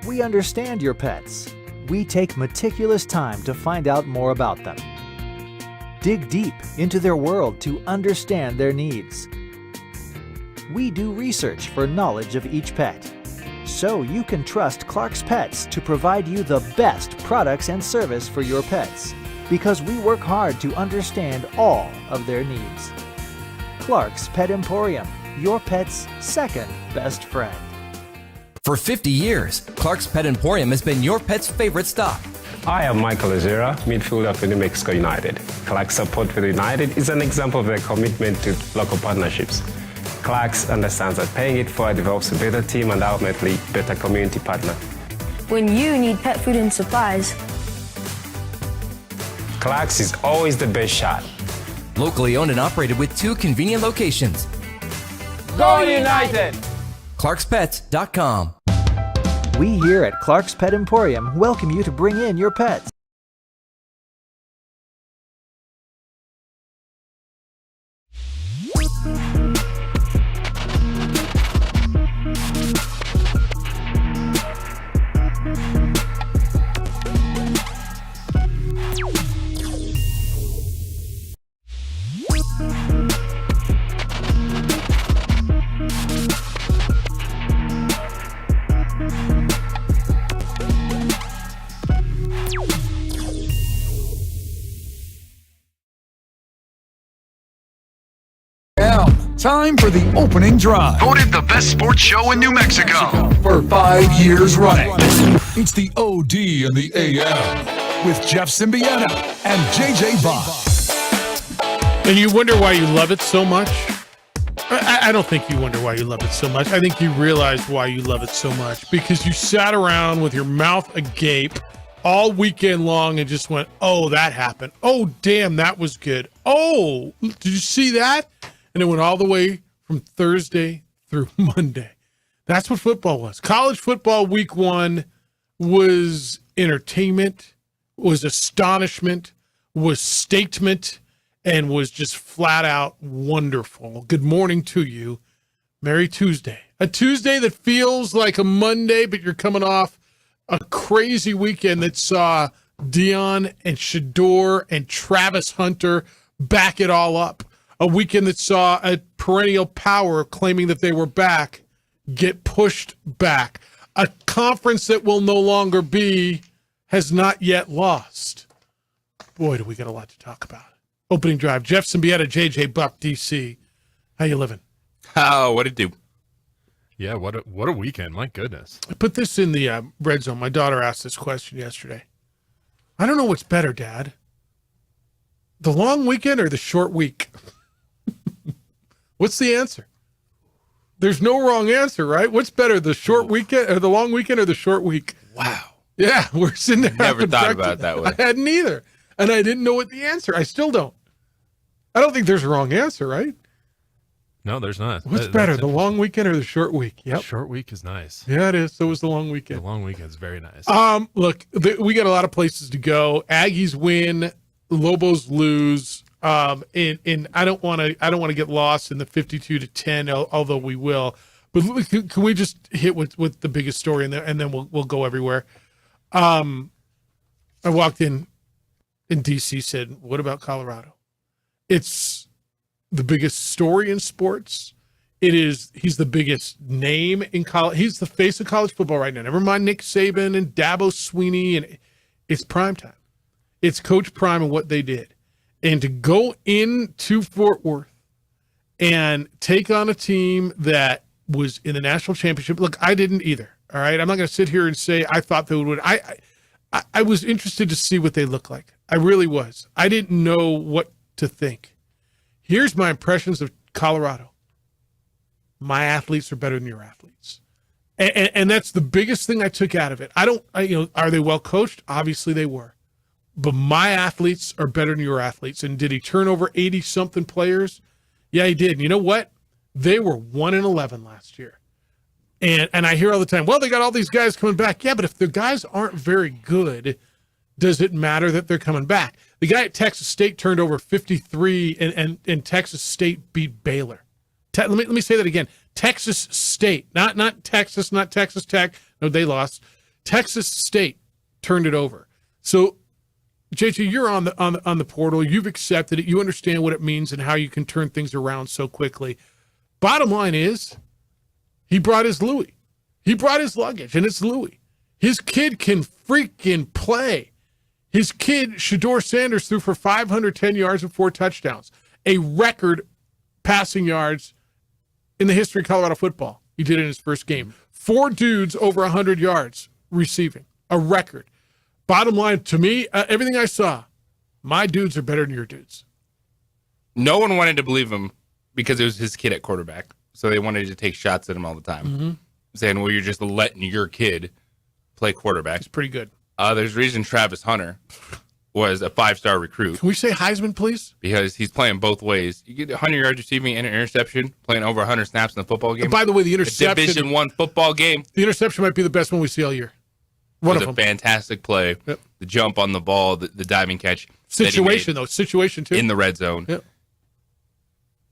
We understand your pets. We take meticulous time to find out more about them. Dig deep into their world to understand their needs. We do research for knowledge of each pet, so you can trust Clark's Pets to provide you the best products and service for your pets, because we work hard to understand all of their needs. Clark's Pet Emporium, your pet's second best friend. For 50 years, Clark's Pet Emporium has been your pet's favorite stop. I am Michael Azera, midfielder for New Mexico United. Clark's support for the United is an example of their commitment to local partnerships. Clark's understands that paying it forward develops a better team and ultimately better community partner. When you need pet food and supplies, Clark's is always the best shot. Locally owned and operated with 2 convenient locations. Go United! ClarksPets.com. We here at Clark's Pet Emporium welcome you to bring in your pets. Time for the opening drive. Voted the best sports show in New Mexico For 5 years running. It's the OD and the AM with Jeff Symbieta and JJ Bond. And you wonder why you love it so much? I don't think you wonder why you love it so much. I think you realize why you love it so much, because you sat around with your mouth agape all weekend long and just went, oh, that happened. Oh, damn, that was good. Oh, did you see that? And it went all the way from Thursday through Monday. That's what football was. College football week 1 was entertainment, was astonishment, was statement, and was just flat out wonderful. Good morning to you. Merry Tuesday. A Tuesday that feels like a Monday, but you're coming off a crazy weekend that saw Dion and Shador and Travis Hunter back it all up. A weekend that saw a perennial power claiming that they were back get pushed back. A conference that will no longer be has not yet lost. Boy, do we got a lot to talk about. Opening drive. Jeff Symbieta, JJ Buck, DC. How you living? Oh, what it do? Yeah, what a weekend. My goodness. I put this in the red zone. My daughter asked this question yesterday. I don't know what's better, Dad. The long weekend or the short week? What's the answer? There's no wrong answer, right? What's better, the short weekend or the long weekend or the short week? Wow. Yeah, we're sitting there. Never thought about it that way. I hadn't either. And I didn't know what the answer. I still don't. I don't think there's a wrong answer, right? No, there's not. What's better, the long weekend or the short week? Yep. Short week is nice. Yeah, it is. So was the long weekend. The long weekend is very nice. Look, we got a lot of places to go. Aggies win, Lobos lose. And I don't want to get lost in the 52-10, although we will. But can we just hit with the biggest story and then we'll go everywhere. I walked in DC, said, "What about Colorado?" It's the biggest story in sports. He's the biggest name in college. He's the face of college football right now. Never mind Nick Saban and Dabo Swinney, and it's prime time. It's Coach Prime and what they did. And to go into Fort Worth and take on a team that was in the national championship. Look, I didn't either. All right. I'm not going to sit here and say I thought they would win. I was interested to see what they look like. I really was. I didn't know what to think. Here's my impressions of Colorado. My athletes are better than your athletes. And that's the biggest thing I took out of it. Are they well coached? Obviously they were. But my athletes are better than your athletes. And did he turn over 80-something players? Yeah, he did. And you know what? They were 1-11 last year. And I hear all the time, well, they got all these guys coming back. Yeah, but if the guys aren't very good, does it matter that they're coming back? The guy at Texas State turned over 53, and Texas State beat Baylor. Let me say that again. Texas State, not Texas, not Texas Tech. No, they lost. Texas State turned it over. So, JJ, you're on the portal. You've accepted it. You understand what it means and how you can turn things around so quickly. Bottom line is, he brought his Louis. He brought his luggage, and it's Louis. His kid can freaking play. His kid, Shedeur Sanders, threw for 510 yards and 4 touchdowns, a record passing yards in the history of Colorado football. He did it in his first game. 4 dudes over 100 yards receiving, a record. Bottom line, to me, everything I saw, my dudes are better than your dudes. No one wanted to believe him because it was his kid at quarterback. So they wanted to take shots at him all the time, saying, well, you're just letting your kid play quarterback. It's pretty good. There's a reason Travis Hunter was a 5-star recruit. Can we say Heisman, please? Because he's playing both ways. You get 100 yards receiving and an interception, playing over 100 snaps in the football game. And by the way, the A interception, Division I football game. the interception might be the best one we see all year. One was of a them. fantastic play. Yep. The jump on the ball, the diving catch. that he Situation, made though. Situation, too. in the red zone. Yep.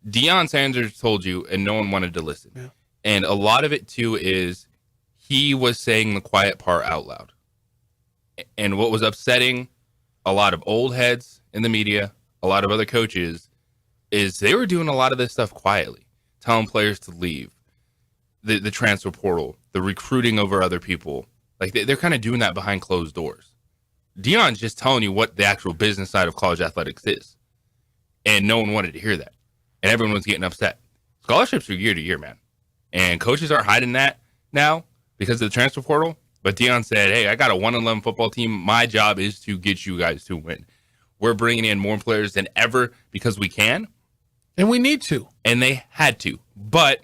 Deion Sanders told you, and no one wanted to listen. Yeah. And a lot of it, too, is he was saying the quiet part out loud. And what was upsetting a lot of old heads in the media, a lot of other coaches, is they were doing a lot of this stuff quietly, telling players to leave, the transfer portal, the recruiting over other people. Like, they're kind of doing that behind closed doors. Deion's just telling you what the actual business side of college athletics is. And no one wanted to hear that. And everyone was getting upset. Scholarships are year to year, man. And coaches aren't hiding that now because of the transfer portal. But Deion said, hey, I got a 1-11 football team. My job is to get you guys to win. We're bringing in more players than ever because we can. And we need to. And they had to. But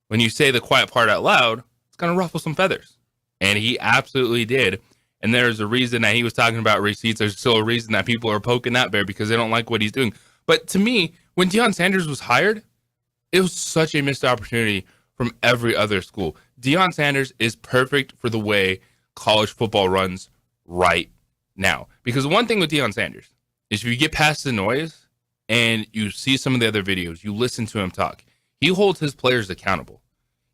when you say the quiet part out loud, it's going to ruffle some feathers. And he absolutely did. And there's a reason that he was talking about receipts. There's still a reason that people are poking that bear because they don't like what he's doing. But to me, when Deion Sanders was hired, it was such a missed opportunity from every other school. Deion Sanders is perfect for the way college football runs right now. Because one thing with Deion Sanders is if you get past the noise and you see some of the other videos, you listen to him talk, he holds his players accountable.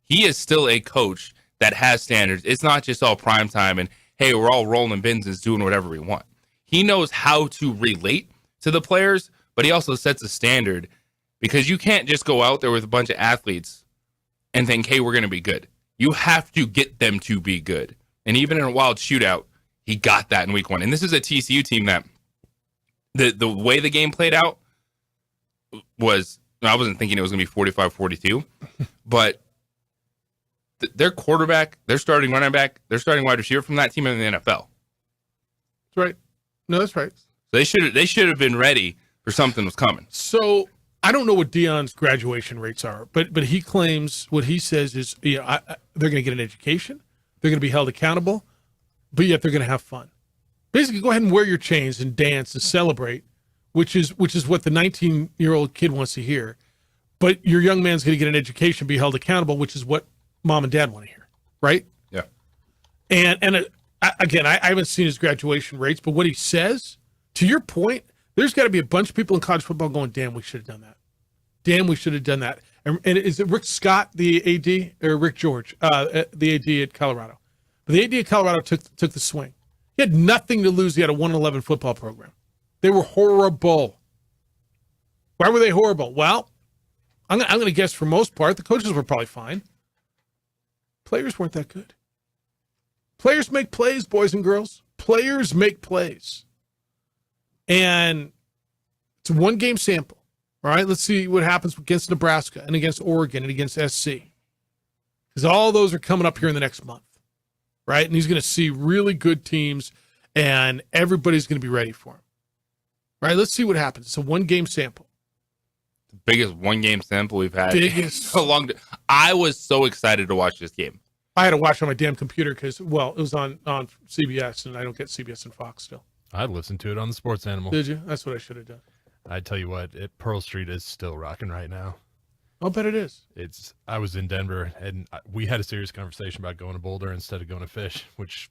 He is still a coach that has standards. It's not just all prime time and, hey, we're all rolling bins and doing whatever we want. He knows how to relate to the players, but he also sets a standard because you can't just go out there with a bunch of athletes and think, hey, we're going to be good. You have to get them to be good. And even in a wild shootout, he got that in week 1. And this is a TCU team that the way the game played out was, I wasn't thinking it was going to be 45-42, but their quarterback, their starting running back, their starting wide receiver from that team in the NFL. That's right. No, that's right. So they should have been ready for something was coming. So I don't know what Deion's graduation rates are, but he claims what he says is they're going to get an education, they're going to be held accountable, but yet they're going to have fun. Basically, go ahead and wear your chains and dance and celebrate, which is what the 19-year-old kid wants to hear. But your young man's going to get an education, be held accountable, which is what mom and dad want to hear, right? Yeah. And again, I haven't seen his graduation rates, but what he says, to your point, there's got to be a bunch of people in college football going, damn, we should have done that. Damn, we should have done that. And is it Rick Scott, the AD, or Rick George, the AD at Colorado? But the AD at Colorado took the swing. He had nothing to lose. He had a 1-11 football program. They were horrible. Why were they horrible? Well, I'm going to guess for most part, the coaches were probably fine. Players weren't that good. Players make plays, boys and girls. Players make plays. And it's a 1-game sample. All right, let's see what happens against Nebraska and against Oregon and against SC. Because all those are coming up here in the next month. Right? And he's going to see really good teams, and everybody's going to be ready for him. Right? Let's see what happens. It's a 1-game sample. The biggest 1-game sample we've had. Biggest. I was so excited to watch this game. I had to watch on my damn computer because, well, it was on CBS, and I don't get CBS and Fox still. I listened to it on the Sports Animal. Did you? That's what I should have done. I tell you what, Pearl Street is still rocking right now. I'll bet it is. I was in Denver, and we had a serious conversation about going to Boulder instead of going to Fish, which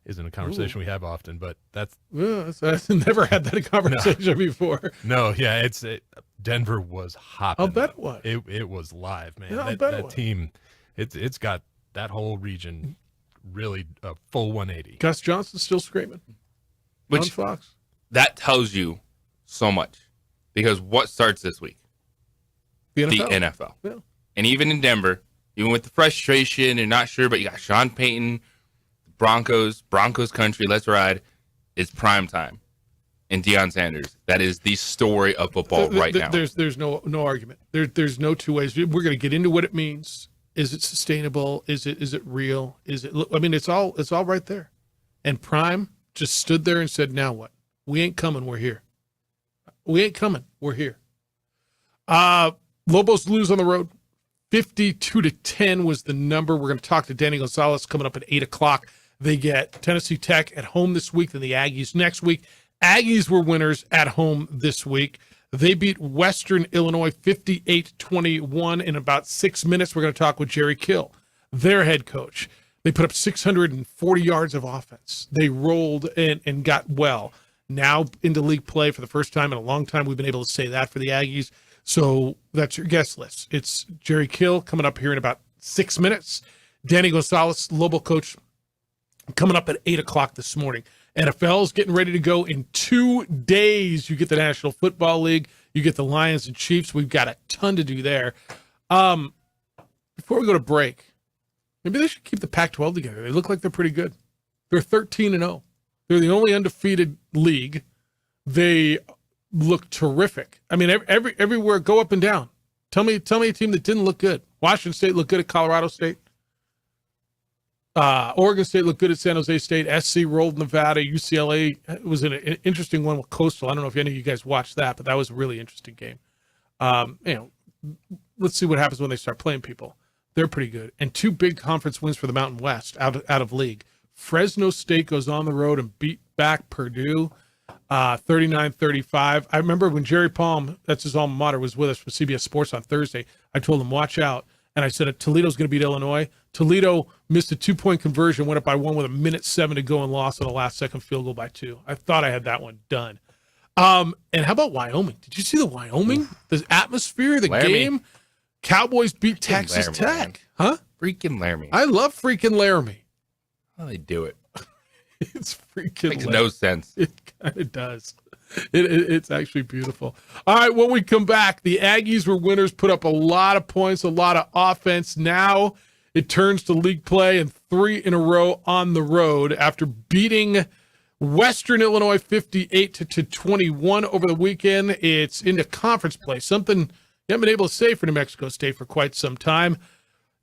isn't a conversation we have often, but that's... Well, I've never had that conversation before. No, yeah, Denver was hopping. I'll bet it was. It was live, man. Yeah, I'll bet it was. That team, it's got that whole region really a full 180. Gus Johnson's still screaming on Which Fox. that tells you so much, because what starts this week? The The NFL. NFL. Yeah. And even in Denver, even with the frustration and not sure, but you got Sean Payton, Broncos country, let's ride. It's prime time. And Deion Sanders. That is the story of football right now. There's no argument. There's no two ways. We're going to get into what it means. Is it sustainable? Is it real? I mean, it's all right there. And Prime just stood there and said, "Now what? We ain't coming. We're here. We ain't coming. We're here." Lobos lose on the road. 52-10 was the number. We're going to talk to Danny Gonzalez coming up at 8:00. They get Tennessee Tech at home this week, then the Aggies next week. Aggies were winners at home this week. They beat Western Illinois 58-21 in about 6 minutes. We're going to talk with Jerry Kill, their head coach. They put up 640 yards of offense. They rolled and got well. Now into league play for the first time in a long time. We've been able to say that for the Aggies. So that's your guest list. It's Jerry Kill coming up here in about 6 minutes. Danny Gonzalez, Lobo coach, coming up at 8:00 this morning. NFL is getting ready to go in 2 days. You get the National Football League. You get the Lions and Chiefs. We've got a ton to do there. Before we go to break, maybe they should keep the Pac-12 together. They look like they're pretty good. They're 13-0. They're the only undefeated league. They look terrific. I mean, everywhere, go up and down. Tell me a team that didn't look good. Washington State looked good at Colorado State. Oregon State looked good at San Jose State. SC rolled Nevada. UCLA was an interesting one with Coastal. I don't know if any of you guys watched that, but that was a really interesting game. Let's see what happens when they start playing people. They're pretty good. And 2 big conference wins for the Mountain West out of league. Fresno State goes on the road and beat back Purdue 39-35. I remember when Jerry Palm, that's his alma mater, was with us from CBS Sports on Thursday. I told him, watch out. And I said, Toledo's going to beat Illinois. Toledo missed a 2-point conversion, went up by 1 with 1:07 to go and lost on a last-second field goal by 2. I thought I had that one done. And how about Wyoming? Did you see the Wyoming? The atmosphere, the Laramie. game? Cowboys beat Texas Laramie, Tech. man. Huh? Freaking Laramie. I love freaking Laramie. How do they do it? It's freaking Makes Laramie. no sense. It kind of does. It's actually beautiful. All right, when we come back, the Aggies were winners, put up a lot of points, a lot of offense. Now it turns to league play and 3 in a row on the road after beating Western Illinois 58-21 over the weekend. It's into conference play, something you haven't been able to say for New Mexico State for quite some time.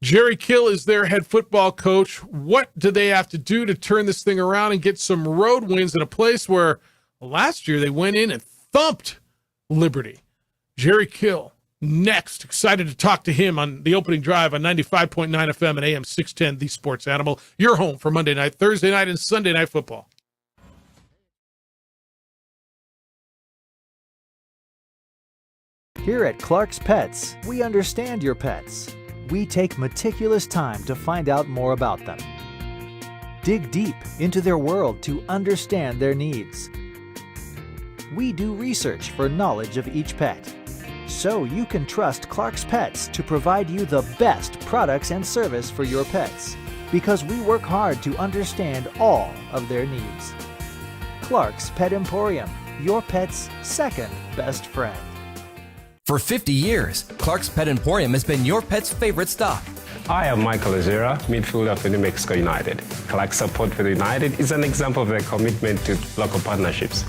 Jerry Kill is their head football coach. What do they have to do to turn this thing around and get some road wins in a place where last year they went in and thumped Liberty? Jerry Kill next. Excited to talk to him on the opening drive on 95.9 FM and AM 610, The Sports Animal. Your home for Monday night, Thursday night, and Sunday night football. Here at Clark's Pets, we understand your pets. We take meticulous time to find out more about them. Dig deep into their world to understand their needs. We do research for knowledge of each pet, so you can trust Clark's Pets to provide you the best products and service for your pets, because we work hard to understand all of their needs. Clark's Pet Emporium, your pet's second best friend. For 50 years, Clark's Pet Emporium has been your pet's favorite stop. I am Michael Azera, midfielder for New Mexico United. Clark's support for the United is an example of their commitment to local partnerships.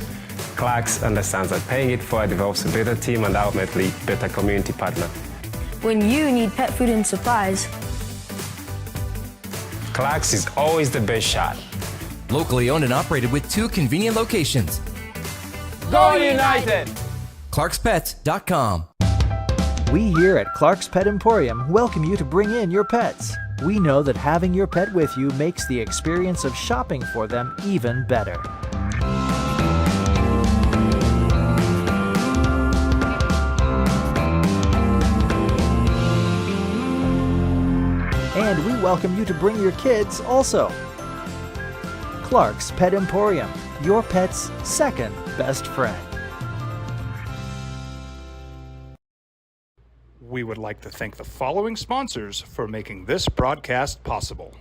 Clark's understands that paying it forward develops a better team and ultimately better community partner. When you need pet food and supplies, Clark's is always the best shot. Locally owned and operated with 2 convenient locations. Go United! ClarksPets.com. We here at Clark's Pet Emporium welcome you to bring in your pets. We know that having your pet with you makes the experience of shopping for them even better. And we welcome you to bring your kids also. Clark's Pet Emporium, your pet's second best friend. We would like to thank the following sponsors for making this broadcast possible.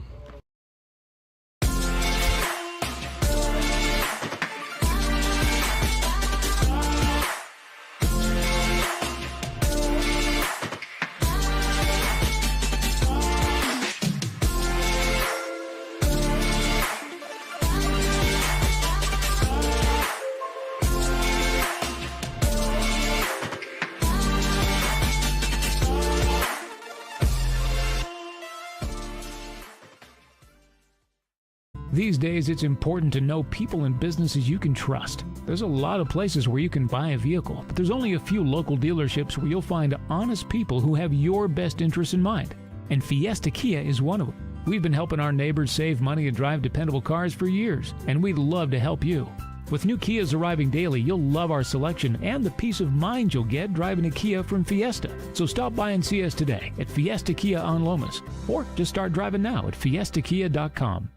These days, it's important to know people and businesses you can trust. There's a lot of places where you can buy a vehicle, but there's only a few local dealerships where you'll find honest people who have your best interests in mind. And Fiesta Kia is one of them. We've been helping our neighbors save money and drive dependable cars for years, and we'd love to help you. With new Kias arriving daily, you'll love our selection and the peace of mind you'll get driving a Kia from Fiesta. So stop by and see us today at Fiesta Kia on Lomas, or just start driving now at fiestakia.com.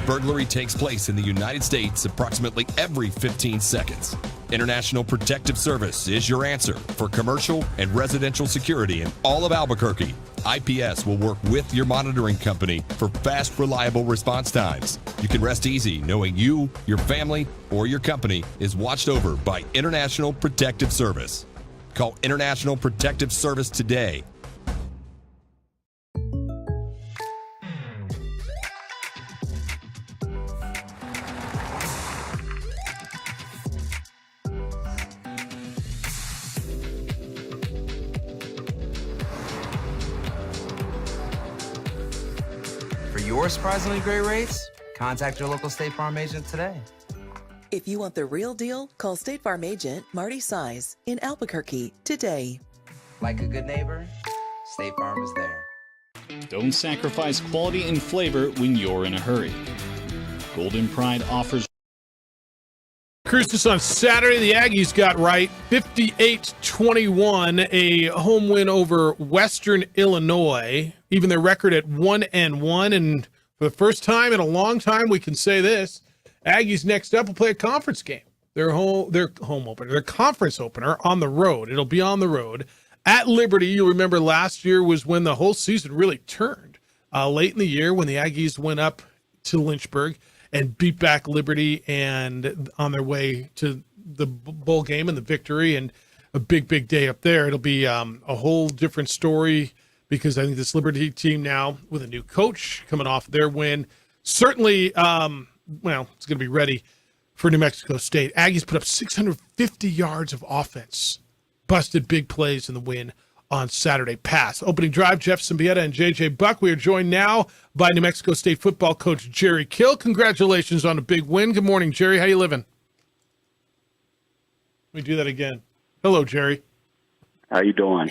Burglary takes place in the United States approximately every 15 seconds. International Protective Service is your answer for commercial and residential security in all of Albuquerque. IPS will work with your monitoring company for fast, reliable response times. You can rest easy knowing you, your family, or your company is watched over by International Protective Service. Call International Protective Service today. For your surprisingly great rates, contact your local State Farm agent today. If you want the real deal, call State Farm agent Marty Size in Albuquerque today. Like a good neighbor, State Farm is there. Don't sacrifice quality and flavor when you're in a hurry. Golden Pride offers. Cruises on Saturday. The Aggies got right 58-21, a home win over Western Illinois. Even their record at 1-1, and for the first time in a long time, we can say this: Aggies next up will play a conference game. Their home opener, their conference opener on the road. It'll be on the road at Liberty. You'll remember last year was when the whole season really turned. Late in the year when the Aggies went up to Lynchburg and beat back Liberty, and on their way to the bowl game and the victory, and a big day up there. It'll be a whole different story, because I think this Liberty team now, with a new coach coming off their win, certainly, it's going to be ready for New Mexico State. Aggies put up 650 yards of offense, busted big plays in the win on Saturday. Pass. Opening drive, Jeff Symbieta and J.J. Buck. We are joined now by New Mexico State football coach Jerry Kill. Congratulations on a big win. Good morning, Jerry. How you living? Let me do that again. Hello, Jerry. How you doing?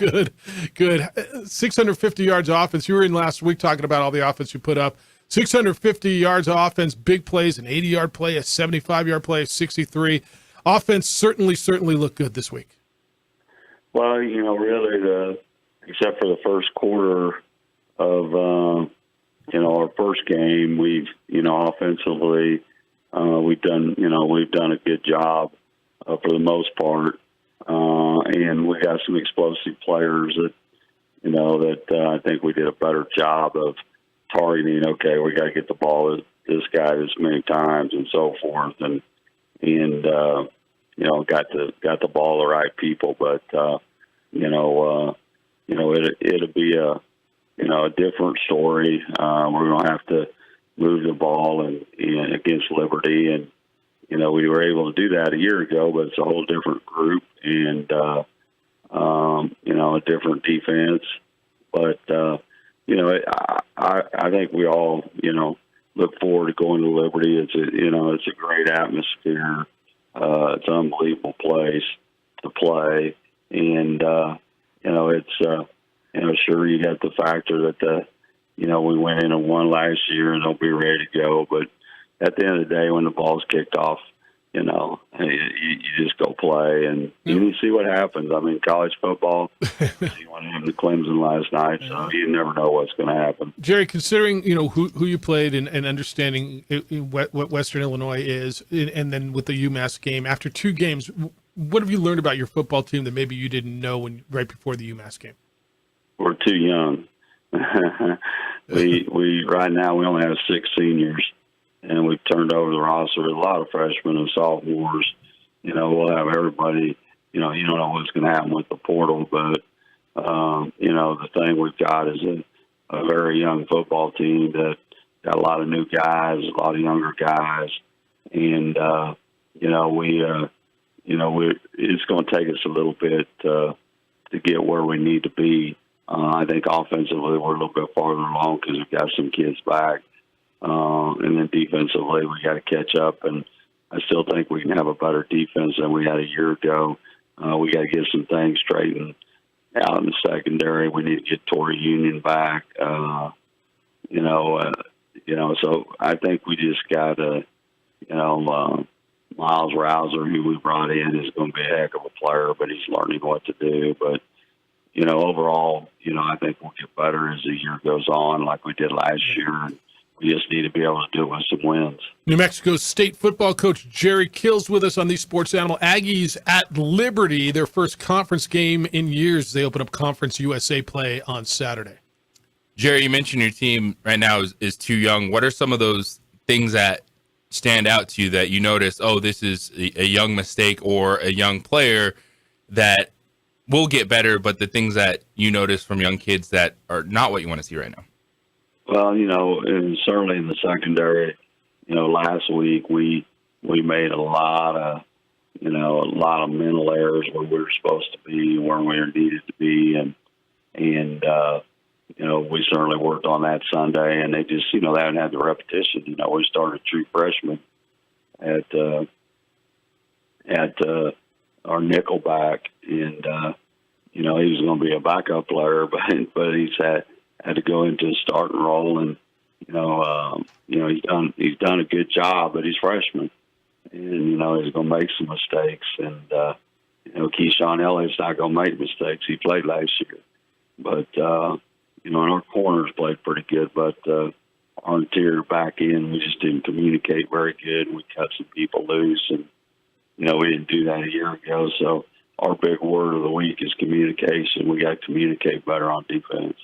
Good. 650 yards of offense. You were in last week talking about all the offense you put up. 650 yards of offense, big plays, an 80-yard play, a 75-yard play, a 63. Offense certainly looked good this week. Well, really, except for the first quarter of, our first game, we've, offensively, we've done a good job for the most part. And we got some explosive players that, I think we did a better job of targeting. Okay, we got to get the ball to this guy this many times and so forth. And got the ball to the right people. But, it'll be a different story. We're going to have to move the ball and against Liberty. And, we were able to do that a year ago, but it's a whole different group and, a different defense. But, I think we all, look forward to going to Liberty. It's a great atmosphere. It's an unbelievable place to play. And, sure, you got the factor that we went in and won last year and they'll be ready to go. But at the end of the day, when the ball's kicked off, you just go play and you see what happens. I mean, college football, you want to have the Clemson last night, so you never know what's going to happen. Jerry, considering, who you played and understanding what Western Illinois is, and then with the UMass game, after 2 games, what have you learned about your football team that maybe you didn't know right before the UMass game? We're too young. we right now we only have 6 seniors, and we've turned over the roster with a lot of freshmen and sophomores. We'll have everybody. You don't know what's going to happen with the portal, but the thing we've got is a very young football team that got a lot of new guys, a lot of younger guys, and it's going to take us a little bit to get where we need to be. I think offensively we're a little bit farther along because we've got some kids back. And then defensively we got to catch up, and I still think we can have a better defense than we had a year ago. We got to get some things straightened out in the secondary. We need to get Torrey Union back. So I think we just got to, Miles Rouser, who we brought in, is going to be a heck of a player, but he's learning what to do. But, overall, I think we'll get better as the year goes on like we did last year. And we just need to be able to do it with some wins. New Mexico State football coach Jerry Kills with us on the Sports Animal. Aggies at Liberty, their first conference game in years. They open up Conference USA play on Saturday. Jerry, you mentioned your team right now is too young. What are some of those things that stand out to you that you notice, this is a young mistake or a young player that will get better, but the things that you notice from young kids that are not what you want to see right now? Well, and certainly in the secondary, last week we made a lot of mental errors where we were supposed to be, where we needed to be, and we certainly worked on that Sunday, and they just, they haven't had the repetition. We started true freshmen at our nickelback, and he was going to be a backup player, but he's had to go into a starting role, and he's done a good job, but he's freshman, and he's going to make some mistakes, and Keyshawn Elliott's not going to make mistakes. He played last year, but and our corners played pretty good, but our interior back end, we just didn't communicate very good. We cut some people loose, and we didn't do that a year ago. So our big word of the week is communication. We got to communicate better on defense.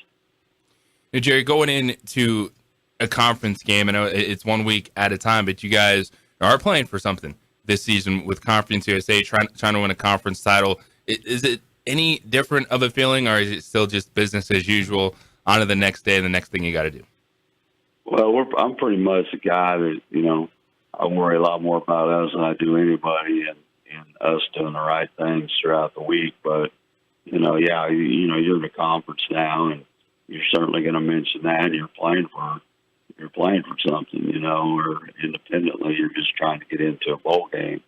Now, Jerry, going into a conference game, I know it's 1 week at a time, but you guys are playing for something this season with Conference USA, trying to win a conference title. Is it any different of a feeling, or is it still just business as usual, on to the next day and the next thing you got to do? Well, I'm pretty much a guy that, I worry a lot more about us than I do anybody, and us doing the right things throughout the week. But, you're in the conference now, and you're certainly going to mention that. You're playing for something, or independently, you're just trying to get into a bowl game.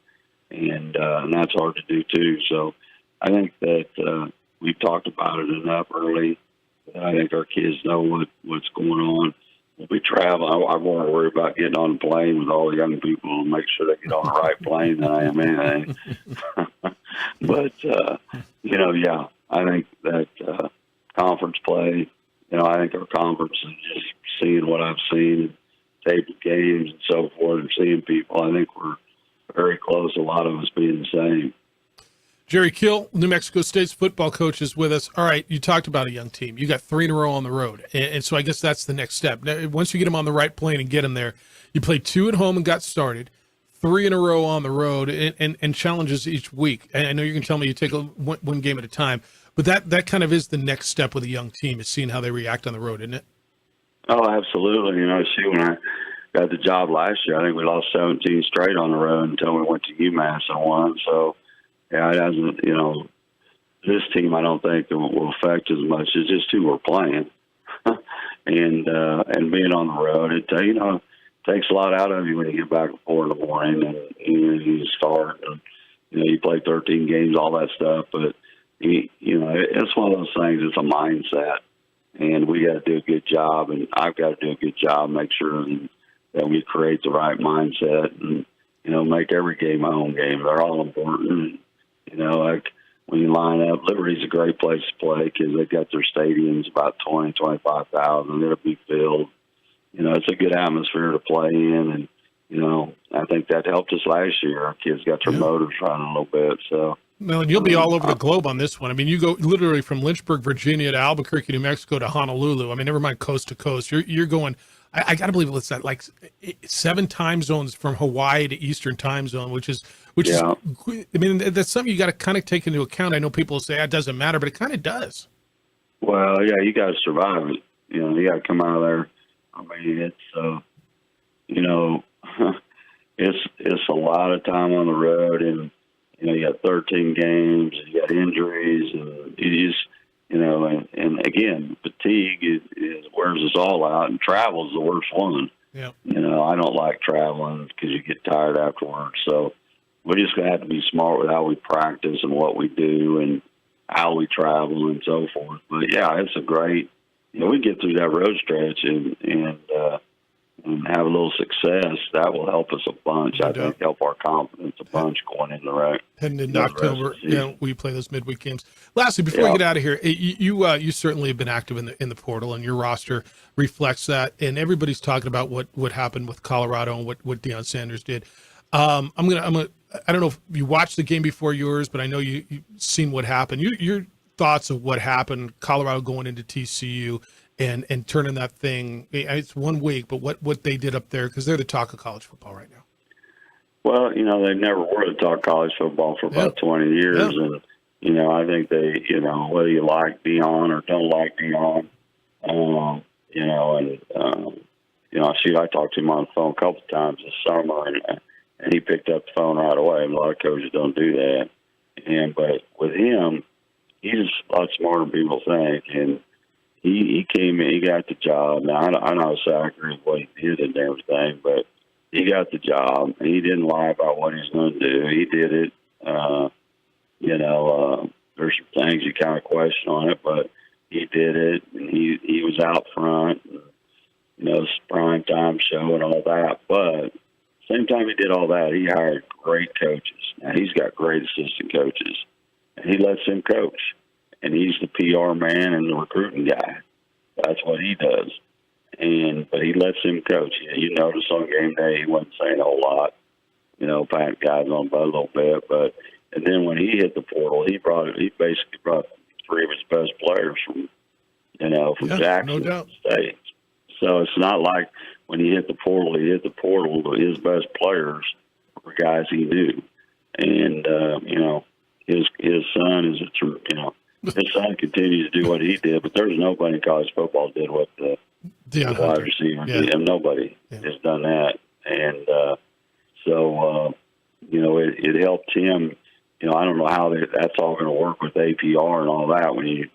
And that's hard to do too. So I think that we've talked about it enough early. I think our kids know what's going on. We'll be travel, I want to worry about getting on the plane with all the young people and make sure they get on the right plane that I am in. But, yeah, I think that conference play, I think our conference is just seeing what I've seen, tape of games and so forth, and seeing people. I think we're very close, a lot of us being the same. Jerry Kill, New Mexico State's football coach, is with us. All right, you talked about a young team. You got 3 in a row on the road, and so I guess that's the next step. Now, once you get them on the right plane and get them there, you play 2 at home and got started, 3 in a row on the road, and challenges each week. And I know you can tell me you take one game at a time, but that kind of is the next step with a young team, is seeing how they react on the road, isn't it? Oh, absolutely. See, when I got the job last year, I think we lost 17 straight on the road until we went to UMass and won. So, yeah, it hasn't, this team I don't think will affect as much. It's just who we're playing. and being on the road, it takes a lot out of you when you get back at 4 in the morning and you start and, you play 13 games, all that stuff. But, it's one of those things, it's a mindset. And we got to do a good job, and I've got to do a good job, make sure that we create the right mindset and, make every game a home game. They're all important. Like when you line up, Liberty's a great place to play because they got their stadiums about 20, 25,000. It'll be filled. It's a good atmosphere to play in. And, I think that helped us last year. Our kids got their motors running a little bit. So, well, and you'll be all over the globe on this one. I mean, you go literally from Lynchburg, Virginia to Albuquerque, New Mexico to Honolulu. I mean, never mind coast to coast. You're going, I got to believe it's that like 7 time zones from Hawaii to Eastern time zone, which is, I mean, that's something you got to kind of take into account. I know people say it doesn't matter, but it kind of does. Well, yeah, you got to survive it. You got to come out of there. I mean, it's a lot of time on the road, and you got 13 games, and you got injuries, and it is, and again, fatigue is wears us all out, and travel is the worst one. Yeah. I don't like traveling because you get tired afterwards. So we just have to be smart with how we practice and what we do and how we travel and so forth. But yeah, it's a great, we get through that road stretch and have a little success. That will help us a bunch. I think help our confidence a bunch going into the heading into October. We play those midweek games. Lastly, before we get out of here, you certainly have been active in the portal, and your roster reflects that. And everybody's talking about what happened with Colorado and what Deion Sanders did. I don't know if you watched the game before yours, but I know you've seen what happened. Your thoughts of what happened, Colorado going into TCU and turning that thing. It's 1 week, but what they did up there, because they're the talk of college football right now. Well, they never were the talk of college football for about 20 years. Yeah. And, I think they, whether you like Deion or don't like Deion, I talked to him on the phone a couple of times this summer, and he picked up the phone right away. A lot of coaches don't do that. But with him, he's a lot smarter than people think. And he came in, he got the job. Now, I know exactly what he did and everything, but he got the job. He didn't lie about what he's going to do. He did it. There's some things you kind of question on it, but he did it, and he was out front. And, it's prime time show and all that. But same time he did all that, he hired great coaches. Now, he's got great assistant coaches, and he lets them coach. And he's the PR man and the recruiting guy. That's what he does. But he lets him coach. You notice on game day he wasn't saying a whole lot. Patting guys on the butt a little bit. And then when he hit the portal, he basically brought 3 of his best players from Jackson State. So it's not like when he hit the portal, his best players were guys he knew. And, his son is his son continues to do what he did, but there's nobody in college football did what the wide receiver did. And nobody has done that. And it helped him. I don't know how that's all going to work with APR and all that when you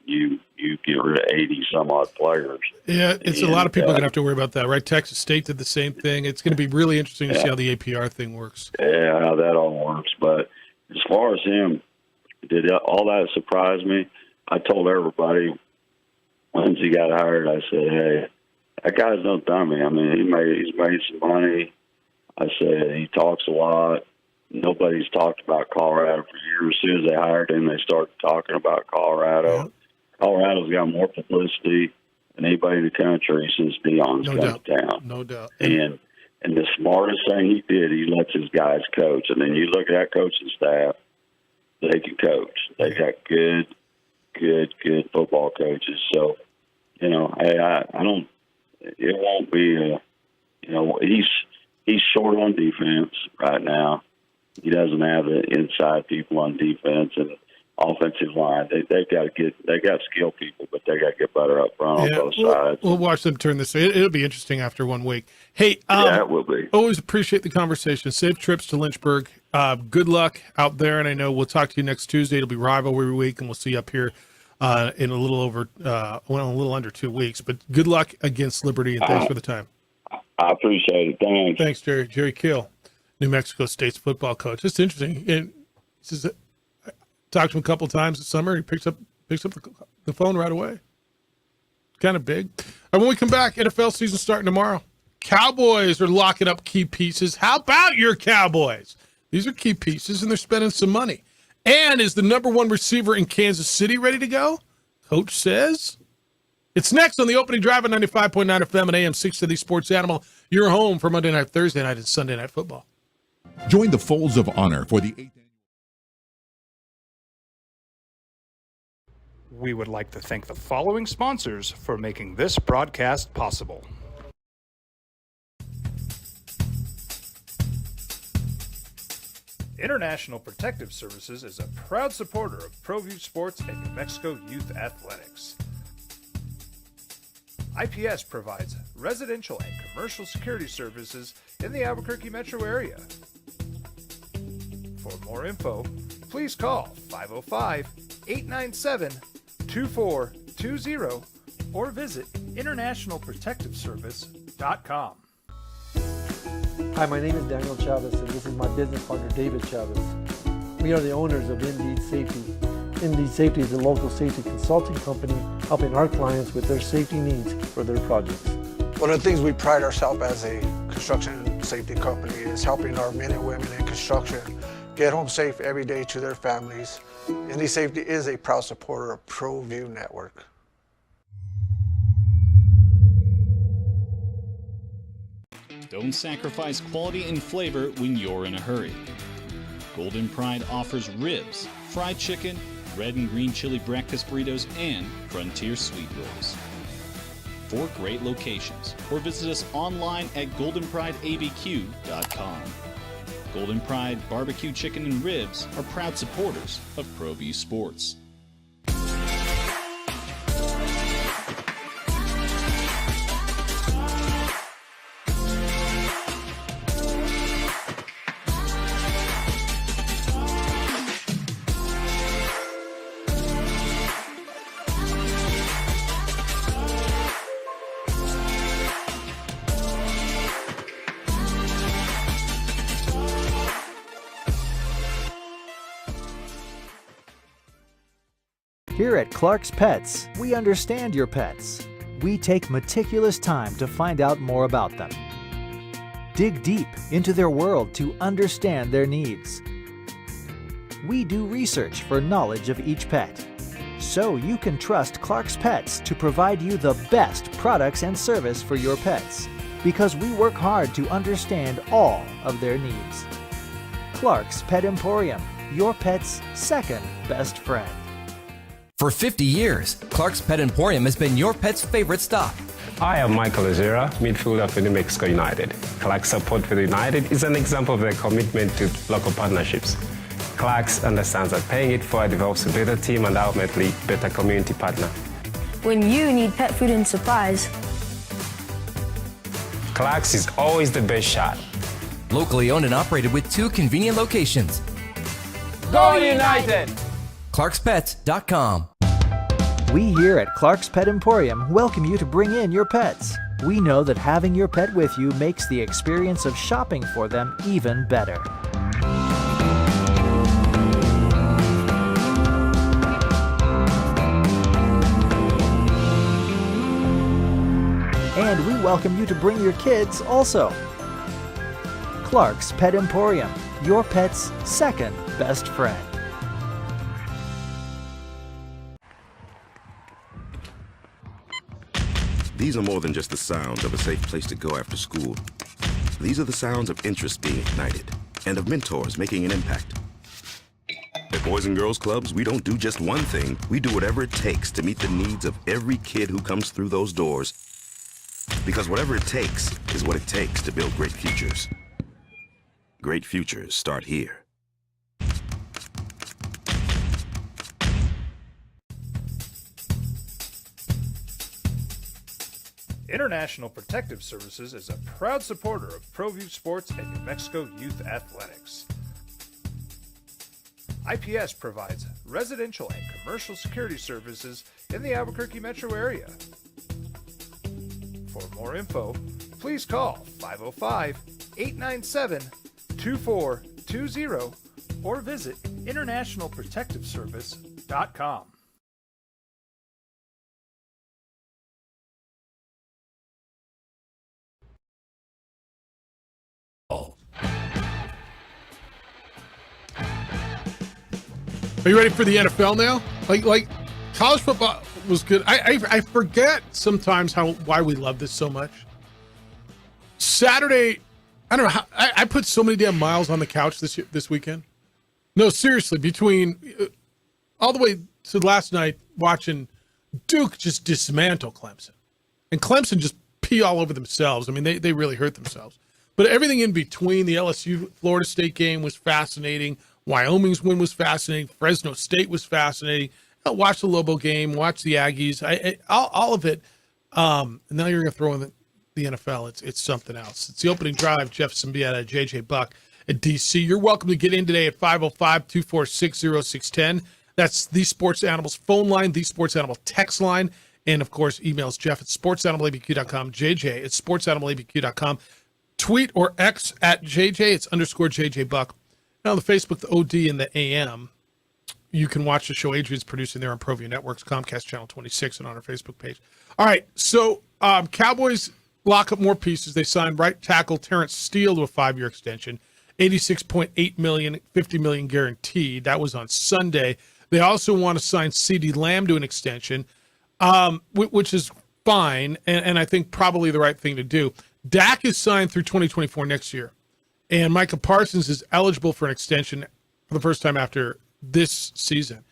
get rid of 80 some odd players. Yeah, it's a lot of people are going to have to worry about that, right? Texas State did the same thing. It's going to be really interesting to see how the APR thing works. Yeah, how that all works. But as far as him, did all that surprise me? I told everybody once he got hired, I said, hey, that guy's no dummy. I mean, he's made some money. I said he talks a lot. Nobody's talked about Colorado for years. As soon as they hired him, they started talking about Colorado. Yeah. Colorado's got more publicity than anybody in the country since Deion's come to town. No doubt. And the smartest thing he did, he lets his guys coach. And then you look at that coaching staff, they can coach. They got good football coaches. So, I don't. It won't be. He's short on defense right now. He doesn't have the inside people on defense and offensive line. They got skilled people, but they got to get better up front on both sides. We'll watch them turn this. It'll be interesting after 1 week. Hey, it will be. Always appreciate the conversation. Safe trips to Lynchburg. Good luck out there, and I know we'll talk to you next Tuesday. It'll be rivalry week, and we'll see you up here in a little under 2 weeks. But good luck against Liberty, and thanks for the time. I appreciate it. Thanks. Thanks, Jerry. Jerry Kill, New Mexico State's football coach. It's interesting. And he says, I talked to him a couple of times this summer. He picks up the phone right away. Kind of big. And when we come back, NFL season starting tomorrow. Cowboys are locking up key pieces. How about your Cowboys? These are key pieces, and they're spending some money. And is the number one receiver in Kansas City ready to go? Coach says. It's next on the opening drive at 95.9 FM and AM 670 Sports Animal. Your home for Monday night, Thursday night, and Sunday night football. Join the Folds of Honor for the 8th. We would like to thank the following sponsors for making this broadcast possible. International Protective Services is a proud supporter of ProView Sports and New Mexico Youth Athletics. IPS provides residential and commercial security services in the Albuquerque metro area. For more info, please call 505-897-2420 or visit internationalprotectiveservice.com. Hi, my name is Daniel Chavez, and this is my business partner, David Chavez. We are the owners of Indeed Safety. Indeed Safety is a local safety consulting company helping our clients with their safety needs for their projects. One of the things we pride ourselves as a construction safety company is helping our men and women in construction get home safe every day to their families. Indeed Safety is a proud supporter of ProView Network. Don't sacrifice quality and flavor when you're in a hurry. Golden Pride offers ribs, fried chicken, red and green chili breakfast burritos, and frontier sweet rolls. 4 great locations, or visit us online at goldenprideabq.com. Golden Pride Barbecue Chicken and Ribs are proud supporters of ProView Sports. Here at Clark's Pets, we understand your pets. We take meticulous time to find out more about them. Dig deep into their world to understand their needs. We do research for knowledge of each pet, so you can trust Clark's Pets to provide you the best products and service for your pets, because we work hard to understand all of their needs. Clark's Pet Emporium, your pet's second best friend. For 50 years, Clark's Pet Emporium has been your pet's favorite stop. I am Michael Azera, midfielder for New Mexico United. Clark's support for the United is an example of their commitment to local partnerships. Clark's understands that paying it forward develops a better team and ultimately better community partner. When you need pet food and supplies, Clark's is always the best shot. Locally owned and operated with 2 convenient locations. Go United! ClarksPets.com. We here at Clark's Pet Emporium welcome you to bring in your pets. We know that having your pet with you makes the experience of shopping for them even better. And we welcome you to bring your kids also. Clark's Pet Emporium, your pet's second best friend. These are more than just the sounds of a safe place to go after school. These are the sounds of interest being ignited and of mentors making an impact. At Boys and Girls Clubs, we don't do just one thing. We do whatever it takes to meet the needs of every kid who comes through those doors. Because whatever it takes is what it takes to build great futures. Great futures start here. International Protective Services is a proud supporter of ProView Sports and New Mexico Youth Athletics. IPS provides residential and commercial security services in the Albuquerque metro area. For more info, please call 505-897-2420 or visit internationalprotectiveservice.com. Are you ready for the NFL now? Like college football was good. I forget sometimes why we love this so much. Saturday, I don't know how I put so many damn miles on the couch this weekend. No, seriously, between all the way to last night watching Duke just dismantle Clemson, and Clemson just pee all over themselves. I mean, they really hurt themselves. But everything in between, the LSU Florida State game was fascinating. Wyoming's win was fascinating. Fresno State was fascinating. Watch the Lobo game. Watch the Aggies. All of it. And now you're going to throw in the NFL. It's something else. It's the opening drive. Jeff Symbieta, JJ Buck at DC. You're welcome to get in today at 505-246-0610. That's The Sports Animals phone line, The Sports Animal text line, and, of course, emails Jeff at sportsanimалabq.com, JJ at sportsanimалabq.com. Tweet or X at JJ. It's _JJ Buck. Now on the Facebook, the OD and the AM, you can watch the show Adrian's producing there on ProView Networks, Comcast Channel 26, and on our Facebook page. All right, so Cowboys lock up more pieces. They signed right tackle Terrence Steele to a 5-year extension, $86.8 million, $50 million guaranteed. That was on Sunday. They also want to sign CeeDee Lamb to an extension, which is fine, and I think probably the right thing to do. Dak is signed through 2024 next year. And Micah Parsons is eligible for an extension for the first time after this season.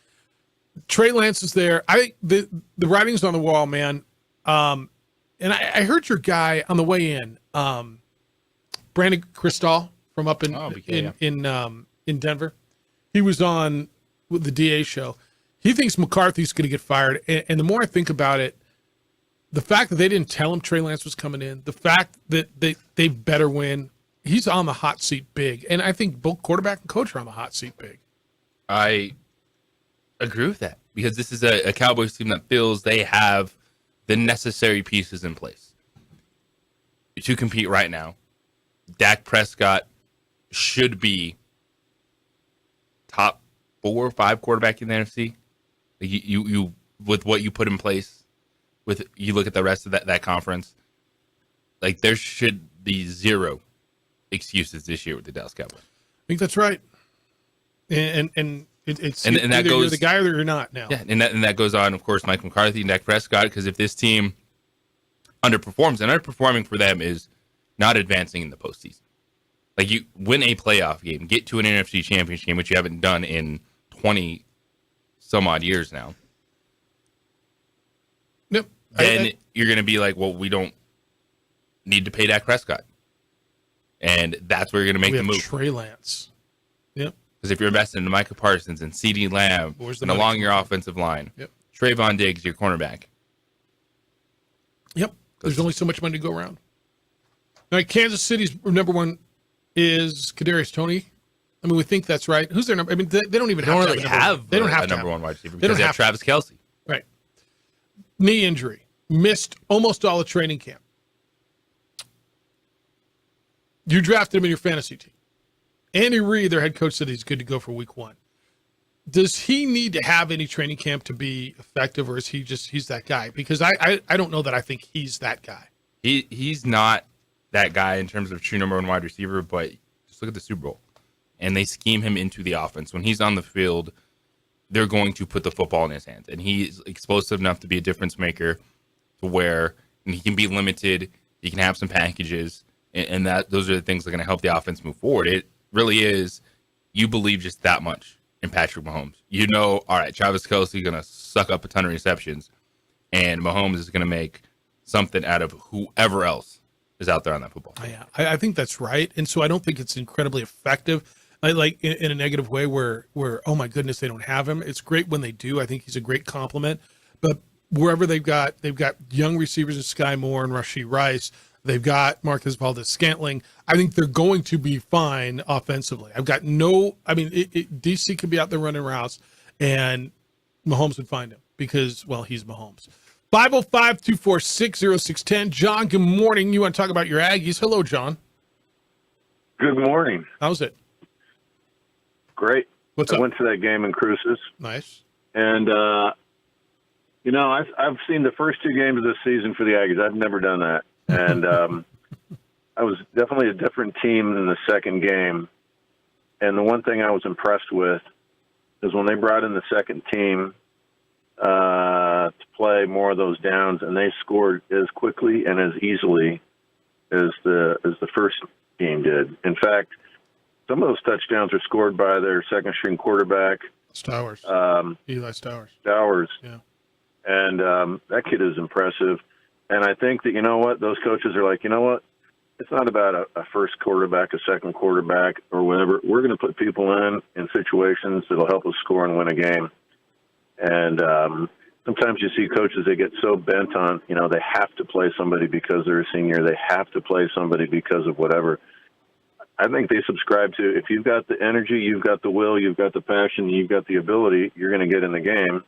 Trey Lance is there. I think the writing's on the wall, man. And I heard your guy on the way in, Brandon Cristal from up in Denver. He was on with the DA show. He thinks McCarthy's going to get fired. And the more I think about it, the fact that they didn't tell him Trey Lance was coming in, the fact that they better win. He's on the hot seat big. And I think both quarterback and coach are on the hot seat big. I agree with that because this is a Cowboys team that feels they have the necessary pieces in place to compete right now. Dak Prescott should be top 4 or 5 quarterback in the NFC. You with what you put in place, with you look at the rest of that conference, like there should be zero excuses this year with the Dallas Cowboys. I think that's right. And it's and that goes, you're the guy or you're not now. Yeah, and that goes on, of course, Mike McCarthy and Dak Prescott, because if this team underperforms, and underperforming for them is not advancing in the postseason. Like you win a playoff game, get to an NFC championship game, which you haven't done in 20 some odd years now. Yep. Then you're going to be like, well, we don't need to pay Dak Prescott. And that's where you're going to make the move. Trey Lance. Yep. Because if you're investing in Micah Parsons and CeeDee Lamb and along your offensive line, yep. Trayvon Diggs, your cornerback. Yep. There's only so much money to go around. All right, Kansas City's number one is Kadarius Toney. I mean, we think that's right. Who's their number? I mean, they don't even have really have they don't have a number one wide receiver because they have Travis Kelce. Right. Knee injury. Missed almost all of training camp. You drafted him in your fantasy team. Andy Reid, their head coach, said he's good to go for week 1. Does he need to have any training camp to be effective, or is he's that guy? Because I don't know that I think he's that guy. He's not that guy in terms of true number one wide receiver, but just look at the Super Bowl. And they scheme him into the offense. When he's on the field, they're going to put the football in his hands. And he's explosive enough to be a difference maker to where he can be limited, he can have some packages, and that those are the things that are going to help the offense move forward. It really is, you believe just that much in Patrick Mahomes. You know, all right, Travis Kelce going to suck up a ton of receptions, and Mahomes is going to make something out of whoever else is out there on that football. Yeah, I think that's right. And so I don't think it's incredibly effective, like in a negative way where, oh my goodness, they don't have him. It's great when they do. I think he's a great compliment. But wherever they've got young receivers in Sky Moore and Rashee Rice. They've got Marquez Valdes-Scantling. I think they're going to be fine offensively. DC could be out there running routes, and Mahomes would find him because, well, he's Mahomes. 505-246-0610. John, good morning. You want to talk about your Aggies? Hello, John. Good morning. How's it? Great. What's I up? went to that game in Cruces. Nice. And, I've seen the first two games of this season for the Aggies. I've never done that. And I was definitely a different team in the second game. And the one thing I was impressed with is when they brought in the second team to play more of those downs, and they scored as quickly and as easily as the first team did. In fact, some of those touchdowns are scored by their second-string quarterback. Stowers. Eli Stowers. Stowers. Yeah. And that kid is impressive. And I think that, those coaches are like, it's not about a first quarterback, a second quarterback, or whatever. We're going to put people in situations that'll help us score and win a game. And sometimes you see coaches, they get so bent on, they have to play somebody because they're a senior. They have to play somebody because of whatever. I think they subscribe to, if you've got the energy, you've got the will, you've got the passion, you've got the ability, you're going to get in the game.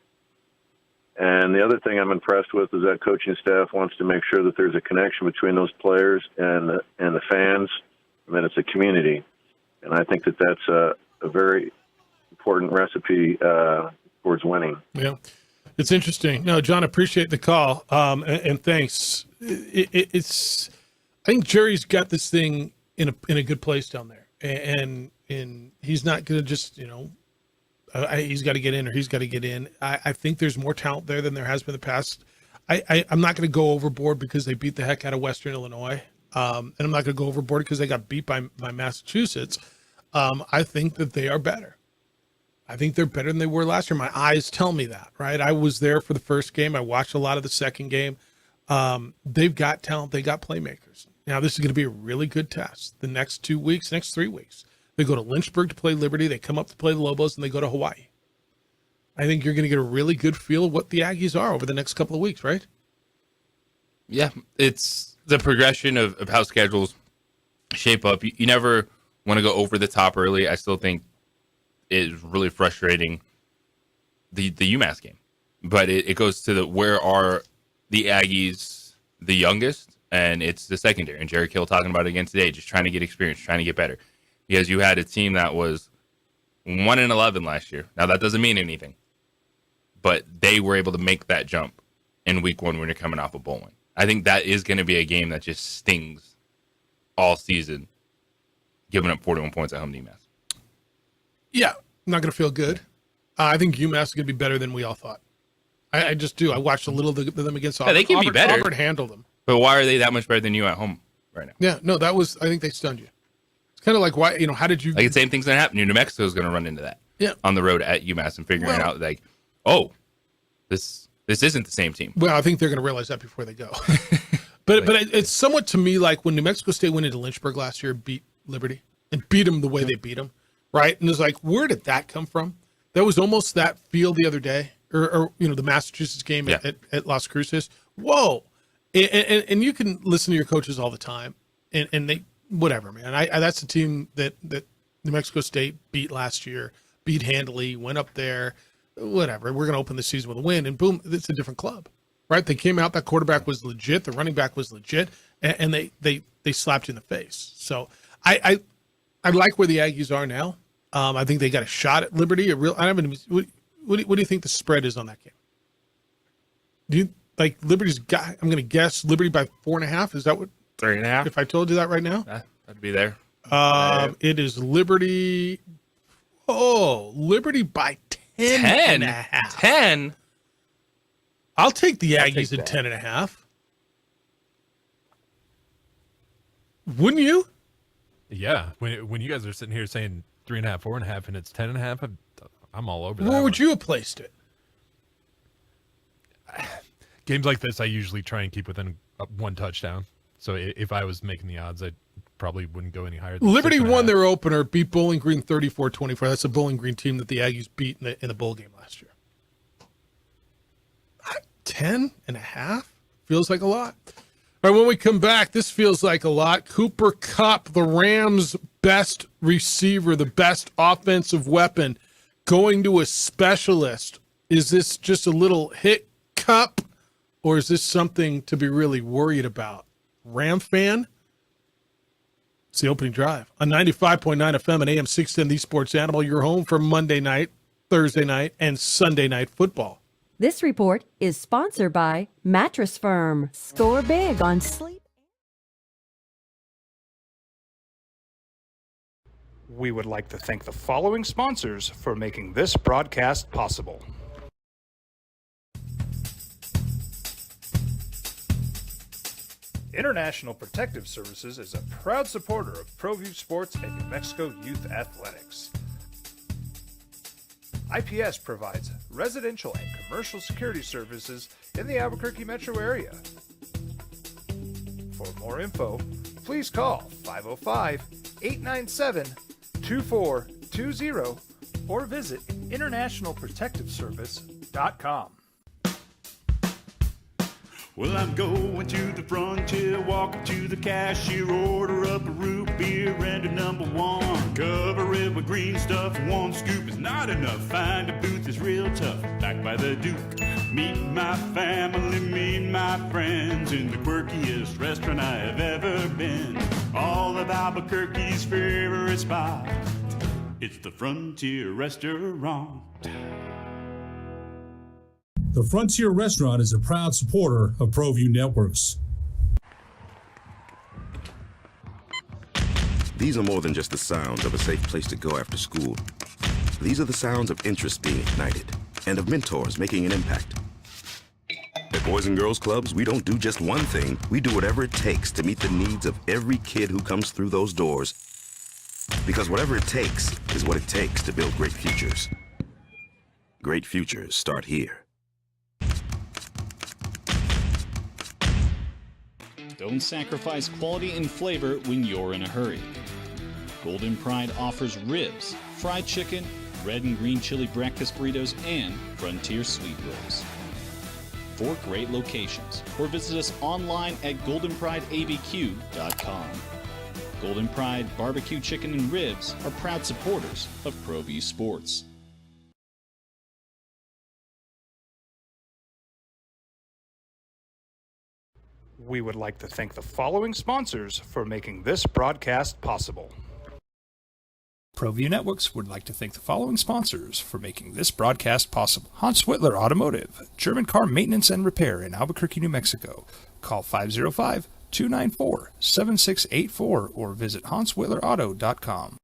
And the other thing I'm impressed with is that coaching staff wants to make sure that there's a connection between those players and the fans, and that it's a community. And I think that that's a very important recipe towards winning. Yeah, it's interesting. No, John, appreciate the call, and thanks. I think Jerry's got this thing in a good place down there, and he's not going to just he's got to get in or he's got to get in. I think there's more talent there than there has been in the past. I'm not going to go overboard because they beat the heck out of Western Illinois. And I'm not going to go overboard because they got beat by Massachusetts. I think that they are better. I think they're better than they were last year. My eyes tell me that, right? I was there for the first game. I watched a lot of the second game. They've got talent. They got playmakers. Now, this is going to be a really good test. The next 2 weeks, next 3 weeks. They go to Lynchburg to play Liberty. They come up to play the Lobos, and they go to Hawaii. I think you're going to get a really good feel of what the Aggies are over the next couple of weeks, right? Yeah, it's the progression of how schedules shape up. You never want to go over the top early. I still think it is really frustrating, the UMass game. But it goes to where are the Aggies the youngest, and it's the secondary. And Jerry Kill talking about it again today, just trying to get experience, trying to get better. Because you had a team that was 1-11 last year. Now, that doesn't mean anything. But they were able to make that jump in week one when you're coming off a bowl win. I think that is going to be a game that just stings all season, giving up 41 points at home to UMass. Yeah, not going to feel good. I think UMass is going to be better than we all thought. I just do. I watched a little of them against Auburn. Yeah, they can be better. Auburn handled them. But why are they that much better than you at home right now? Yeah, no, I think they stunned you. It's kind of like, why, how did you... Like, the same thing's going to happen. New Mexico is going to run into that on the road at UMass and figuring out, like, oh, this isn't the same team. Well, I think they're going to realize that before they go. but it's somewhat to me like when New Mexico State went into Lynchburg last year and beat Liberty and beat them the way they beat them, right? And it's like, where did that come from? That was almost that feel the other day, or the Massachusetts game at Las Cruces. Whoa. And you can listen to your coaches all the time, and they... Whatever, man. That's the team that New Mexico State beat last year, beat handily, went up there, whatever. We're going to open the season with a win, and boom, it's a different club, right? They came out, that quarterback was legit, the running back was legit, and they slapped you in the face. So I like where the Aggies are now. I think they got a shot at Liberty. What do you think the spread is on that game? Like Liberty's got, I'm going to guess Liberty by 4.5. Is that what? 3.5. If I told you that right now? That'd be there. It is Liberty. Oh, Liberty by 10.5. 10? I'll take the Aggies at 10.5. Wouldn't you? Yeah. When you guys are sitting here saying 3.5, 4.5, and it's 10.5, I'm all over that. Where would you have placed it? Games like this, I usually try and keep within one touchdown. So if I was making the odds, I probably wouldn't go any higher than Liberty 6.5. won their opener, beat Bowling Green 34-24. That's a Bowling Green team that the Aggies beat in the bowl game last year. 10.5 feels like a lot. All right, when we come back, this feels like a lot. Cooper Kupp, the Rams' best receiver, the best offensive weapon, going to a specialist. Is this just a little hiccup, or is this something to be really worried about? Ram fan? It's the opening drive on 95.9 FM and AM 610, the Sports Animal, your home for Monday night, Thursday night, and Sunday night football. This report is sponsored by Mattress Firm. Score big on sleep. We would like to thank the following sponsors for making this broadcast possible. International Protective Services is a proud supporter of ProView Sports and New Mexico Youth Athletics. IPS provides residential and commercial security services in the Albuquerque metro area. For more info, please call 505-897-2420 or visit internationalprotectiveservice.com. Well, I'm going to the frontier, walk up to the cashier, order up a root beer and a number one. Cover it with green stuff, one scoop is not enough. Find a booth is real tough, back by the Duke. Meet my family, meet my friends in the quirkiest restaurant I have ever been. All of Albuquerque's favorite spot, it's the Frontier Restaurant. The Frontier Restaurant is a proud supporter of ProView Networks. These are more than just the sounds of a safe place to go after school. These are the sounds of interest being ignited and of mentors making an impact. At Boys and Girls Clubs, we don't do just one thing. We do whatever it takes to meet the needs of every kid who comes through those doors. Because whatever it takes is what it takes to build great futures. Great futures start here. Don't sacrifice quality and flavor when you're in a hurry. Golden Pride offers ribs, fried chicken, red and green chili breakfast burritos, and Frontier sweet rolls. 4 great locations, or visit us online at goldenprideabq.com. Golden Pride Barbecue Chicken and Ribs are proud supporters of ProView Sports. We would like to thank the following sponsors for making this broadcast possible. ProView Networks would like to thank the following sponsors for making this broadcast possible. Hans Whitler Automotive, German car maintenance and repair in Albuquerque, New Mexico. Call 505-294-7684 or visit hanswhitlerauto.com.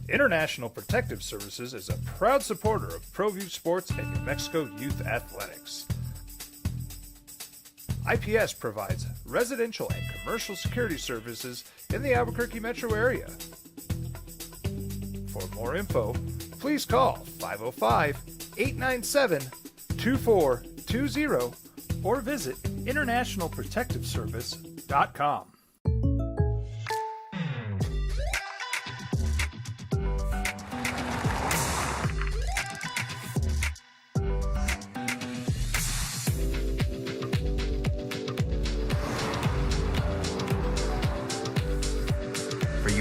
International Protective Services is a proud supporter of ProView Sports and New Mexico Youth Athletics. IPS provides residential and commercial security services in the Albuquerque metro area. For more info, please call 505-897-2420 or visit internationalprotectiveservice.com.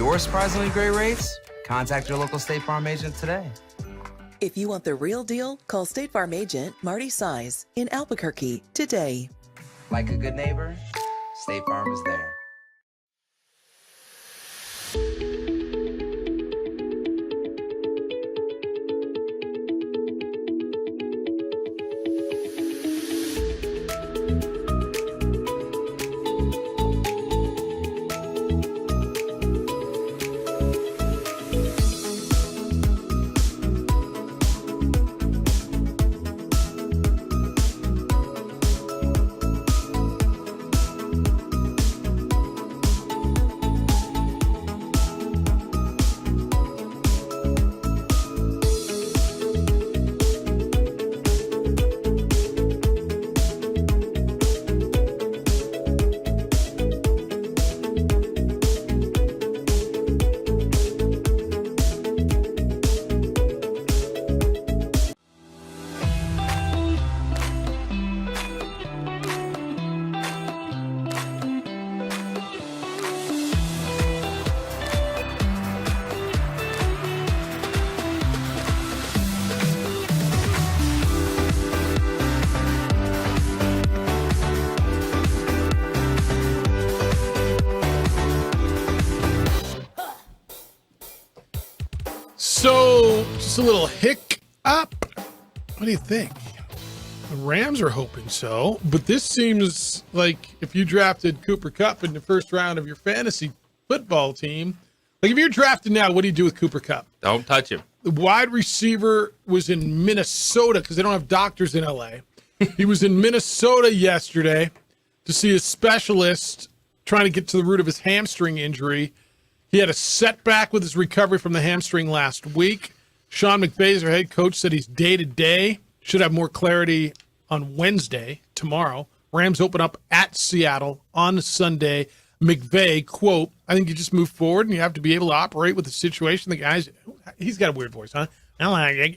your surprisingly great rates, contact your local State Farm agent today. If you want the real deal, call State Farm agent Marty Size in Albuquerque today. Like a good neighbor, State Farm is there. So, just a little hick up. What do you think? The Rams are hoping so, but this seems like if you drafted Cooper Kupp in the first round of your fantasy football team, like if you're drafted now, what do you do with Cooper Kupp? Don't touch him. The wide receiver was in Minnesota because they don't have doctors in LA. He was in Minnesota yesterday to see a specialist trying to get to the root of his hamstring injury. He had a setback with his recovery from the hamstring last week. Sean McVay, their head coach, said he's day-to-day. Should have more clarity on Wednesday, tomorrow. Rams open up at Seattle on Sunday. McVay, quote, I think you just move forward and you have to be able to operate with the situation. The guy's, he's got a weird voice, huh?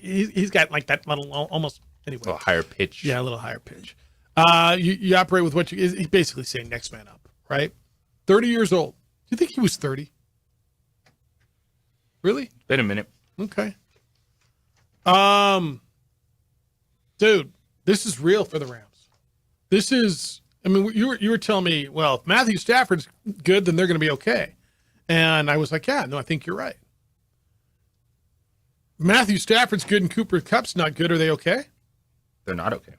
He's got like that little, almost, anyway. A little higher pitch. Yeah, a little higher pitch. You operate with what he's basically saying next man up, right? 30 years old. Do you think he was 30? Really? Been a minute. Okay. Dude, this is real for the Rams. This is, I mean, you were telling me, well, if Matthew Stafford's good, then they're going to be okay. And I was like, yeah, no, I think you're right. Matthew Stafford's good and Cooper Kupp's not good. Are they okay? They're not okay.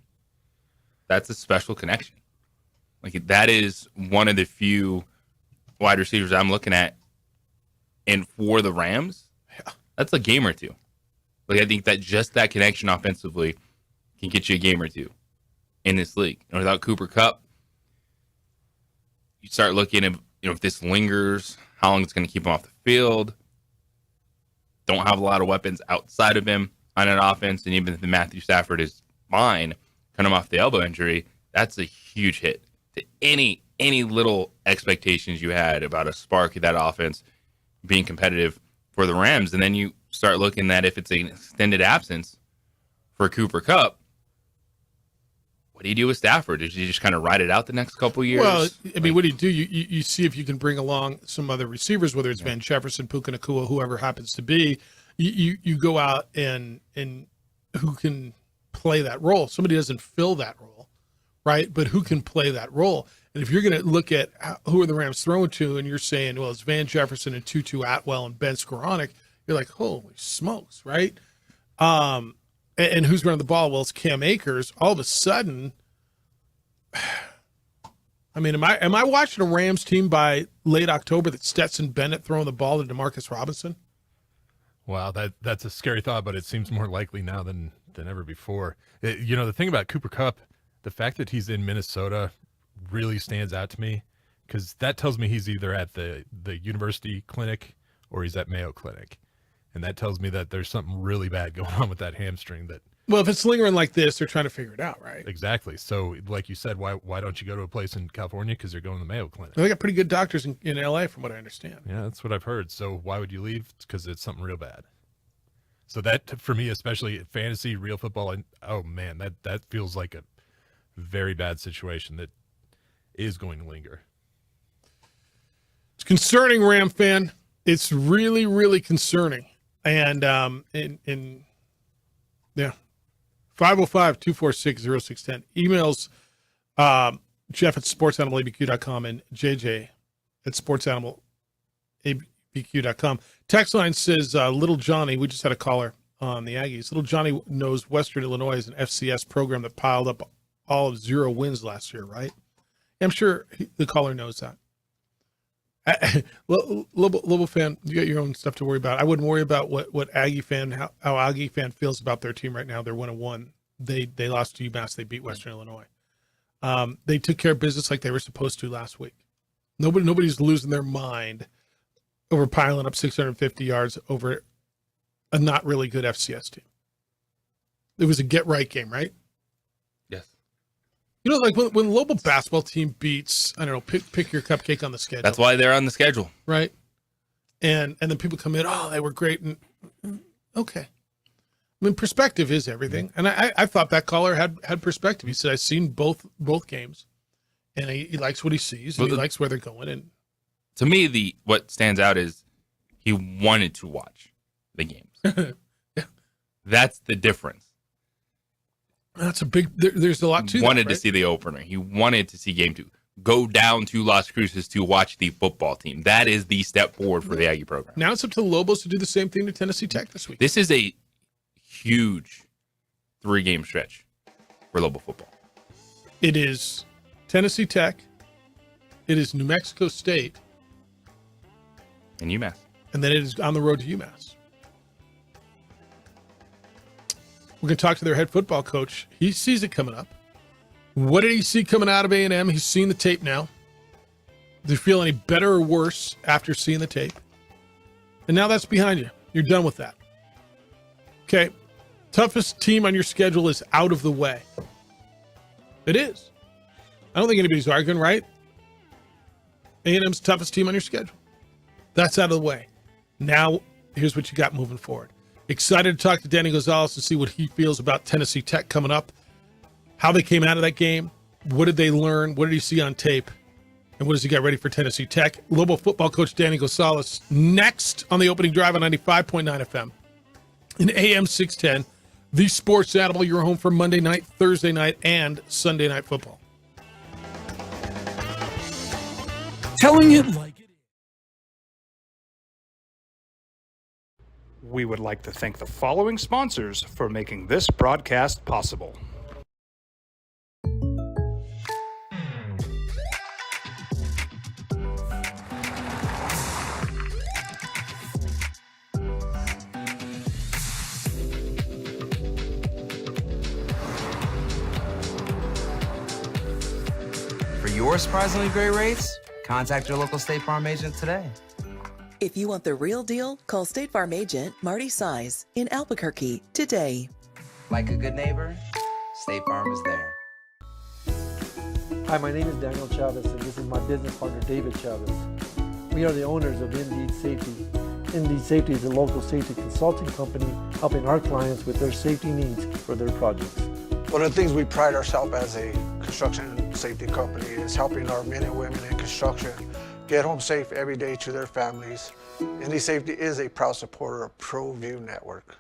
That's a special connection. Like, that is one of the few wide receivers I'm looking at. And for the Rams, that's a game or two. Like, I think that just that connection offensively can get you a game or two in this league. And without Cooper Kupp, you start looking at, if this lingers, how long it's going to keep him off the field. Don't have a lot of weapons outside of him on an offense. And even if Matthew Stafford is fine, coming off the elbow injury, that's a huge hit to any little expectations you had about a spark of that offense being competitive for the Rams. And then you start looking at if it's an extended absence for Cooper Kupp, what do you do with Stafford? Did you just kind of ride it out the next couple of years? Well, I mean, what do? You see if you can bring along some other receivers, whether it's Van Jefferson, Puka Nacua, whoever happens to be. You go out and who can play that role. Somebody doesn't fill that role, right? But who can play that role? And if you're going to look at who are the Rams throwing to, and you're saying, well, it's Van Jefferson and Tutu Atwell and Ben Skoranek, you're like, holy smokes, right? And who's running the ball? Well, it's Cam Akers. All of a sudden, I mean, am I watching a Rams team by late October that's Stetson Bennett throwing the ball to Demarcus Robinson? Wow, that's a scary thought, but it seems more likely now than ever before. The thing about Cooper Kupp, the fact that he's in Minnesota really stands out to me, because that tells me he's either at the university clinic or he's at Mayo Clinic. And that tells me that there's something really bad going on with that hamstring. Well, if it's lingering like this, they're trying to figure it out, right? Exactly. So, like you said, why don't you go to a place in California? Because you're going to the Mayo Clinic. Well, they got pretty good doctors in LA, from what I understand. Yeah, that's what I've heard. So why would you leave? Because it's something real bad. So that, for me, especially fantasy, real football, and oh man, that feels like a very bad situation that is going to linger. It's concerning, Ram fan. It's really, really concerning. And yeah, 505-246-0610. Emails Jeff at sportsanimалabq.com and JJ at sportsanimалabq.com. Text line says, Little Johnny, we just had a caller on the Aggies. Little Johnny knows Western Illinois is an FCS program that piled up all of 0 wins last year, right? I'm sure the caller knows that. Lobo fan, you got your own stuff to worry about. I wouldn't worry about what Aggie fan, how Aggie fan feels about their team right now. They're 1-1. They lost to UMass. They beat Western Illinois. They took care of business like they were supposed to last week. Nobody's losing their mind over piling up 650 yards over a not really good FCS team. It was a get-right game, right? Yes. You know, like when Lobo basketball team beats, I don't know, pick your cupcake on the schedule. That's why they're on the schedule. Right. And then people come in, oh, they were great. And okay. I mean, perspective is everything. And I thought that caller had perspective. He said, I've seen both games, and he likes what he sees, and he likes where they're going. And to me, what stands out is he wanted to watch the games. Yeah. That's the difference. That's a big, there's a lot to that, Wanted right? to see the opener. He wanted to see game 2. Go down to Las Cruces to watch the football team. That is the step forward for the Aggie program. Now it's up to the Lobos to do the same thing to Tennessee Tech this week. This is a huge 3-game stretch for Lobo football. It is Tennessee Tech. It is New Mexico State. And UMass. And then it is on the road to UMass. We're going to talk to their head football coach. He sees it coming up. What did he see coming out of A&M? He's seen the tape now. Do you feel any better or worse after seeing the tape? And now that's behind you. You're done with that. Okay. Toughest team on your schedule is out of the way. It is. I don't think anybody's arguing, right? A&M's toughest team on your schedule. That's out of the way. Now, here's what you got moving forward. Excited to talk to Danny Gonzalez and see what he feels about Tennessee Tech coming up, how they came out of that game, what did they learn, what did he see on tape, and what does he got ready for Tennessee Tech. Lobo football coach Danny Gonzalez next on the opening drive on 95.9 FM in AM 610, the Sports Animal, your home for Monday night, Thursday night, and Sunday night football. Telling it like it is. We would like to thank the following sponsors for making this broadcast possible. For your surprisingly great rates, contact your local State Farm agent today. If you want the real deal, call State Farm agent Marty Size in Albuquerque today. Like a good neighbor, State Farm is there. Hi, my name is Daniel Chavez, and this is my business partner, David Chavez. We are the owners of Indeed Safety. Indeed Safety is a local safety consulting company helping our clients with their safety needs for their projects. One of the things we pride ourselves as a construction safety company is helping our men and women in construction get home safe every day to their families. Indeed Safety is a proud supporter of ProView Network.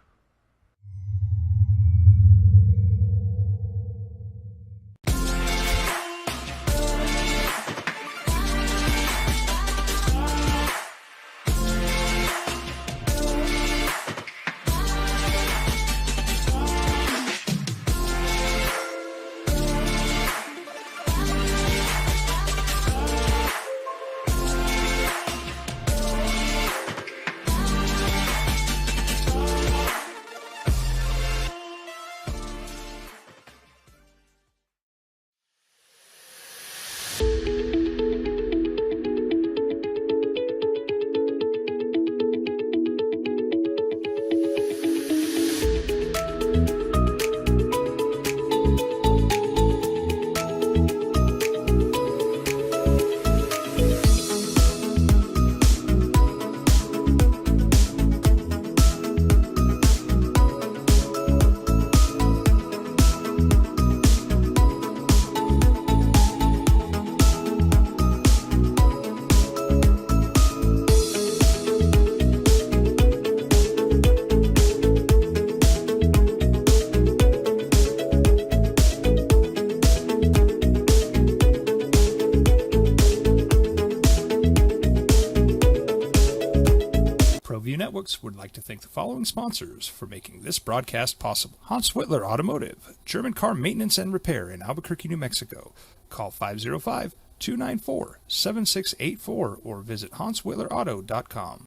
would like to thank the following sponsors for making this broadcast possible. Hans Whitler Automotive, German car maintenance and repair in Albuquerque, New Mexico. Call 505-294-7684 or visit hanswhitlerauto.com.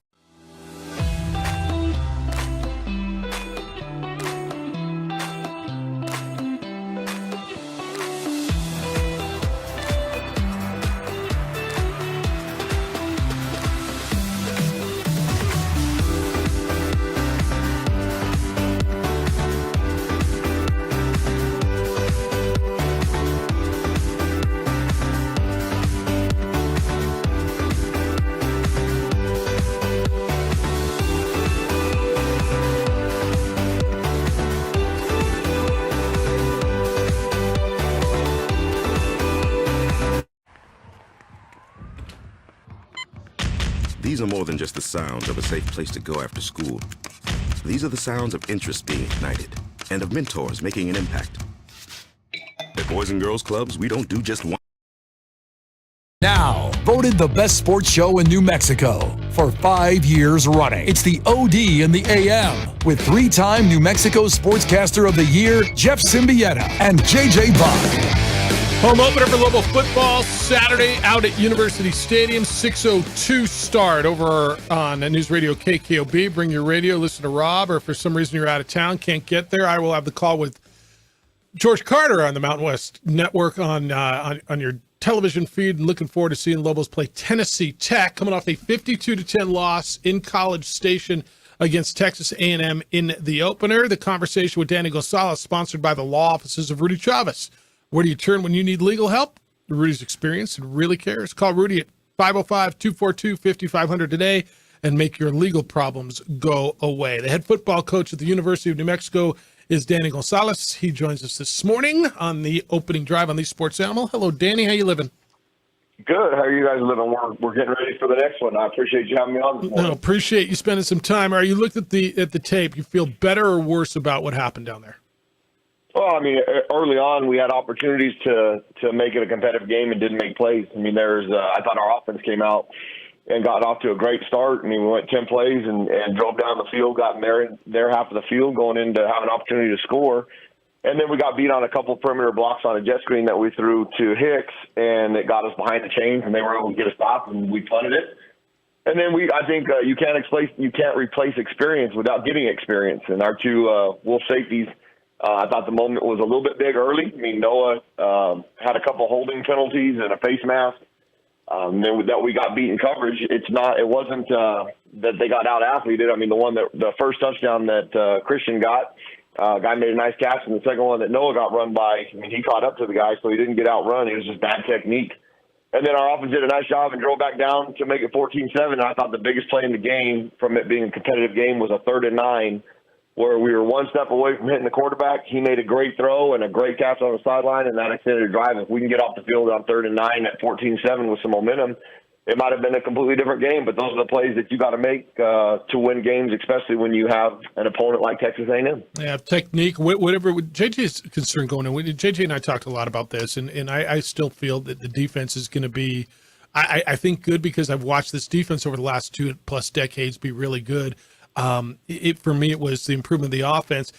These are more than just the sounds of a safe place to go after school. These are the sounds of interest being ignited and of mentors making an impact. At Boys and Girls Clubs, we don't do just one. Now, voted the best sports show in New Mexico for 5 years running. It's the OD in the AM with 3-time New Mexico Sportscaster of the Year, Jeff Symbieta and JJ Buck. Home opener for Lobo football Saturday out at University Stadium, 6:02 start over on News Radio KKOB. Bring your radio, listen to Rob, or if for some reason you're out of town, can't get there, I will have the call with George Carter on the Mountain West Network on your television feed, and looking forward to seeing Lobos play Tennessee Tech, coming off a 52-10 loss in College Station against Texas A&M in the opener. The conversation with Danny Gonzalez, sponsored by the law offices of Rudy Chavez. Where do you turn when you need legal help? Rudy's experienced and really cares. Call Rudy at 505-242-5500 today and make your legal problems go away. The head football coach at the University of New Mexico is Danny Gonzalez. He joins us this morning on the opening drive on the Sports Animal. Hello, Danny. How you living? Good. How are you guys living? We're getting ready for the next one. I appreciate you having me on this morning. No, appreciate you spending some time. Are you looked at the tape? You feel better or worse about what happened down there? Well, I mean, early on we had opportunities to make it a competitive game and didn't make plays. I mean, I thought our offense came out and got off to a great start. I mean, we went 10 plays and drove down the field, got in their half of the field, going in to have an opportunity to score. And then we got beat on a couple of perimeter blocks on a jet screen that we threw to Hicks, and it got us behind the chains, and they were able to get a stop, and we punted it. And then I think you can't replace experience without getting experience. And our two Wolf safeties, I thought the moment was a little bit big early. I mean, Noah had a couple holding penalties and a face mask. Then that we got beat in coverage. It wasn't that they got out athleted. I mean, the first touchdown that Christian got, guy made a nice catch, and the second one that Noah got run by, I mean, he caught up to the guy, so he didn't get outrun. It was just bad technique. And then our offense did a nice job and drove back down to make it 14-7. I thought the biggest play in the game, from it being a competitive game, was a 3rd and 9. Where we were one step away from hitting the quarterback. He made a great throw and a great catch on the sideline, and that extended a drive. If we can get off the field on 3rd and 9 at 14-7 with some momentum, it might have been a completely different game. But those are the plays that you got to make to win games, especially when you have an opponent like Texas A&M. Yeah, technique, whatever. JJ's concern going in. JJ and I talked a lot about this, and I still feel that the defense is going to be, I think, good, because I've watched this defense over the last 2+ decades be really good. For me, it was the improvement of the offense.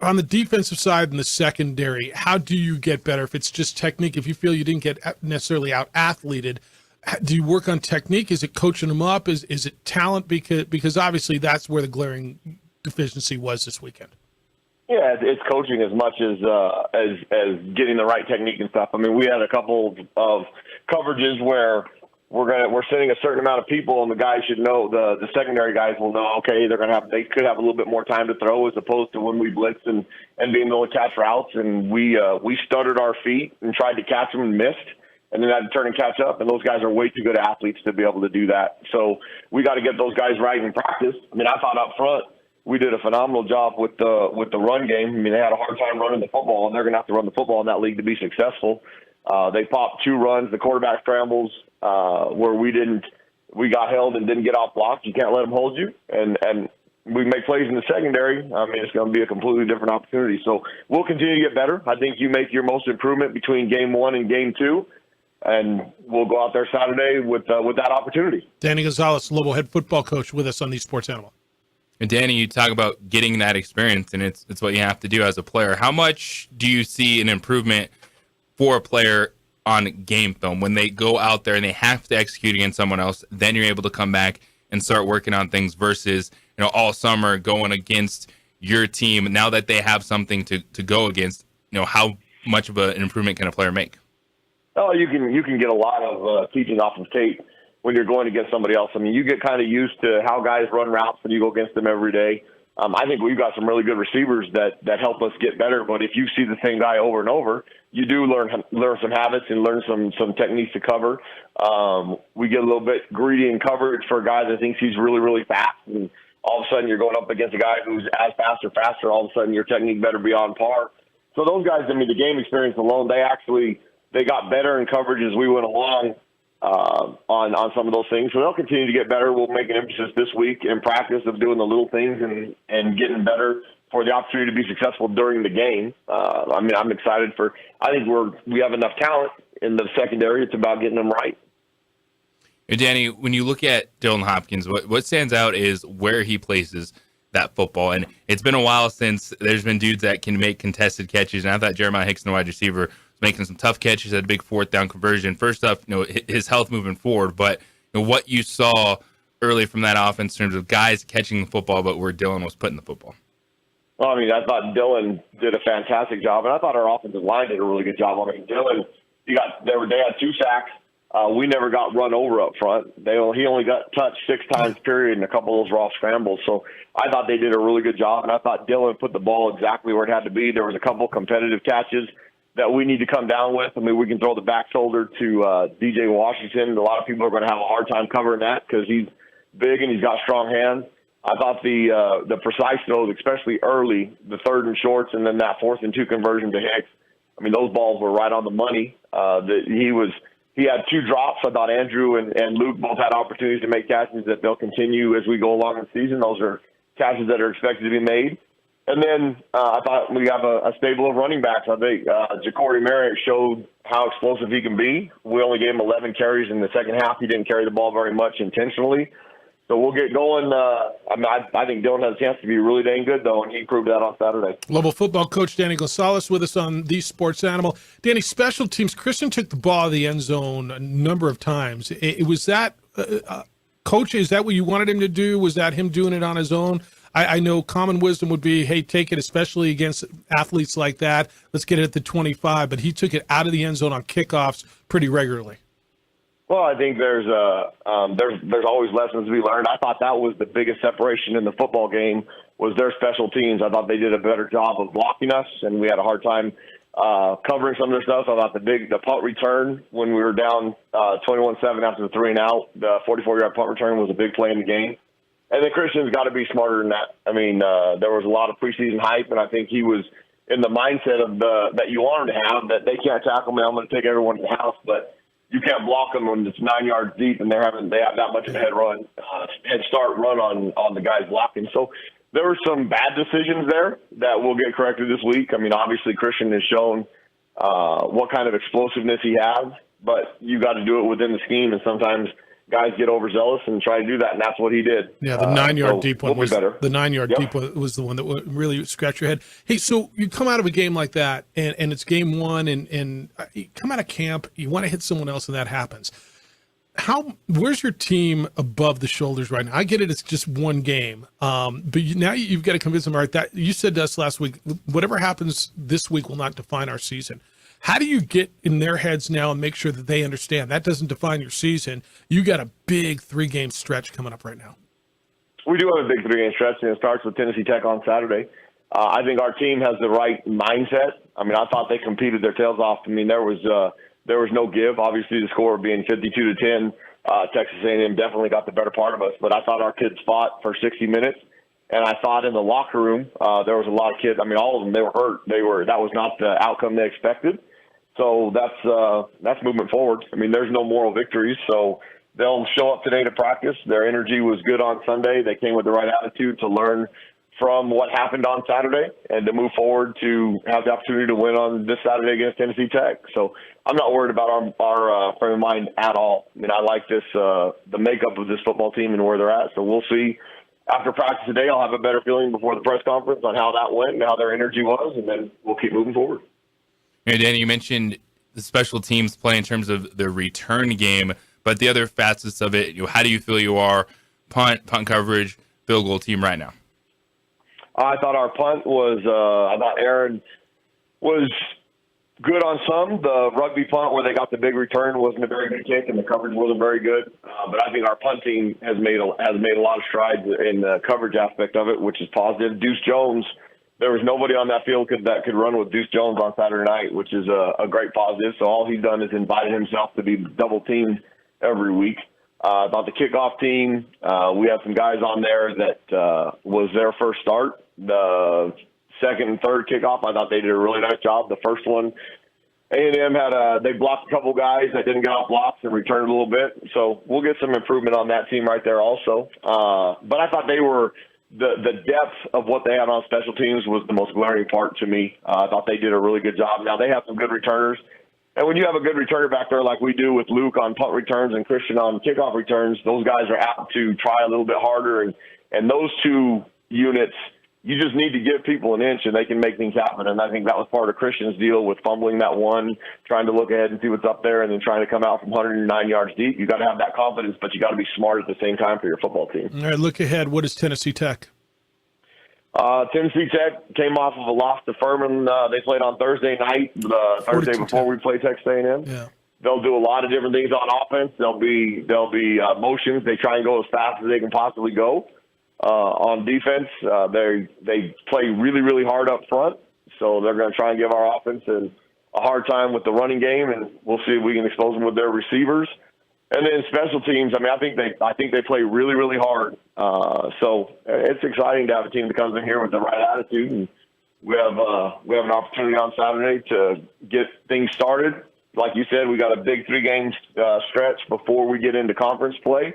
On the defensive side and the secondary, how do you get better? If it's just technique, if you feel you didn't get necessarily out-athleted, do you work on technique? Is it coaching them up? Is it talent? Because obviously that's where the glaring deficiency was this weekend. Yeah, it's coaching as much as getting the right technique and stuff. I mean, we had a couple of coverages where we're sending a certain amount of people, and the guys should know, the secondary guys will know, okay, they could have a little bit more time to throw, as opposed to when we blitzed and being able to catch routes, and we stuttered our feet and tried to catch them and missed, and then had to turn and catch up, and those guys are way too good athletes to be able to do that. So we got to get those guys right in practice. I mean, I thought up front we did a phenomenal job with the run game. I mean, they had a hard time running the football, and they're going to have to run the football in that league to be successful. They popped 2 runs, the quarterback scrambles, where we got held and didn't get off blocks. You can't let them hold you. And we make plays in the secondary. I mean, it's going to be a completely different opportunity. So we'll continue to get better. I think you make your most improvement between game 1 and game 2, and we'll go out there Saturday with that opportunity. Danny Gonzalez, Lobo head football coach, with us on the Sports Animal. And Danny, you talk about getting that experience, and it's what you have to do as a player. How much do you see an improvement for a player on game film when they go out there and they have to execute against someone else? Then you're able to come back and start working on things versus all summer going against your team. Now that they have something to go against, how much of an improvement can a player make? Oh, you can get a lot of teaching off of tape when you're going against somebody else. I mean, you get kind of used to how guys run routes when you go against them every day. I think we've got some really good receivers that help us get better. But if you see the same guy over and over, you do learn some habits and learn some techniques to cover. We get a little bit greedy in coverage for a guy that thinks he's really, really fast. And all of a sudden you're going up against a guy who's as fast or faster. All of a sudden your technique better be on par. So those guys, I mean, the game experience alone, they got better in coverage as we went along on some of those things. So they'll continue to get better. We'll make an emphasis this week in practice of doing the little things and getting better for the opportunity to be successful during the game. I mean, I'm excited I think we have enough talent in the secondary. It's about getting them right. Hey, Danny, when you look at Dylan Hopkins, what stands out is where he places that football. And it's been a while since there's been dudes that can make contested catches. And I thought Jeremiah Hickson, the wide receiver, was making some tough catches, had a big fourth down conversion. First off, his health moving forward, but what you saw early from that offense in terms of guys catching the football, but where Dylan was putting the football. Well, I mean, I thought Dylan did a fantastic job, and I thought our offensive line did a really good job. I mean, Dylan, they had 2 sacks. We never got run over up front. He only got touched 6 times, period, and a couple of those raw scrambles. So I thought they did a really good job, and I thought Dylan put the ball exactly where it had to be. There was a couple competitive catches that we need to come down with. I mean, we can throw the back shoulder to DJ Washington. A lot of people are going to have a hard time covering that because he's big and he's got strong hands. I thought the precise throws, especially early, the 3rd and shorts, and then that 4th and 2 conversion to Hicks. I mean, those balls were right on the money. He had 2 drops. I thought Andrew and Luke both had opportunities to make catches that they'll continue as we go along in the season. Those are catches that are expected to be made. And then I thought we have a stable of running backs. I think Ja'Cory Merritt showed how explosive he can be. We only gave him 11 carries in the second half. He didn't carry the ball very much intentionally. So we'll get going. I think Dylan has a chance to be really dang good, though, and he proved that on Saturday. Global football coach Danny Gonzalez with us on The Sports Animal. Danny, special teams. Christian took the ball out of the end zone a number of times. Was that, Coach, is that what you wanted him to do? Was that him doing it on his own? I know common wisdom would be, hey, take it, especially against athletes like that. Let's get it at the 25. But he took it out of the end zone on kickoffs pretty regularly. Well, I think there's always lessons to be learned. I thought that was the biggest separation in the football game was their special teams. I thought they did a better job of blocking us, and we had a hard time covering some of their stuff. I thought the punt return when we were down 21-7 after the 3-and-out, the 44-yard punt return was a big play in the game. And then Christian's got to be smarter than that. I mean, there was a lot of preseason hype, and I think he was in the mindset of that you want him to have, that they can't tackle me, I'm going to take everyone to the house, but you can't block them when it's 9 yards deep and they have that much of a head start run on the guys blocking. So there were some bad decisions there that will get corrected this week. I mean, obviously Christian has shown what kind of explosiveness he has, but you got to do it within the scheme, and sometimes guys get overzealous and try to do that, and that's what he did. Yeah, the 9-yard deep one was better. The 9-yard deep one was the one that would really scratch your head. Hey, so you come out of a game like that, and it's game one, and you come out of camp, you want to hit someone else, and that happens. Where's your team above the shoulders right now? I get it; it's just one game, but now you've got to convince them. All right, that you said to us last week, whatever happens this week will not define our season. How do you get in their heads now and make sure that they understand that doesn't define your season? You got a big 3-game stretch coming up right now. We do have a big 3-game stretch, and it starts with Tennessee Tech on Saturday. I think our team has the right mindset. I mean, I thought they competed their tails off. I mean, there was no give. Obviously, the score being 52-10, Texas A&M definitely got the better part of us. But I thought our kids fought for 60 minutes. And I thought in the locker room, there was a lot of kids. I mean, all of them, they were hurt. That was not the outcome they expected. So that's movement forward. I mean, there's no moral victories. So they'll show up today to practice. Their energy was good on Sunday. They came with the right attitude to learn from what happened on Saturday and to move forward to have the opportunity to win on this Saturday against Tennessee Tech. So I'm not worried about our frame of mind at all. I mean, I like the makeup of this football team and where they're at. So we'll see after practice today, I'll have a better feeling before the press conference on how that went and how their energy was, and then we'll keep moving forward. Hey, Danny, you mentioned the special teams play in terms of the return game, but the other facets of it, how do you feel you are punt coverage, field goal team right now? I thought our punt was, I thought Aaron was good on some. The rugby punt where they got the big return wasn't a very good kick, and the coverage wasn't very good. But I think our punt team has made a lot of strides in the coverage aspect of it, which is positive. Deuce Jones, there was nobody on that field that could run with Deuce Jones on Saturday night, which is a great positive. So all he's done is invited himself to be double teamed every week. About the kickoff team, we had some guys on there that was their first start. The second and third kickoff, I thought they did a really nice job. The first one, A&M they blocked a couple guys that didn't get off blocks and returned a little bit. So we'll get some improvement on that team right there also. But I thought they were the depth of what they had on special teams was the most glaring part to me. I thought they did a really good job. Now they have some good returners. And when you have a good returner back there like we do with Luke on punt returns and Christian on kickoff returns, those guys are apt to try a little bit harder. And those two units, you just need to give people an inch and they can make things happen. And I think that was part of Christian's deal with fumbling that one, trying to look ahead and see what's up there, and then trying to come out from 109 yards deep. You got to have that confidence, but you got to be smart at the same time for your football team. All right, look ahead. What is Tennessee Tech? Tennessee Tech came off of a loss to Furman. They played on Thursday night, the Thursday before we play Texas A&M. Yeah. They'll do a lot of different things on offense. There'll be motions. They try and go as fast as they can possibly go. On defense, they play really, really hard up front, so they're going to try and give our offense a hard time with the running game, and we'll see if we can expose them with their receivers. And then special teams, I think they play really, really hard. So it's exciting to have a team that comes in here with the right attitude, and we have an opportunity on Saturday to get things started. Like you said, we got a big 3-game stretch before we get into conference play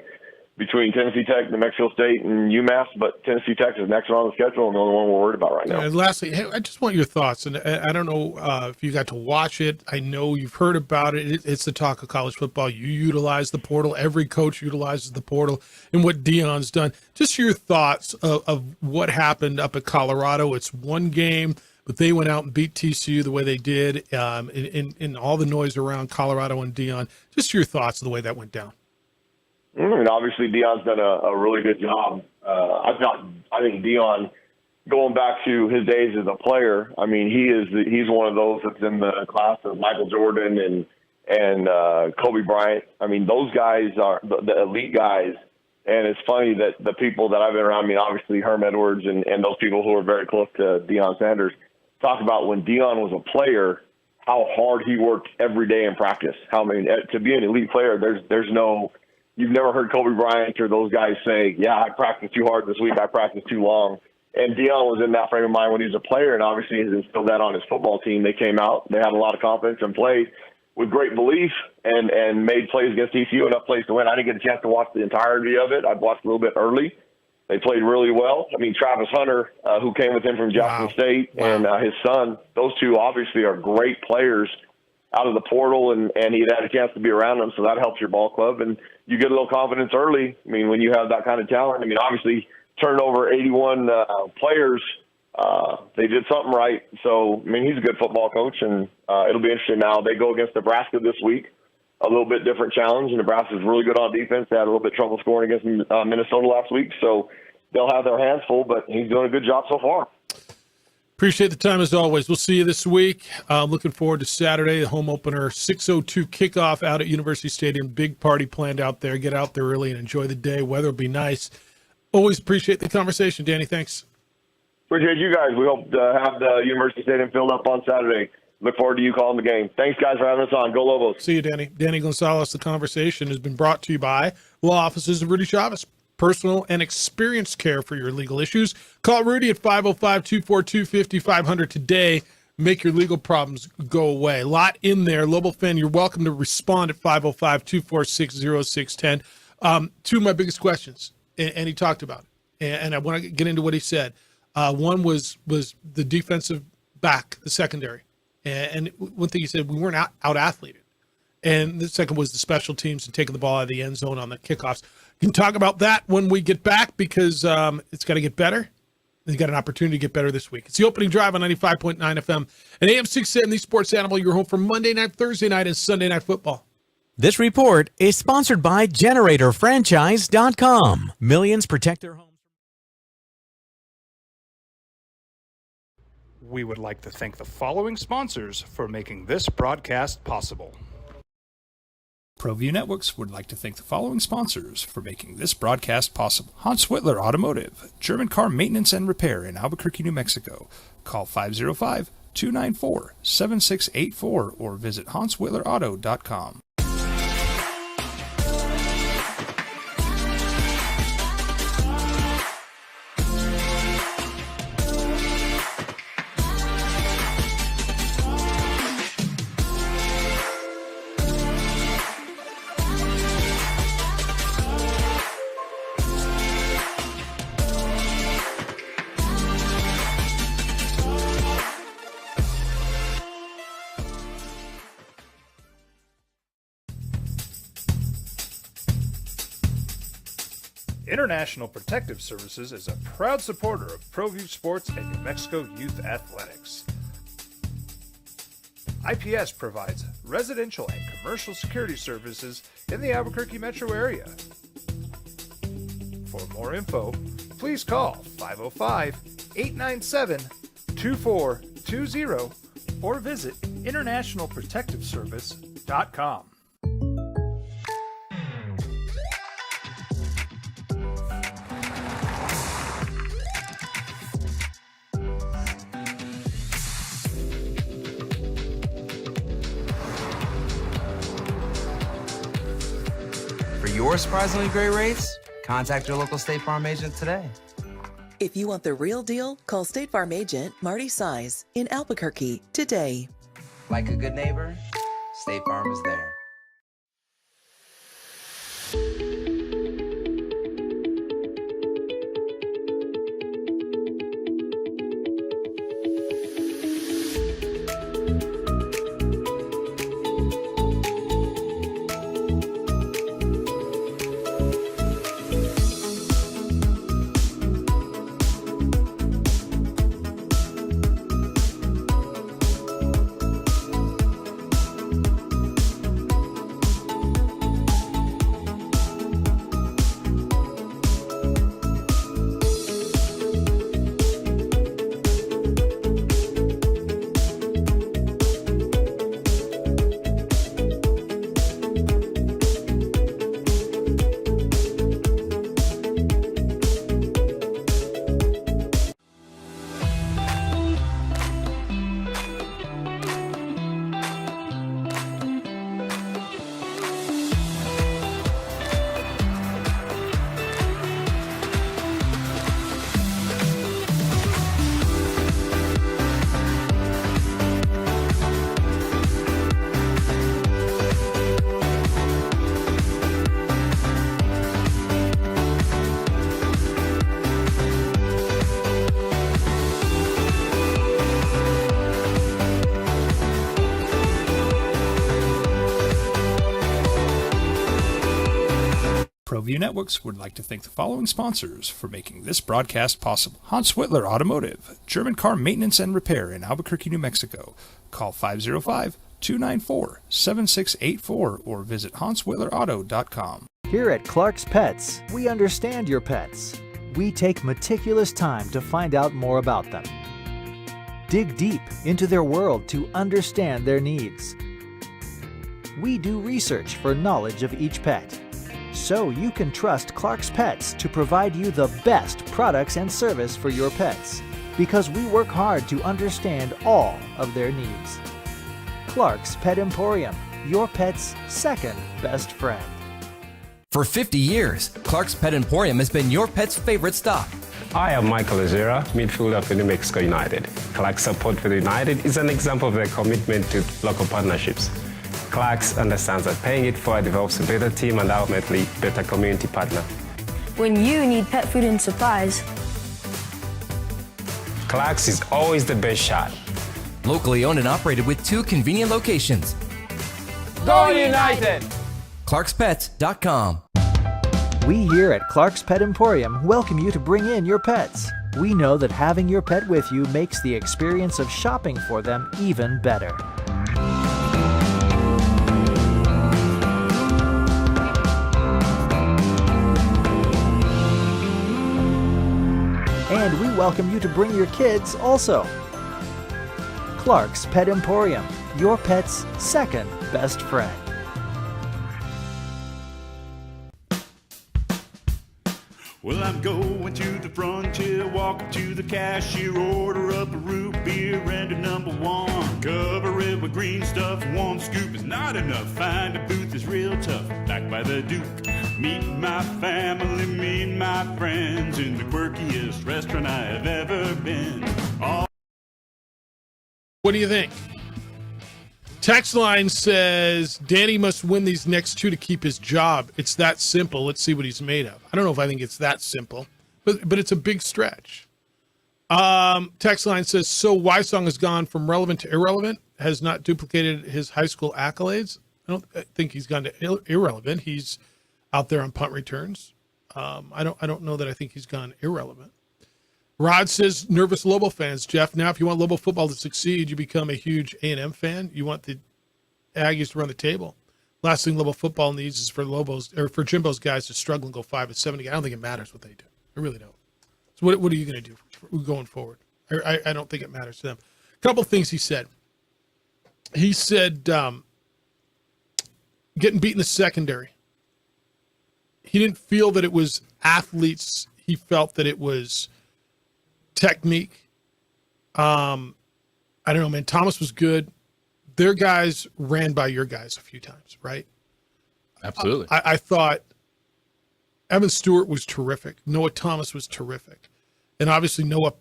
between Tennessee Tech, New Mexico State, and UMass, but Tennessee Tech is next on the schedule and the only one we're worried about right now. And lastly, hey, I just want your thoughts, and I don't know if you got to watch it. I know you've heard about it. It's the talk of college football. You utilize the portal. Every coach utilizes the portal, and what Deion's done. Just your thoughts of what happened up at Colorado. It's one game, but they went out and beat TCU the way they did in all the noise around Colorado and Deion. Just your thoughts of the way that went down. I mean, obviously, Deion's done a really good job. I think Deion, going back to his days as a player, I mean, he's one of those that's in the class of Michael Jordan and Kobe Bryant. I mean, those guys are the elite guys. And it's funny that the people that I've been around, I mean, obviously Herm Edwards and those people who are very close to Deion Sanders, talk about when Deion was a player, how hard he worked every day in practice. To be an elite player, there's no – you've never heard Kobe Bryant or those guys say, yeah, I practiced too hard this week, I practiced too long. And Deion was in that frame of mind when he was a player, and obviously has instilled that on his football team. They came out, they had a lot of confidence and played with great belief and made plays against TCU, enough plays to win. I didn't get a chance to watch the entirety of it. I watched a little bit early. They played really well. I mean, Travis Hunter, who came with him from Jackson State, and his son, those two obviously are great players out of the portal, and he had a chance to be around them, so that helps your ball club. And you get a little confidence early. I mean, when you have that kind of talent, I mean, obviously turn over 81 players, they did something right. So, I mean, he's a good football coach, and it'll be interesting now. They go against Nebraska this week, a little bit different challenge. Nebraska's really good on defense. They had a little bit of trouble scoring against Minnesota last week, so they'll have their hands full, but he's doing a good job so far. Appreciate the time as always. We'll see you this week. Looking forward to Saturday, the home opener, 6:02 kickoff out at University Stadium. Big party planned out there. Get out there early and enjoy the day. Weather will be nice. Always appreciate the conversation, Danny. Thanks. Appreciate you guys. We hope to have the University Stadium filled up on Saturday. Look forward to you calling the game. Thanks, guys, for having us on. Go Lobos. See you, Danny. Danny Gonzalez. The conversation has been brought to you by Law Offices of Rudy Chavez. Personal and experienced care for your legal issues. Call Rudy at 505-242-5500 today. Make your legal problems go away. A lot in there. Lobo fan, you're welcome to respond at 505-246-0610. Two of my biggest questions, and he talked about it, and I want to get into what he said. One was the defensive back, the secondary. And one thing he said, we weren't out-athleted. and the second was the special teams and taking the ball out of the end zone on the kickoffs. We can talk about that when we get back because it's got to get better. They've got an opportunity to get better this week. It's the opening drive on 95.9 FM and AM 670 Sports Animal. You're home for Monday night, Thursday night, and Sunday night football. This report is sponsored by GeneratorFranchise.com. Millions protect their homes. We would like to thank the following sponsors for making this broadcast possible. ProView Networks would like to thank the following sponsors for making this broadcast possible. Hans Whitler Automotive, German car maintenance and repair in Albuquerque, New Mexico. Call 505-294-7684 or visit HansWhitlerAuto.com. International Protective Services is a proud supporter of ProView Sports and New Mexico Youth Athletics. IPS provides residential and commercial security services in the Albuquerque metro area. For more info, please call 505-897-2420 or visit internationalprotectiveservice.com. Your surprisingly great rates? Contact your local State Farm agent today. If you want the real deal, call State Farm agent Marty Size in Albuquerque today. Like a good neighbor, State Farm is there. ProView Networks would like to thank the following sponsors for making this broadcast possible. Hans Whitler Automotive, German car maintenance and repair in Albuquerque, New Mexico. Call 505-294-7684 or visit HansWhitlerAuto.com. Here at Clark's Pets, we understand your pets. We take meticulous time to find out more about them. Dig deep into their world to understand their needs. We do research for knowledge of each pet, so you can trust Clark's Pets to provide you the best products and service for your pets, because we work hard to understand all of their needs. Clark's Pet Emporium, your pet's second best friend. For 50 years, Clark's Pet Emporium has been your pet's favorite stop. I am Michael Azera, midfielder for New Mexico United. Clark's support for the United is an example of their commitment to local partnerships. Clark's understands that paying it forward develops a better team and ultimately better community partner. When you need pet food and supplies, Clark's is always the best shot. Locally owned and operated with 2 convenient locations. Go United! ClarksPets.com. We here at Clark's Pet Emporium welcome you to bring in your pets. We know that having your pet with you makes the experience of shopping for them even better. And we welcome you to bring your kids also. Clark's Pet Emporium, your pet's second best friend. Well, I'm going to the frontier, walking to the cashier, order up a root beer and a number one. Cover it with green stuff, one scoop is not enough. Find a booth is real tough, back by the Duke. Meet my family, meet my friends in the quirkiest restaurant I have ever been. What do you think? Text line says, Danny must win these next two to keep his job. It's that simple. Let's see what he's made of. I don't know if I think it's that simple, but it's a big stretch. Text line says, so Wysong has gone from relevant to irrelevant, has not duplicated his high school accolades. I don't think he's gone to irrelevant. He's out there on punt returns. I don't know that I think he's gone irrelevant. Rod says, nervous Lobo fans. Jeff, now if you want Lobo football to succeed, you become a huge A&M fan. You want the Aggies to run the table. Last thing Lobo football needs is for Lobos or for Jimbo's guys to struggle and go 5-7 again. I don't think it matters what they do. I really don't. So what are you going to do going forward? I don't think it matters to them. A couple of things he said. He said getting beat in the secondary. He didn't feel that it was athletes. He felt that it was technique. I don't know, man. Thomas was good. Their guys ran by your guys a few times, right? Absolutely. I thought Evan Stewart was terrific. Noah Thomas was terrific. And obviously Noah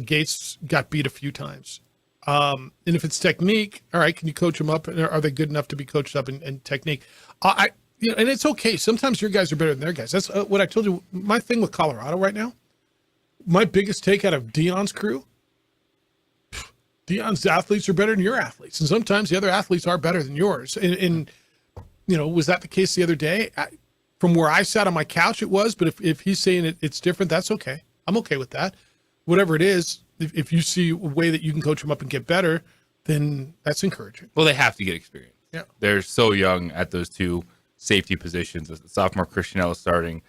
Gates got beat a few times. And if it's technique, all right, can you coach them up? Are they good enough to be coached up in technique? And it's okay. Sometimes your guys are better than their guys. That's what I told you. My thing with Colorado right now, my biggest take out of Deion's crew, Deion's athletes are better than your athletes. And sometimes the other athletes are better than yours. And was that the case the other day? From where I sat on my couch, it was. But if he's saying it's different, that's okay. I'm okay with that. Whatever it is, if you see a way that you can coach them up and get better, then that's encouraging. Well, they have to get experience. Yeah. They're so young at those two safety positions. The sophomore Christian Ellis starting.